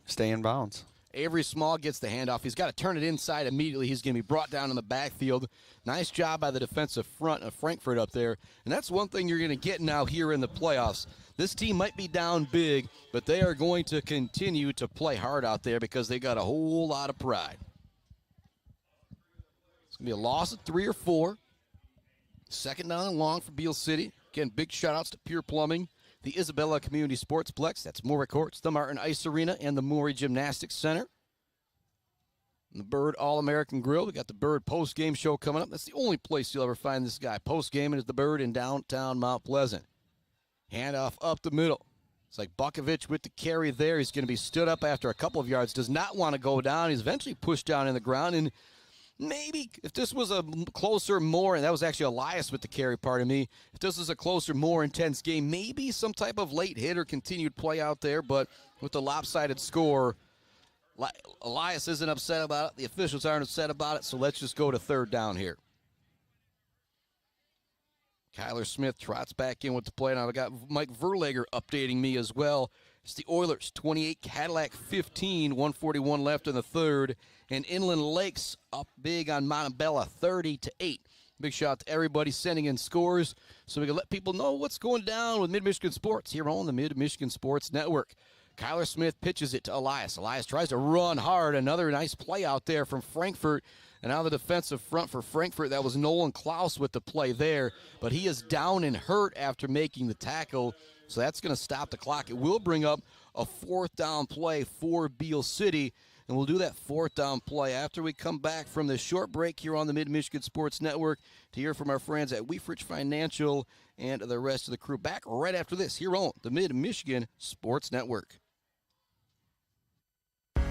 [SPEAKER 3] stay in bounds.
[SPEAKER 2] Avery Small gets the handoff. He's got to turn it inside immediately. He's going to be brought down in the backfield. Nice job by the defensive front of Frankfort up there. And that's one thing you're going to get now here in the playoffs. This team might be down big, but they are going to continue to play hard out there because they got a whole lot of pride. It's going to be a loss of 3 or 4. Second down and long for Beal City. Again, big shout-outs to Pure Plumbing, the Isabella Community Sportsplex. That's Moore Courts, the Martin Ice Arena, and the Maury Gymnastics Center. And the Bird All-American Grill. We got the Bird post-game show coming up. That's the only place you'll ever find this guy. Post-game is the Bird in downtown Mount Pleasant. Handoff up the middle. It's like Bukovich with the carry there. He's going to be stood up after a couple of yards. Does not want to go down. He's eventually pushed down in the ground. And maybe if this was a closer, more, and that was actually Elias with the carry, pardon me. If this was a closer, more intense game, maybe some type of late hit or continued play out there. But with the lopsided score, Elias isn't upset about it. The officials aren't upset about it. So let's just go to third down here. Kyler Smith trots back in with the play. Now I got Mike Verlager updating me as well. It's the Oilers, 28, Cadillac 15, 141 left in the third. And Inland Lakes up big on Montebella, 30-8. Big shout out to everybody sending in scores so we can let people know what's going down with Mid-Michigan Sports here on the Mid-Michigan Sports Network. Kyler Smith pitches it to Elias. Elias tries to run hard. Another nice play out there from Frankfort. And now the defensive front for Frankfort, that was Nolan Klaus with the play there. But he is down and hurt after making the tackle. So that's going to stop the clock. It will bring up a fourth down play for Beal City. And we'll do that fourth down play after we come back from this short break here on the Mid-Michigan Sports Network to hear from our friends at Weefrich Financial and the rest of the crew. Back right after this here on the Mid-Michigan Sports Network.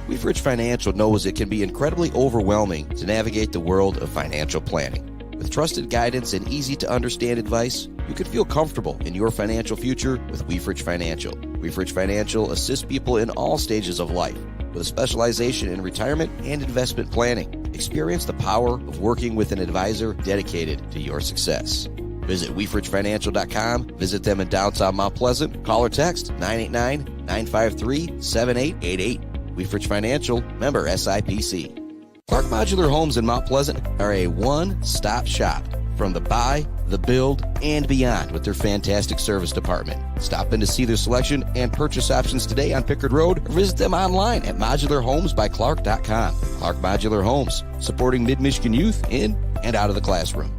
[SPEAKER 2] Weefrich Financial knows it can be incredibly overwhelming to navigate the world of financial planning. With trusted guidance and easy-to-understand advice, you can feel comfortable in your financial future with Weefrich Financial. Weefrich Financial assists people in all stages of life with a specialization in retirement and investment planning. Experience the power of working with an advisor dedicated to your success. Visit WeefrichFinancial.com. Visit them in downtown Mount Pleasant. Call or text 989-953-7888. Weefrich Financial, member SIPC. Clark Modular Homes in Mount Pleasant are a one-stop shop from the buy, the build, and beyond with their fantastic service department. Stop in to see their selection and purchase options today on Pickard Road or visit them online at modularhomesbyclark.com. Clark Modular Homes, supporting Mid-Michigan youth in and out of the classroom.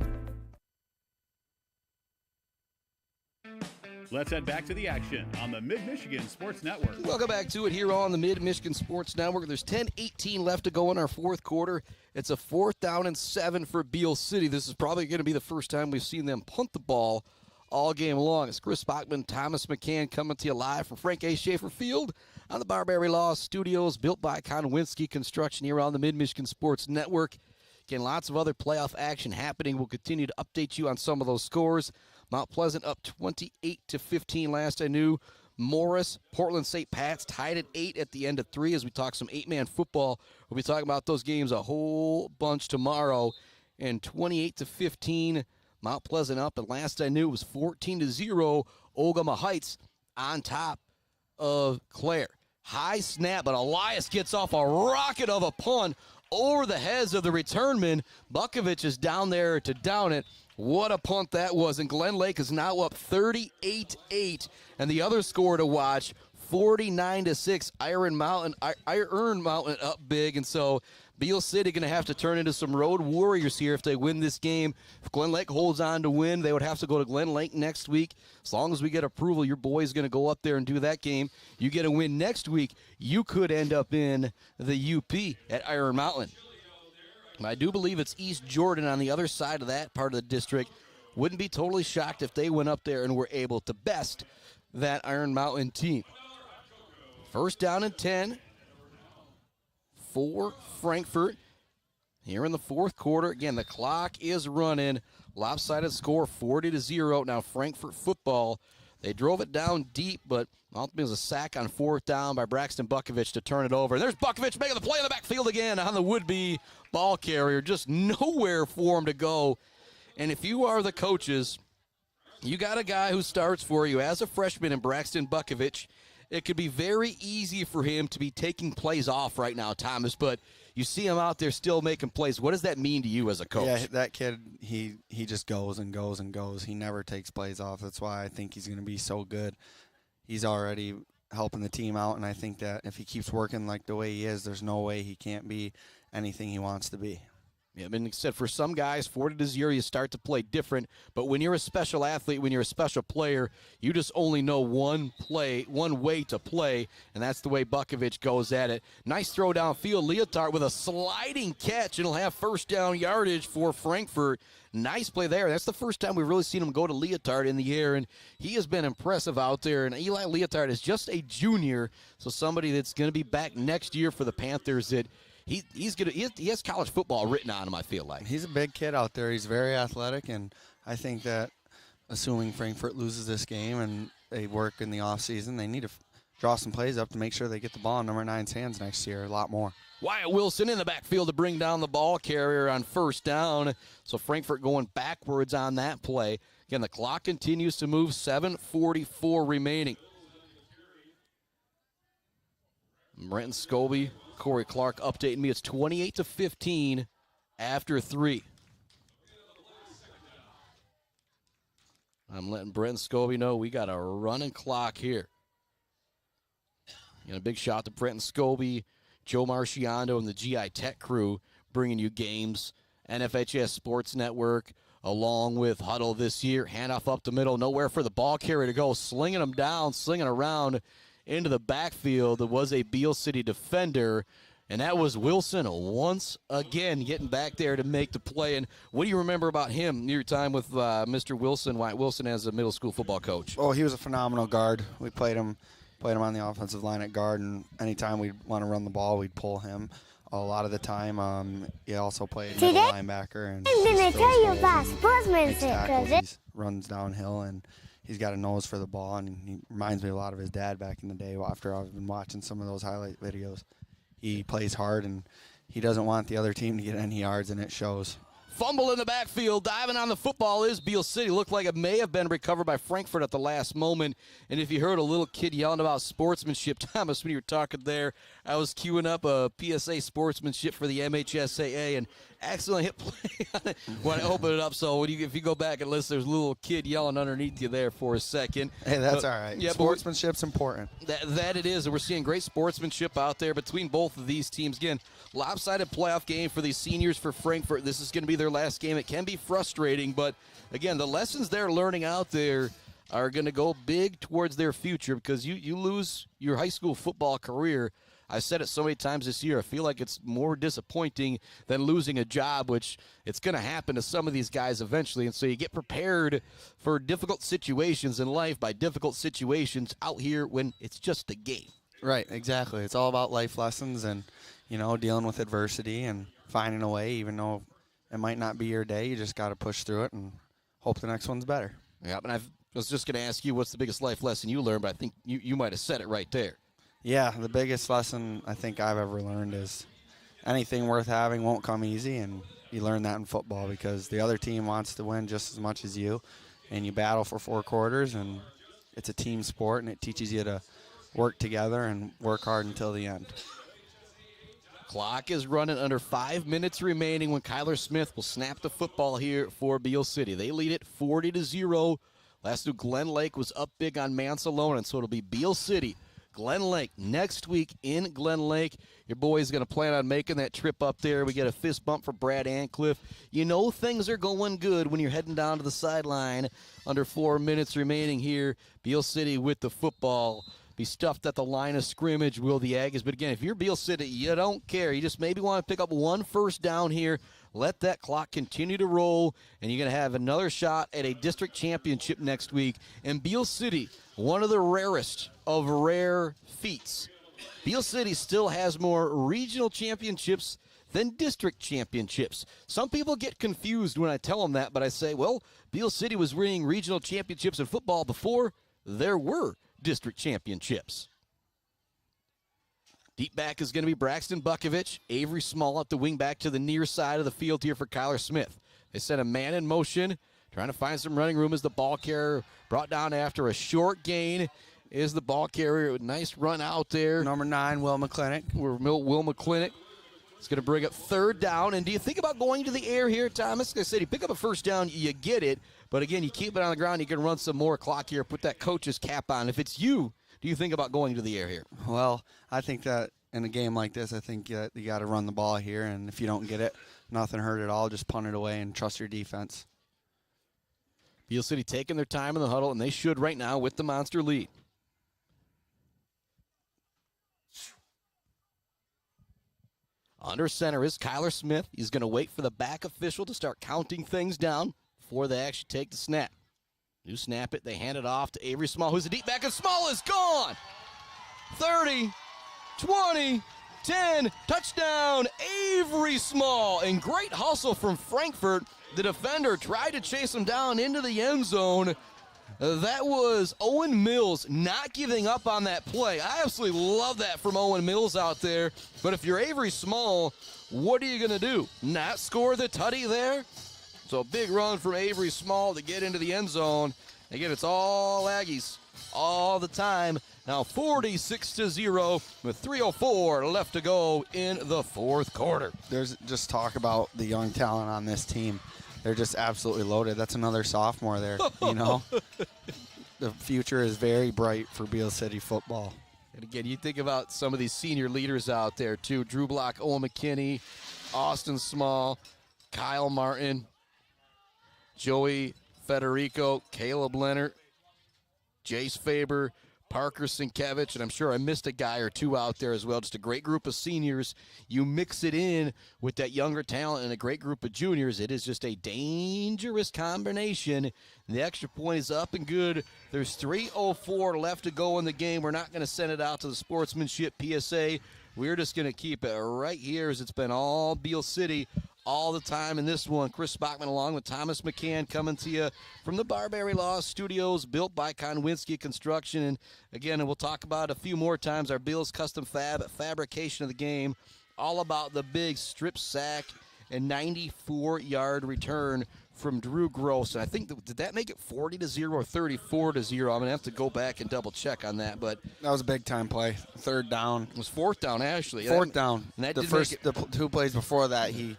[SPEAKER 6] Let's head back to the action on the Mid-Michigan Sports Network.
[SPEAKER 2] Welcome back to it here on the Mid-Michigan Sports Network. There's 10:18 left to go in our fourth quarter. It's a 4th down and 7 for Beal City. This is probably going to be the first time we've seen them punt the ball all game long. It's Chris Bachman, Thomas McCann coming to you live from Frank A. Schaefer Field on the Barbary Law Studios, built by Konwinski Construction here on the Mid-Michigan Sports Network. Again, lots of other playoff action happening. We'll continue to update you on some of those scores. Mount Pleasant up 28-15 last I knew. Morris, Portland St. Pat's tied at 8 at the end of 3 as we talk some 8-man football. We'll be talking about those games a whole bunch tomorrow. And 28-15, Mount Pleasant up. And last I knew it was 14-0, Ogama Heights on top of Clare. High snap, but Elias gets off a rocket of a punt over the heads of the returnman. Bukovich is down there to down it. What a punt that was, and Glen Lake is now up 38-8. And the other score to watch, 49-6. Iron Mountain up big, and so Beal City going to have to turn into some road warriors here if they win this game. If Glen Lake holds on to win, they would have to go to Glen Lake next week. As long as we get approval, your boy's going to go up there and do that game. You get a win next week, you could end up in the UP at Iron Mountain. I do believe it's East Jordan on the other side of that part of the district. Wouldn't be totally shocked if they went up there and were able to best that Iron Mountain team. First down and 10 for Frankfort here in the fourth quarter. Again, the clock is running. Lopsided score 40-0. Now Frankfort football, they drove it down deep, but ultimately it was a sack on fourth down by Braxton Bukovich to turn it over. And there's Bukovich making the play in the backfield again on the would-be ball carrier. Just nowhere for him to go. And if you are the coaches, you got a guy who starts for you as a freshman in Braxton Bukovich. It could be very easy for him to be taking plays off right now, Thomas, but you see him out there still making plays. What does that mean to you as a coach?
[SPEAKER 3] Yeah, that kid, he just goes and goes and goes. He never takes plays off. That's why I think he's going to be so good. He's already helping the team out, and I think that if he keeps working like the way he is, there's no way he can't be anything he wants to be.
[SPEAKER 2] Yeah, I mean, except for some guys, 40-0, you start to play different. But when you're a special athlete, when you're a special player, you just only know one way to play, and that's the way Bukovich goes at it. Nice throw downfield. Leotard with a sliding catch, and he'll have first down yardage for Frankfort. Nice play there. That's the first time we've really seen him go to Leotard in the air, and he has been impressive out there. And Eli Leotard is just a junior, so somebody that's going to be back next year for the Panthers that he has college football written on him, I feel like.
[SPEAKER 3] He's a big kid out there. He's very athletic, and I think that assuming Frankfort loses this game and they work in the offseason, they need to draw some plays up to make sure they get the ball in number 9's hands next year, a lot more.
[SPEAKER 2] Wyatt Wilson in the backfield to bring down the ball carrier on first down. So Frankfort going backwards on that play. Again, the clock continues to move, 7:44 remaining. Brenton Scobie, Corey Clark updating me. It's 28-15 after 3. I'm letting Brenton Scobie know we got a running clock here. A big shout to Brenton Scobie, Joe Marciando, and the GI Tech crew bringing you games. NFHS Sports Network, along with Huddle this year. Handoff up the middle, nowhere for the ball carrier to go. Slinging them down, slinging around into the backfield. It was a Beal City defender, and that was Wilson once again getting back there to make the play. And what do you remember about him, your time with Mr. Wilson, Wyatt Wilson, as a middle school football coach?
[SPEAKER 3] Oh, he was a phenomenal guard. We played him on the offensive line at guard, and anytime we'd want to run the ball, we'd pull him. A lot of the time, he also played middle linebacker. And
[SPEAKER 5] I'm going to tell you about sportsmanship.
[SPEAKER 3] He runs downhill, and he's got a nose for the ball, and he reminds me a lot of his dad back in the day after I've been watching some of those highlight videos. He plays hard, and he doesn't want the other team to get any yards, and it shows.
[SPEAKER 2] Fumble in the backfield. Diving on the football is Beal City. Looked like it may have been recovered by Frankfort at the last moment. And if you heard a little kid yelling about sportsmanship, Thomas, when you were talking there, I was queuing up a PSA sportsmanship for the MHSAA and accidentally hit play on it when I opened it up. So if you go back and listen, there's a little kid yelling underneath you there for a second.
[SPEAKER 3] Hey, that's all right. Yeah, sportsmanship's important.
[SPEAKER 2] That it is, and we're seeing great sportsmanship out there between both of these teams. Again, lopsided playoff game for these seniors for Frankfort. This is going to be their last game. It can be frustrating, but again, the lessons they're learning out there are going to go big towards their future, because you lose your high school football career. I've said it so many times this year, I feel like it's more disappointing than losing a job, which it's going to happen to some of these guys eventually. And so you get prepared for difficult situations in life by difficult situations out here when it's just a game.
[SPEAKER 3] Right, exactly. It's all about life lessons and, dealing with adversity and finding a way, even though it might not be your day. You just got to push through it and hope the next one's better.
[SPEAKER 2] Yeah, and I was just going to ask you what's the biggest life lesson you learned, but I think you might have said it right there.
[SPEAKER 3] Yeah, the biggest lesson I think I've ever learned is anything worth having won't come easy, and you learn that in football because the other team wants to win just as much as you, and you battle for 4 quarters, and it's a team sport, and it teaches you to work together and work hard until the end.
[SPEAKER 2] Clock is running under 5 minutes remaining when Kyler Smith will snap the football here for Beal City. They lead it 40-0. Last week, Glen Lake was up big on Mansalona, and so it'll be Beal City, Glen Lake next week in Glen Lake. Your boy's going to plan on making that trip up there. We get a fist bump for Brad Ancliffe. You know things are going good when you're heading down to the sideline. Under 4 minutes remaining here. Beal City with the football. Be stuffed at the line of scrimmage, will the Aggies. But again, if you're Beal City, you don't care. You just maybe want to pick up one first down here. Let that clock continue to roll, and you're going to have another shot at a district championship next week. And Beal City, one of the rarest of rare feats. Beal City still has more regional championships than district championships. Some people get confused when I tell them that, but I say, well, Beal City was winning regional championships in football before there were district championships. Deep back is going to be Braxton Bukovich. Avery Small at the wing back to the near side of the field here for Kyler Smith. They set a man in motion, trying to find some running room as the ball carrier brought down after a short gain is the ball carrier. Nice run out there.
[SPEAKER 3] Number 9, Will McClintock.
[SPEAKER 2] Will McClintock is going to bring up third down. And do you think about going to the air here, Thomas? Like I said, you pick up a first down, you get it. But again, you keep it on the ground, you can run some more clock here, put that coach's cap on. If it's you, do you think about going to the air here?
[SPEAKER 3] Well, I think that in a game like this, I think you got to run the ball here, and if you don't get it, nothing hurt at all. Just punt it away and trust your defense.
[SPEAKER 2] Beal City taking their time in the huddle, and they should right now with the monster lead. Under center is Kyler Smith. He's going to wait for the back official to start counting things down before they actually take the snap. You snap it, they hand it off to Avery Small, who's a deep back, and Small is gone. 30, 20, 10, touchdown, Avery Small. And great hustle from Frankfort. The defender tried to chase him down into the end zone. That was Owen Mills not giving up on that play. I absolutely love that from Owen Mills out there. But if you're Avery Small, what are you going to do? Not score the tutty there? So a big run from Avery Small to get into the end zone. Again, it's all Aggies all the time. Now 46-0 with 3:04 left to go in the fourth quarter.
[SPEAKER 3] There's just talk about the young talent on this team. They're just absolutely loaded. That's another sophomore there, you know. The future is very bright for Beal City football.
[SPEAKER 2] And again, you think about some of these senior leaders out there too. Drew Block, Owen McKinney, Austin Small, Kyle Martin, Joey Federico, Caleb Leonard, Jace Faber, Parker Sienkiewicz, and I'm sure I missed a guy or two out there as well. Just a great group of seniors. You mix it in with that younger talent and a great group of juniors. It is just a dangerous combination. The extra point is up and good. There's 3:04 left to go in the game. We're not going to send it out to the sportsmanship PSA. We're just going to keep it right here as it's been all Beal City all the time in this one. Chris Bachman along with Thomas McCann coming to you from the Barbary Law Studios, built by Konwinski Construction. And again, we'll talk about it a few more times, our Beal's Custom fabrication of the game, all about the big strip sack and 94-yard return from Drew Gross. And I think, did that make it 40-0 or 34-0? I'm going to have to go back and double check on that. But
[SPEAKER 3] that was a big-time play. Third down.
[SPEAKER 2] It was fourth down, actually.
[SPEAKER 3] Fourth down.
[SPEAKER 2] And that
[SPEAKER 3] the two plays before that, he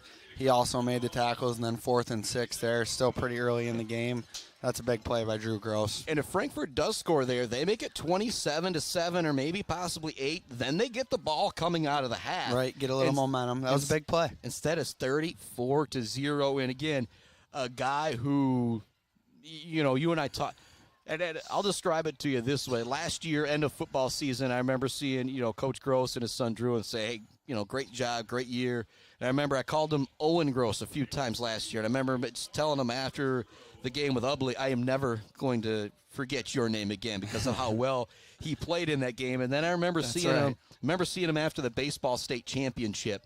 [SPEAKER 3] also made the tackles, and then 4th and 6 there, still pretty early in the game. That's a big play by Drew Gross.
[SPEAKER 2] And if Frankfort does score there, they make it 27-7 or maybe possibly 8. Then they get the ball coming out of the half.
[SPEAKER 3] Right, get a little momentum. That was a big play.
[SPEAKER 2] Instead it's 34-0. And again, a guy who, you and I talked. And I'll describe it to you this way. Last year, end of football season, I remember seeing, Coach Gross and his son Drew and say, hey, great job, great year. And I remember I called him Owen Gross a few times last year. And I remember just telling him after the game with Ubley, I am never going to forget your name again because of how well he played in that game. And then I remember seeing him after the baseball state championship.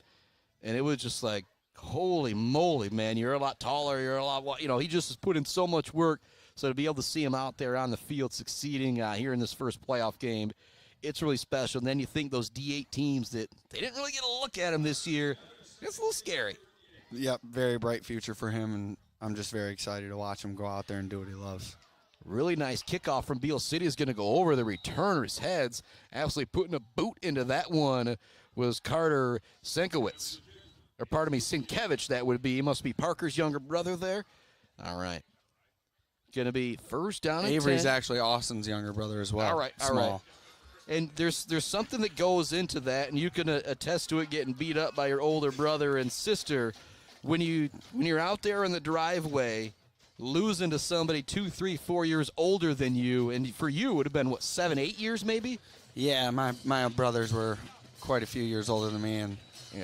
[SPEAKER 2] And it was just like, holy moly, man, you're a lot taller. You're a lot, he just has put in so much work. So to be able to see him out there on the field succeeding here in this first playoff game, it's really special. And then you think those D8 teams that they didn't really get a look at him this year, it's a little scary.
[SPEAKER 3] Yep, very bright future for him, and I'm just very excited to watch him go out there and do what he loves.
[SPEAKER 2] Really nice kickoff from Beal City is going to go over the returner's heads. Absolutely putting a boot into that one was Carter Sienkiewicz. Or pardon me, Sienkiewicz, that would be. He must be Parker's younger brother there. All right. Going to be first down and
[SPEAKER 3] Avery's
[SPEAKER 2] 10.
[SPEAKER 3] actually Austin's younger brother as well.
[SPEAKER 2] All right. And there's something that goes into that, and you can attest to it getting beat up by your older brother and sister. When you're out there in the driveway, losing to somebody 2, 3, 4 years older than you, and for you it would have been, 7, 8 years maybe?
[SPEAKER 3] Yeah, my brothers were quite a few years older than me, and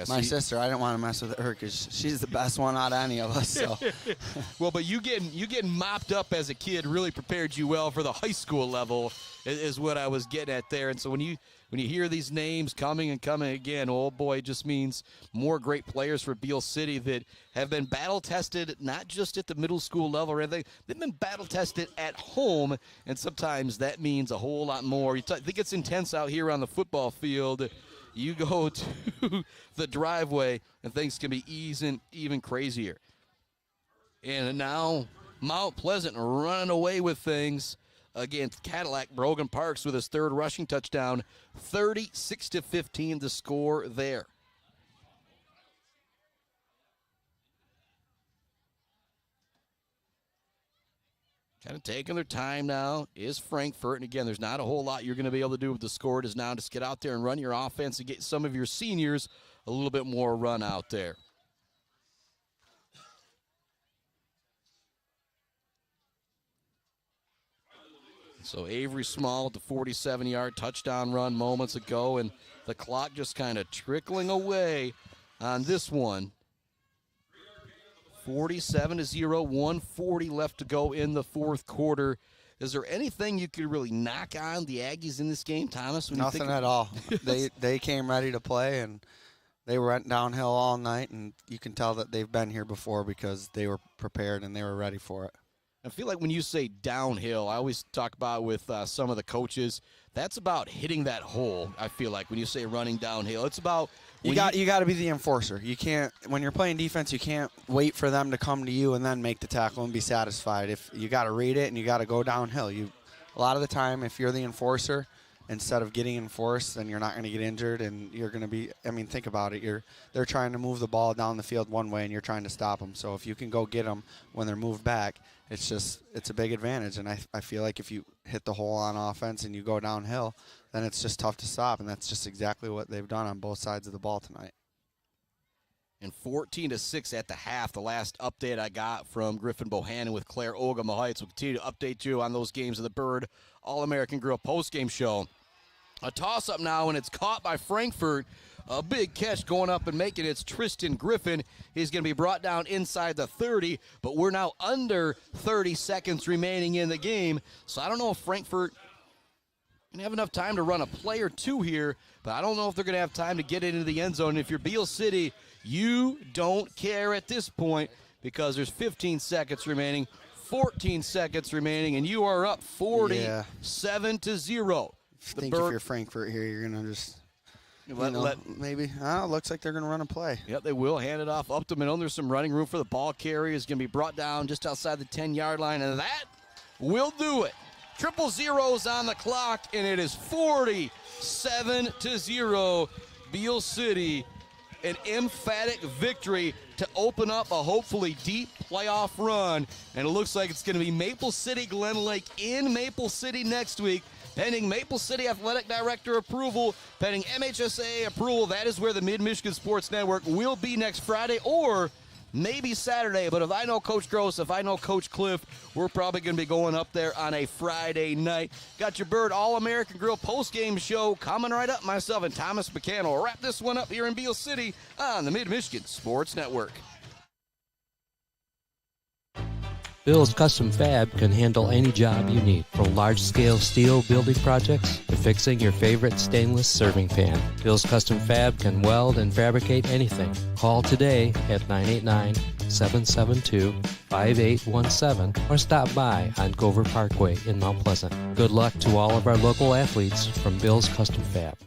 [SPEAKER 3] my sister, I didn't want to mess with her because she's the best one out of any of us. So.
[SPEAKER 2] Well, but you getting mopped up as a kid really prepared you well for the high school level, is what I was getting at there. And so when you hear these names coming again, oh boy, it just means more great players for Beal City that have been battle tested, not just at the middle school level or anything. They've been battle tested at home, and sometimes that means a whole lot more. Think it's intense out here on the football field. You go to the driveway, and things can be even crazier. And now Mount Pleasant running away with things against Cadillac. Brogan Parks with his third rushing touchdown. 36-15 the score there. Kind of taking their time now is Frankfort. And again, there's not a whole lot you're going to be able to do with the score. It is now just get out there and run your offense and get some of your seniors a little bit more run out there. So Avery Small with the 47-yard touchdown run moments ago, and the clock just kind of trickling away on this one. 47-0, 1:40 left to go in the fourth quarter. Is there anything you could really knock on the Aggies in this game, Thomas?
[SPEAKER 3] Nothing at all. They came ready to play, and they went downhill all night, and you can tell that they've been here before because they were prepared and they were ready for it.
[SPEAKER 2] I feel like when you say downhill, I always talk about with some of the coaches, that's about hitting that hole. I feel like when you say running downhill, it's about
[SPEAKER 3] you got to be the enforcer. You can't, when you're playing defense, you can't wait for them to come to you and then make the tackle and be satisfied. If you got to read it and you got to go downhill. A lot of the time, if you're the enforcer, instead of getting enforced, then you're not going to get injured, and you're going to be. I mean, think about it. They're trying to move the ball down the field one way, and you're trying to stop them. So if you can go get them when they're moved back, it's a big advantage. And I feel like if you hit the hole on offense and you go downhill, then it's just tough to stop. And that's just exactly what they've done on both sides of the ball tonight.
[SPEAKER 2] And 14-6 at the half, the last update I got from Griffin Bohannon with Claire Ogama Heights. We'll continue to update you on those games of the Bird All-American Grill postgame show. A toss-up now, and it's caught by Frankfort. A big catch going up and making it. It's Tristan Griffin. He's going to be brought down inside the 30, but we're now under 30 seconds remaining in the game. So I don't know if Frankfort can have enough time to run a play or two here, but I don't know if they're going to have time to get it into the end zone. And if you're Beal City, you don't care at this point because there's 15 seconds remaining, 14 seconds remaining, and you are up 47-0.
[SPEAKER 3] I think if you're Frankfort here, you're going to just maybe. Looks like they're going to run a play.
[SPEAKER 2] Yep, they will. Hand it off up the middle. There's some running room for the ball carrier. Is going to be brought down just outside the 10-yard line, and that will do it. 000 on the clock, and it is 47-0. Beal City, an emphatic victory to open up a hopefully deep playoff run. And it looks like it's going to be Maple City Glen Lake in Maple City next week. Pending Maple City Athletic Director approval, pending MHSAA approval, that is where the Mid-Michigan Sports Network will be next Friday or maybe Saturday. But if I know Coach Gross, if I know Coach Cliff, we're probably going to be going up there on a Friday night. Got your Bird All-American Grill postgame show coming right up. Myself and Thomas McCann will wrap this one up here in Beal City on the Mid-Michigan Sports Network.
[SPEAKER 10] Bill's Custom Fab can handle any job you need, from large-scale steel building projects to fixing your favorite stainless serving pan. Bill's Custom Fab can weld and fabricate anything. Call today at 989-772-5817 or stop by on Gover Parkway in Mount Pleasant. Good luck to all of our local athletes from Bill's Custom Fab.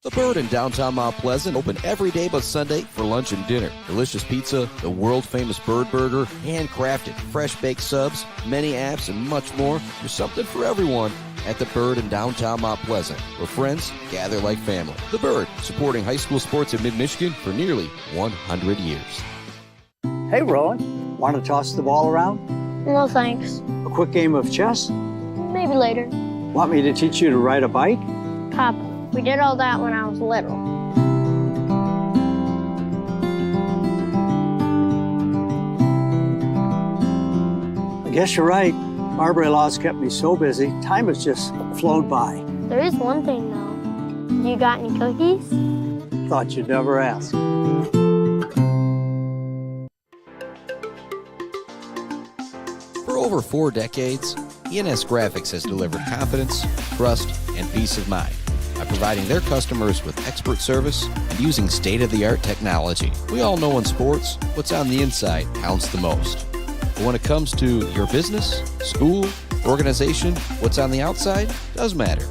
[SPEAKER 2] The Bird in downtown Mount Pleasant, open every day but Sunday for lunch and dinner. Delicious pizza, the world-famous Bird Burger, handcrafted, fresh-baked subs, many apps, and much more. There's something for everyone at The Bird in downtown Mount Pleasant, where friends gather like family. The Bird, supporting high school sports in mid-Michigan for nearly 100 years.
[SPEAKER 4] Hey, Rowan, want to toss the ball around?
[SPEAKER 5] No thanks.
[SPEAKER 4] A quick game of chess?
[SPEAKER 5] Maybe later.
[SPEAKER 4] Want me to teach you to ride a bike?
[SPEAKER 5] Papa, we did all that when I was little.
[SPEAKER 4] I guess you're right. Barbary Law's kept me so busy, time has just flown by.
[SPEAKER 5] There is one thing, though. You got any cookies?
[SPEAKER 4] Thought you'd never ask.
[SPEAKER 2] For over 4 decades, ENS Graphics has delivered confidence, trust, and peace of mind by providing their customers with expert service and using state-of-the-art technology. We all know in sports, what's on the inside counts the most. But when it comes to your business, school, organization, what's on the outside does matter.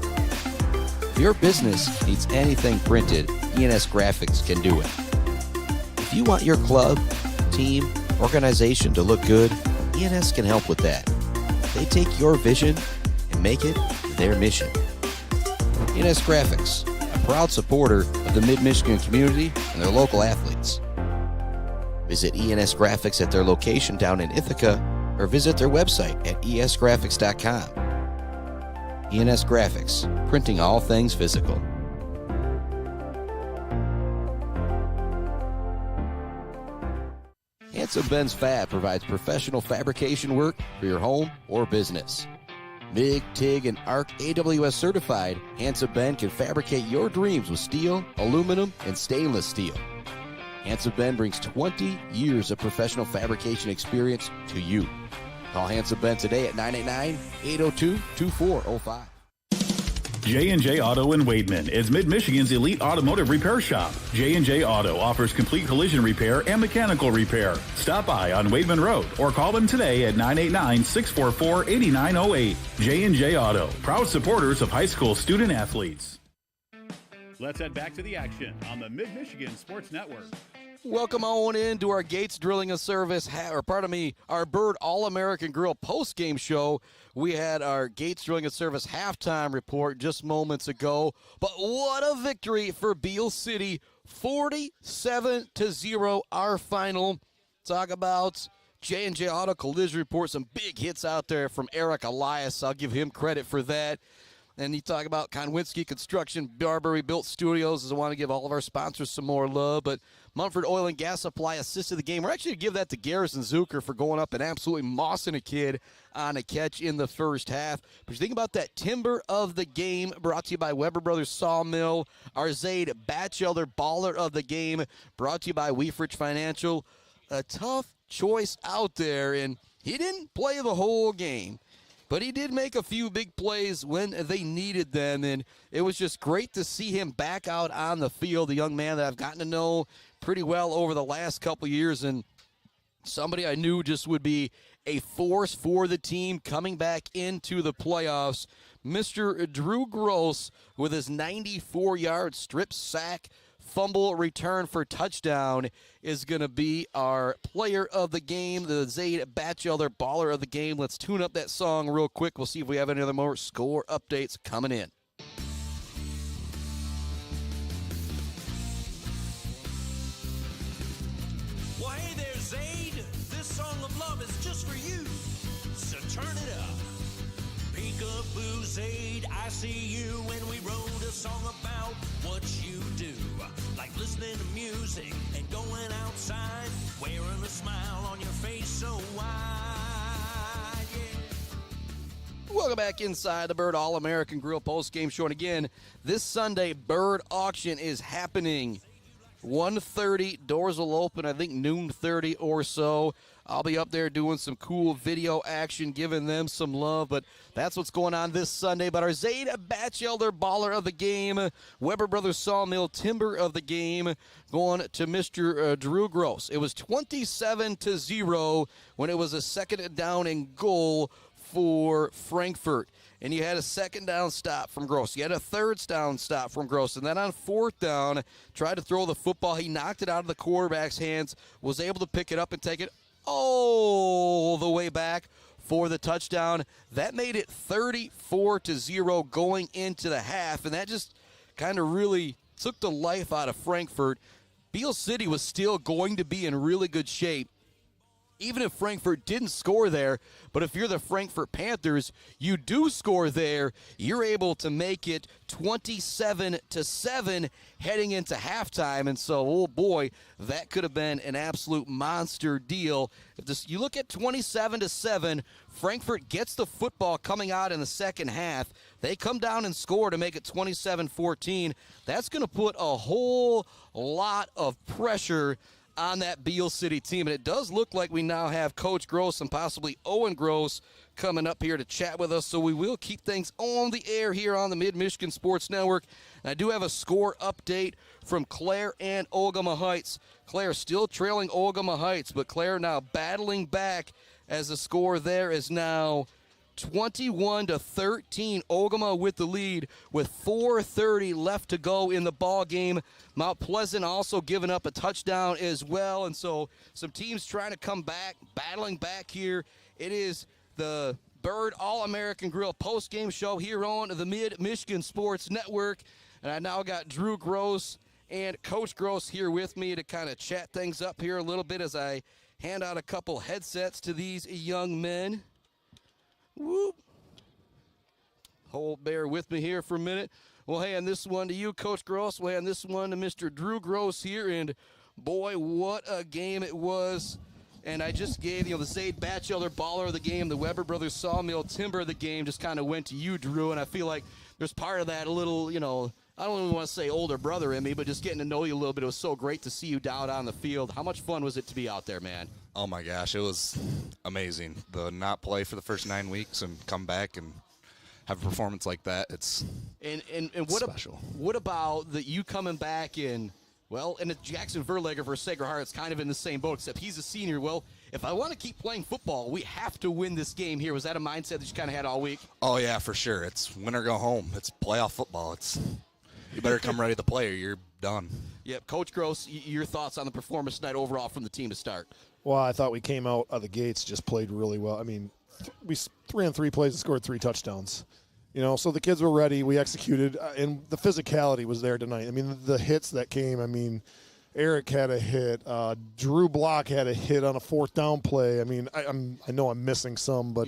[SPEAKER 2] If your business needs anything printed, ENS Graphics can do it. If you want your club, team, organization to look good, ENS can help with that. They take your vision and make it their mission. ENS Graphics, a proud supporter of the Mid-Michigan community and their local athletes. Visit ENS Graphics at their location down in Ithaca or visit their website at esgraphics.com. ENS Graphics, printing all things physical. Handsome Ben's Fab provides professional fabrication work for your home or business. MIG, TIG, and ARC AWS certified, Handsome Ben can fabricate your dreams with steel, aluminum, and stainless steel. Handsome Ben brings 20 years of professional fabrication experience to you. Call Handsome Ben today at 989-802-2405.
[SPEAKER 6] J&J Auto in Wademan is Mid-Michigan's elite automotive repair shop. J&J Auto offers complete collision repair and mechanical repair. Stop by on Wademan Road or call them today at 989-644-8908. J&J Auto, proud supporters of high school student athletes. Let's head back to the action on the Mid-Michigan Sports Network.
[SPEAKER 2] Welcome on into our Gates Drilling and Service, our Bird All-American Grill post-game show. We had our Gates Drilling and Service halftime report just moments ago. But what a victory for Beal City, 47-0, our final. Talk about J&J Auto Collision Report, some big hits out there from Eric Elias. I'll give him credit for that. And you talk about Konwinski Construction, Barbary Built Studios. I want to give all of our sponsors some more love. But Mumford Oil and Gas Supply assisted the game. We're actually going to give that to Garrison Zucker for going up and absolutely mossing a kid on a catch in the first half. But you think about that timber of the game, brought to you by Weber Brothers Sawmill. Our Zaid Batchelder baller of the game, brought to you by Weefrich Financial. A tough choice out there, and he didn't play the whole game. But he did make a few big plays when they needed them, and it was just great to see him back out on the field, a young man that I've gotten to know pretty well over the last couple years, and somebody I knew just would be a force for the team coming back into the playoffs. Mr. Drew Gross with his 94-yard strip sack fumble return for touchdown is going to be our player of the game, the Zaid Batchelder baller of the game. Let's tune up that song real quick. We'll see if we have any other more score updates coming in.
[SPEAKER 17] Well, hey there, Zaid. This song of love is just for you, so turn it up. Peekaboo, Zaid, I see you, and we wrote a song about what you do. Like listening to music and going outside, wearing a smile on your face so wide, yeah.
[SPEAKER 2] Welcome back inside the Bird All-American Grill post-game show. And again, this Sunday, Bird Auction is happening. 1:30, doors will open, I think noon 30 or so. I'll be up there doing some cool video action, giving them some love, but that's what's going on this Sunday. But our Zaid Batchelder baller of the game, Weber Brothers Sawmill timber of the game, going to Mr. Drew Gross. It was 27-0 when it was a second down and goal for Frankfort. and you had a second down stop from Gross. You had a third down stop from Gross. And then on fourth down, tried to throw the football. He knocked it out of the quarterback's hands, was able to pick it up and take it all the way back for the touchdown. That made it 34-0 going into the half, and that just kind of really took the life out of Frankfort. Beal City was still going to be in really good shape, even if Frankfort didn't score there. But if you're the Frankfort Panthers, you do score there. You're able to make it 27-7 heading into halftime. And so, oh boy, that could have been an absolute monster deal. If this, you look at 27-7, Frankfort gets the football coming out in the second half. They come down and score to make it 27-14. That's going to put a whole lot of pressure on that Beal City team. And it does look like we now have Coach Gross and possibly Owen Gross coming up here to chat with us. So we will keep things on the air here on the Mid-Michigan Sports Network. And I do have a score update from Clare and Ogama Heights. Clare still trailing Ogama Heights, but Clare now battling back as the score there is now 21-13. Ogama with the lead with 4:30 left to go in the ball game. Mount Pleasant also giving up a touchdown as well, and so some teams trying to come back, battling back here. It is the Bird All-American Grill post-game show here on the Mid-Michigan Sports Network, and I now got Drew Gross and Coach Gross here with me to kind of chat things up here a little bit as I hand out a couple headsets to these young men. Whoop. Bear with me here for a minute. We'll hand this one to you, Coach Gross. We'll hand this one to Mr. Drew Gross here. And, boy, what a game it was. And I just gave, the Zaid Batchelder baller of the game, the Weber Brothers Sawmill Timber of the game just kind of went to you, Drew. And I feel like there's part of that a little, I don't even want to say older brother in me, but just getting to know you a little bit. It was so great to see you down on the field. How much fun was it to be out there, man?
[SPEAKER 18] Oh, my gosh, it was amazing. The not play for the first 9 weeks and come back and have a performance like that, it's
[SPEAKER 2] what
[SPEAKER 18] special.
[SPEAKER 2] What about you coming back and it's Jackson Verlager for Sacred Heart's kind of in the same boat, except he's a senior. Well, if I want to keep playing football, we have to win this game here. Was that a mindset that you kind of had all week?
[SPEAKER 18] Oh, yeah, for sure. It's win or go home. It's playoff football. You better come ready to play or you're done.
[SPEAKER 2] Yep. Coach Gross, your thoughts on the performance tonight overall from the team to start?
[SPEAKER 19] Well, I thought we came out of the gates, just played really well. I mean, we 3 on 3 plays and scored 3 touchdowns. So the kids were ready. We executed, and the physicality was there tonight. I mean, the hits that came, Eric had a hit. Drew Block had a hit on a 4th down play. I mean, I know I'm missing some, but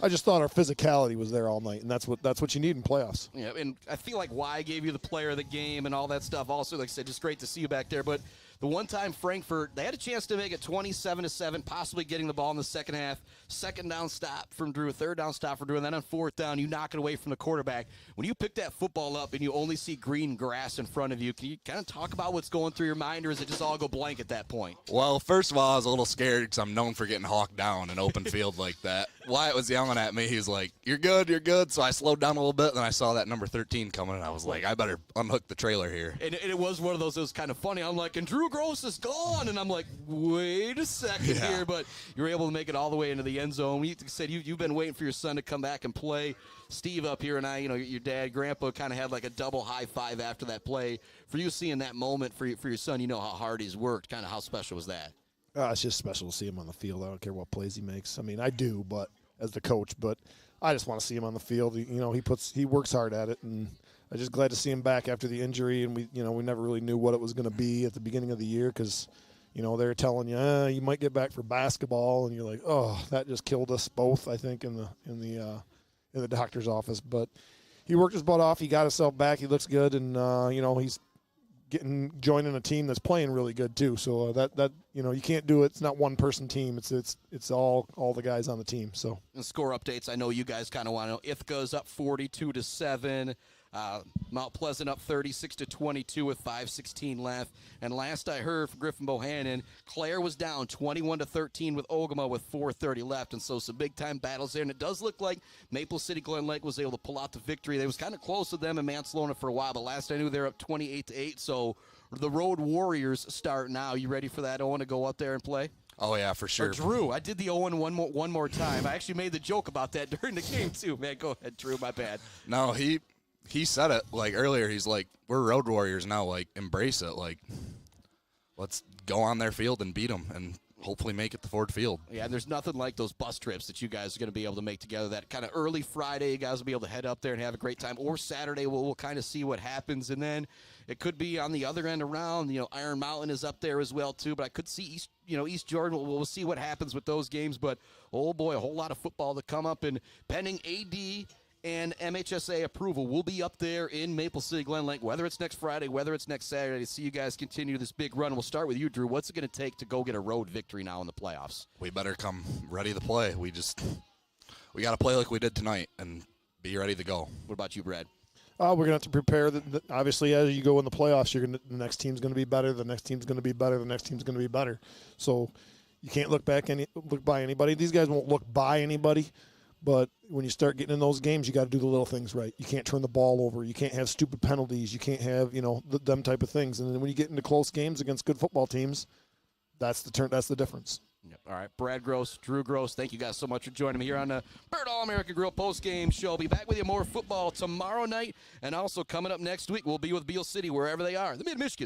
[SPEAKER 19] I just thought our physicality was there all night, and that's what you need in playoffs.
[SPEAKER 2] Yeah, and I feel like why I gave you the player of the game and all that stuff. Also, like I said, just great to see you back there. But the one time Frankfort, they had a chance to make it 27-7, possibly getting the ball in the second half. Second down stop from Drew, third down stop from Drew, and then on 4th down, you knock it away from the quarterback. When you pick that football up and you only see green grass in front of you, can you kind of talk about what's going through your mind, or is it just all go blank at that point?
[SPEAKER 18] Well, first of all, I was a little scared because I'm known for getting hawked down in open field like that. Wyatt was yelling at me. He was like, you're good, you're good. So I slowed down a little bit, and then I saw that number 13 coming, and I was like, I better unhook the trailer here.
[SPEAKER 2] And it was one of those that was kind of funny. I'm like, and Drew Gross is gone. And I'm like, wait a second here. But you're able to make it all the way into the end zone. You said you've been waiting for your son to come back and play. Steve up here and I, your dad, Grandpa, kind of had like a double high five after that play. For you seeing that moment for your son, how hard he's worked. Kind of how special was that?
[SPEAKER 19] It's just special to see him on the field. I don't care what plays he makes. I mean, I do, but as the coach, but I just want to see him on the field. He works hard at it, and I'm just glad to see him back after the injury. And we never really knew what it was going to be at the beginning of the year because, they were telling you, you might get back for basketball, and you're like, oh, that just killed us both. I think in the doctor's office, but he worked his butt off. He got himself back. He looks good, and he's joining a team that's playing really good too. So that you can't do it. It's not one person team. It's all the guys on the team. So
[SPEAKER 2] and score updates. I know you guys kind of want to know. Ithaca's up 42-7. Mount Pleasant up 36-22 with 5:16 left. And last I heard from Griffin Bohannon, Clare was down 21-13 with Ogama with 4:30 left. And so some big-time battles there. And it does look like Maple City Glen Lake was able to pull out the victory. They was kind of close to them in Mansalona for a while, but last I knew they're up 28-8. So the Road Warriors start now. You ready for that, Owen, to go up there and play?
[SPEAKER 18] Oh, yeah, for sure.
[SPEAKER 2] Or Drew. I did the 0-1 one more time. I actually made the joke about that during the game, too. Man, go ahead, Drew. My bad.
[SPEAKER 18] No, he said it, like, earlier. He's like, we're road warriors now. Like, embrace it. Like, let's go on their field and beat them and hopefully make it to Ford Field.
[SPEAKER 2] Yeah, and there's nothing like those bus trips that you guys are going to be able to make together. That kind of early Friday, you guys will be able to head up there and have a great time. Or Saturday, we'll kind of see what happens. And then it could be on the other end around. Iron Mountain is up there as well, too. But I could see East Jordan. We'll see what happens with those games. But, oh, boy, a whole lot of football to come up. And pending AD and MHSAA approval, we'll be up there in Maple City, Glen Lake, whether it's next Friday, whether it's next Saturday, to see you guys continue this big run. We'll start with you, Drew. What's it going to take to go get a road victory now in the playoffs?
[SPEAKER 18] We better come ready to play. We got to play like we did tonight and be ready to go.
[SPEAKER 2] What about you, Brad?
[SPEAKER 19] We're going to have to prepare. Obviously, as you go in the playoffs, the next team's going to be better. The next team's going to be better. The next team's going to be better. So you can't look by anybody. These guys won't look by anybody. But when you start getting in those games, you got to do the little things right. You can't turn the ball over. You can't have stupid penalties. You can't have them type of things. And then when you get into close games against good football teams, that's the difference.
[SPEAKER 2] Yep. All right, Brad Gross, Drew Gross, thank you guys so much for joining me here on the Bird All-American Grill post-game show. I'll be back with you more football tomorrow night, and also coming up next week, we'll be with Beal City wherever they are, the Mid-Michigan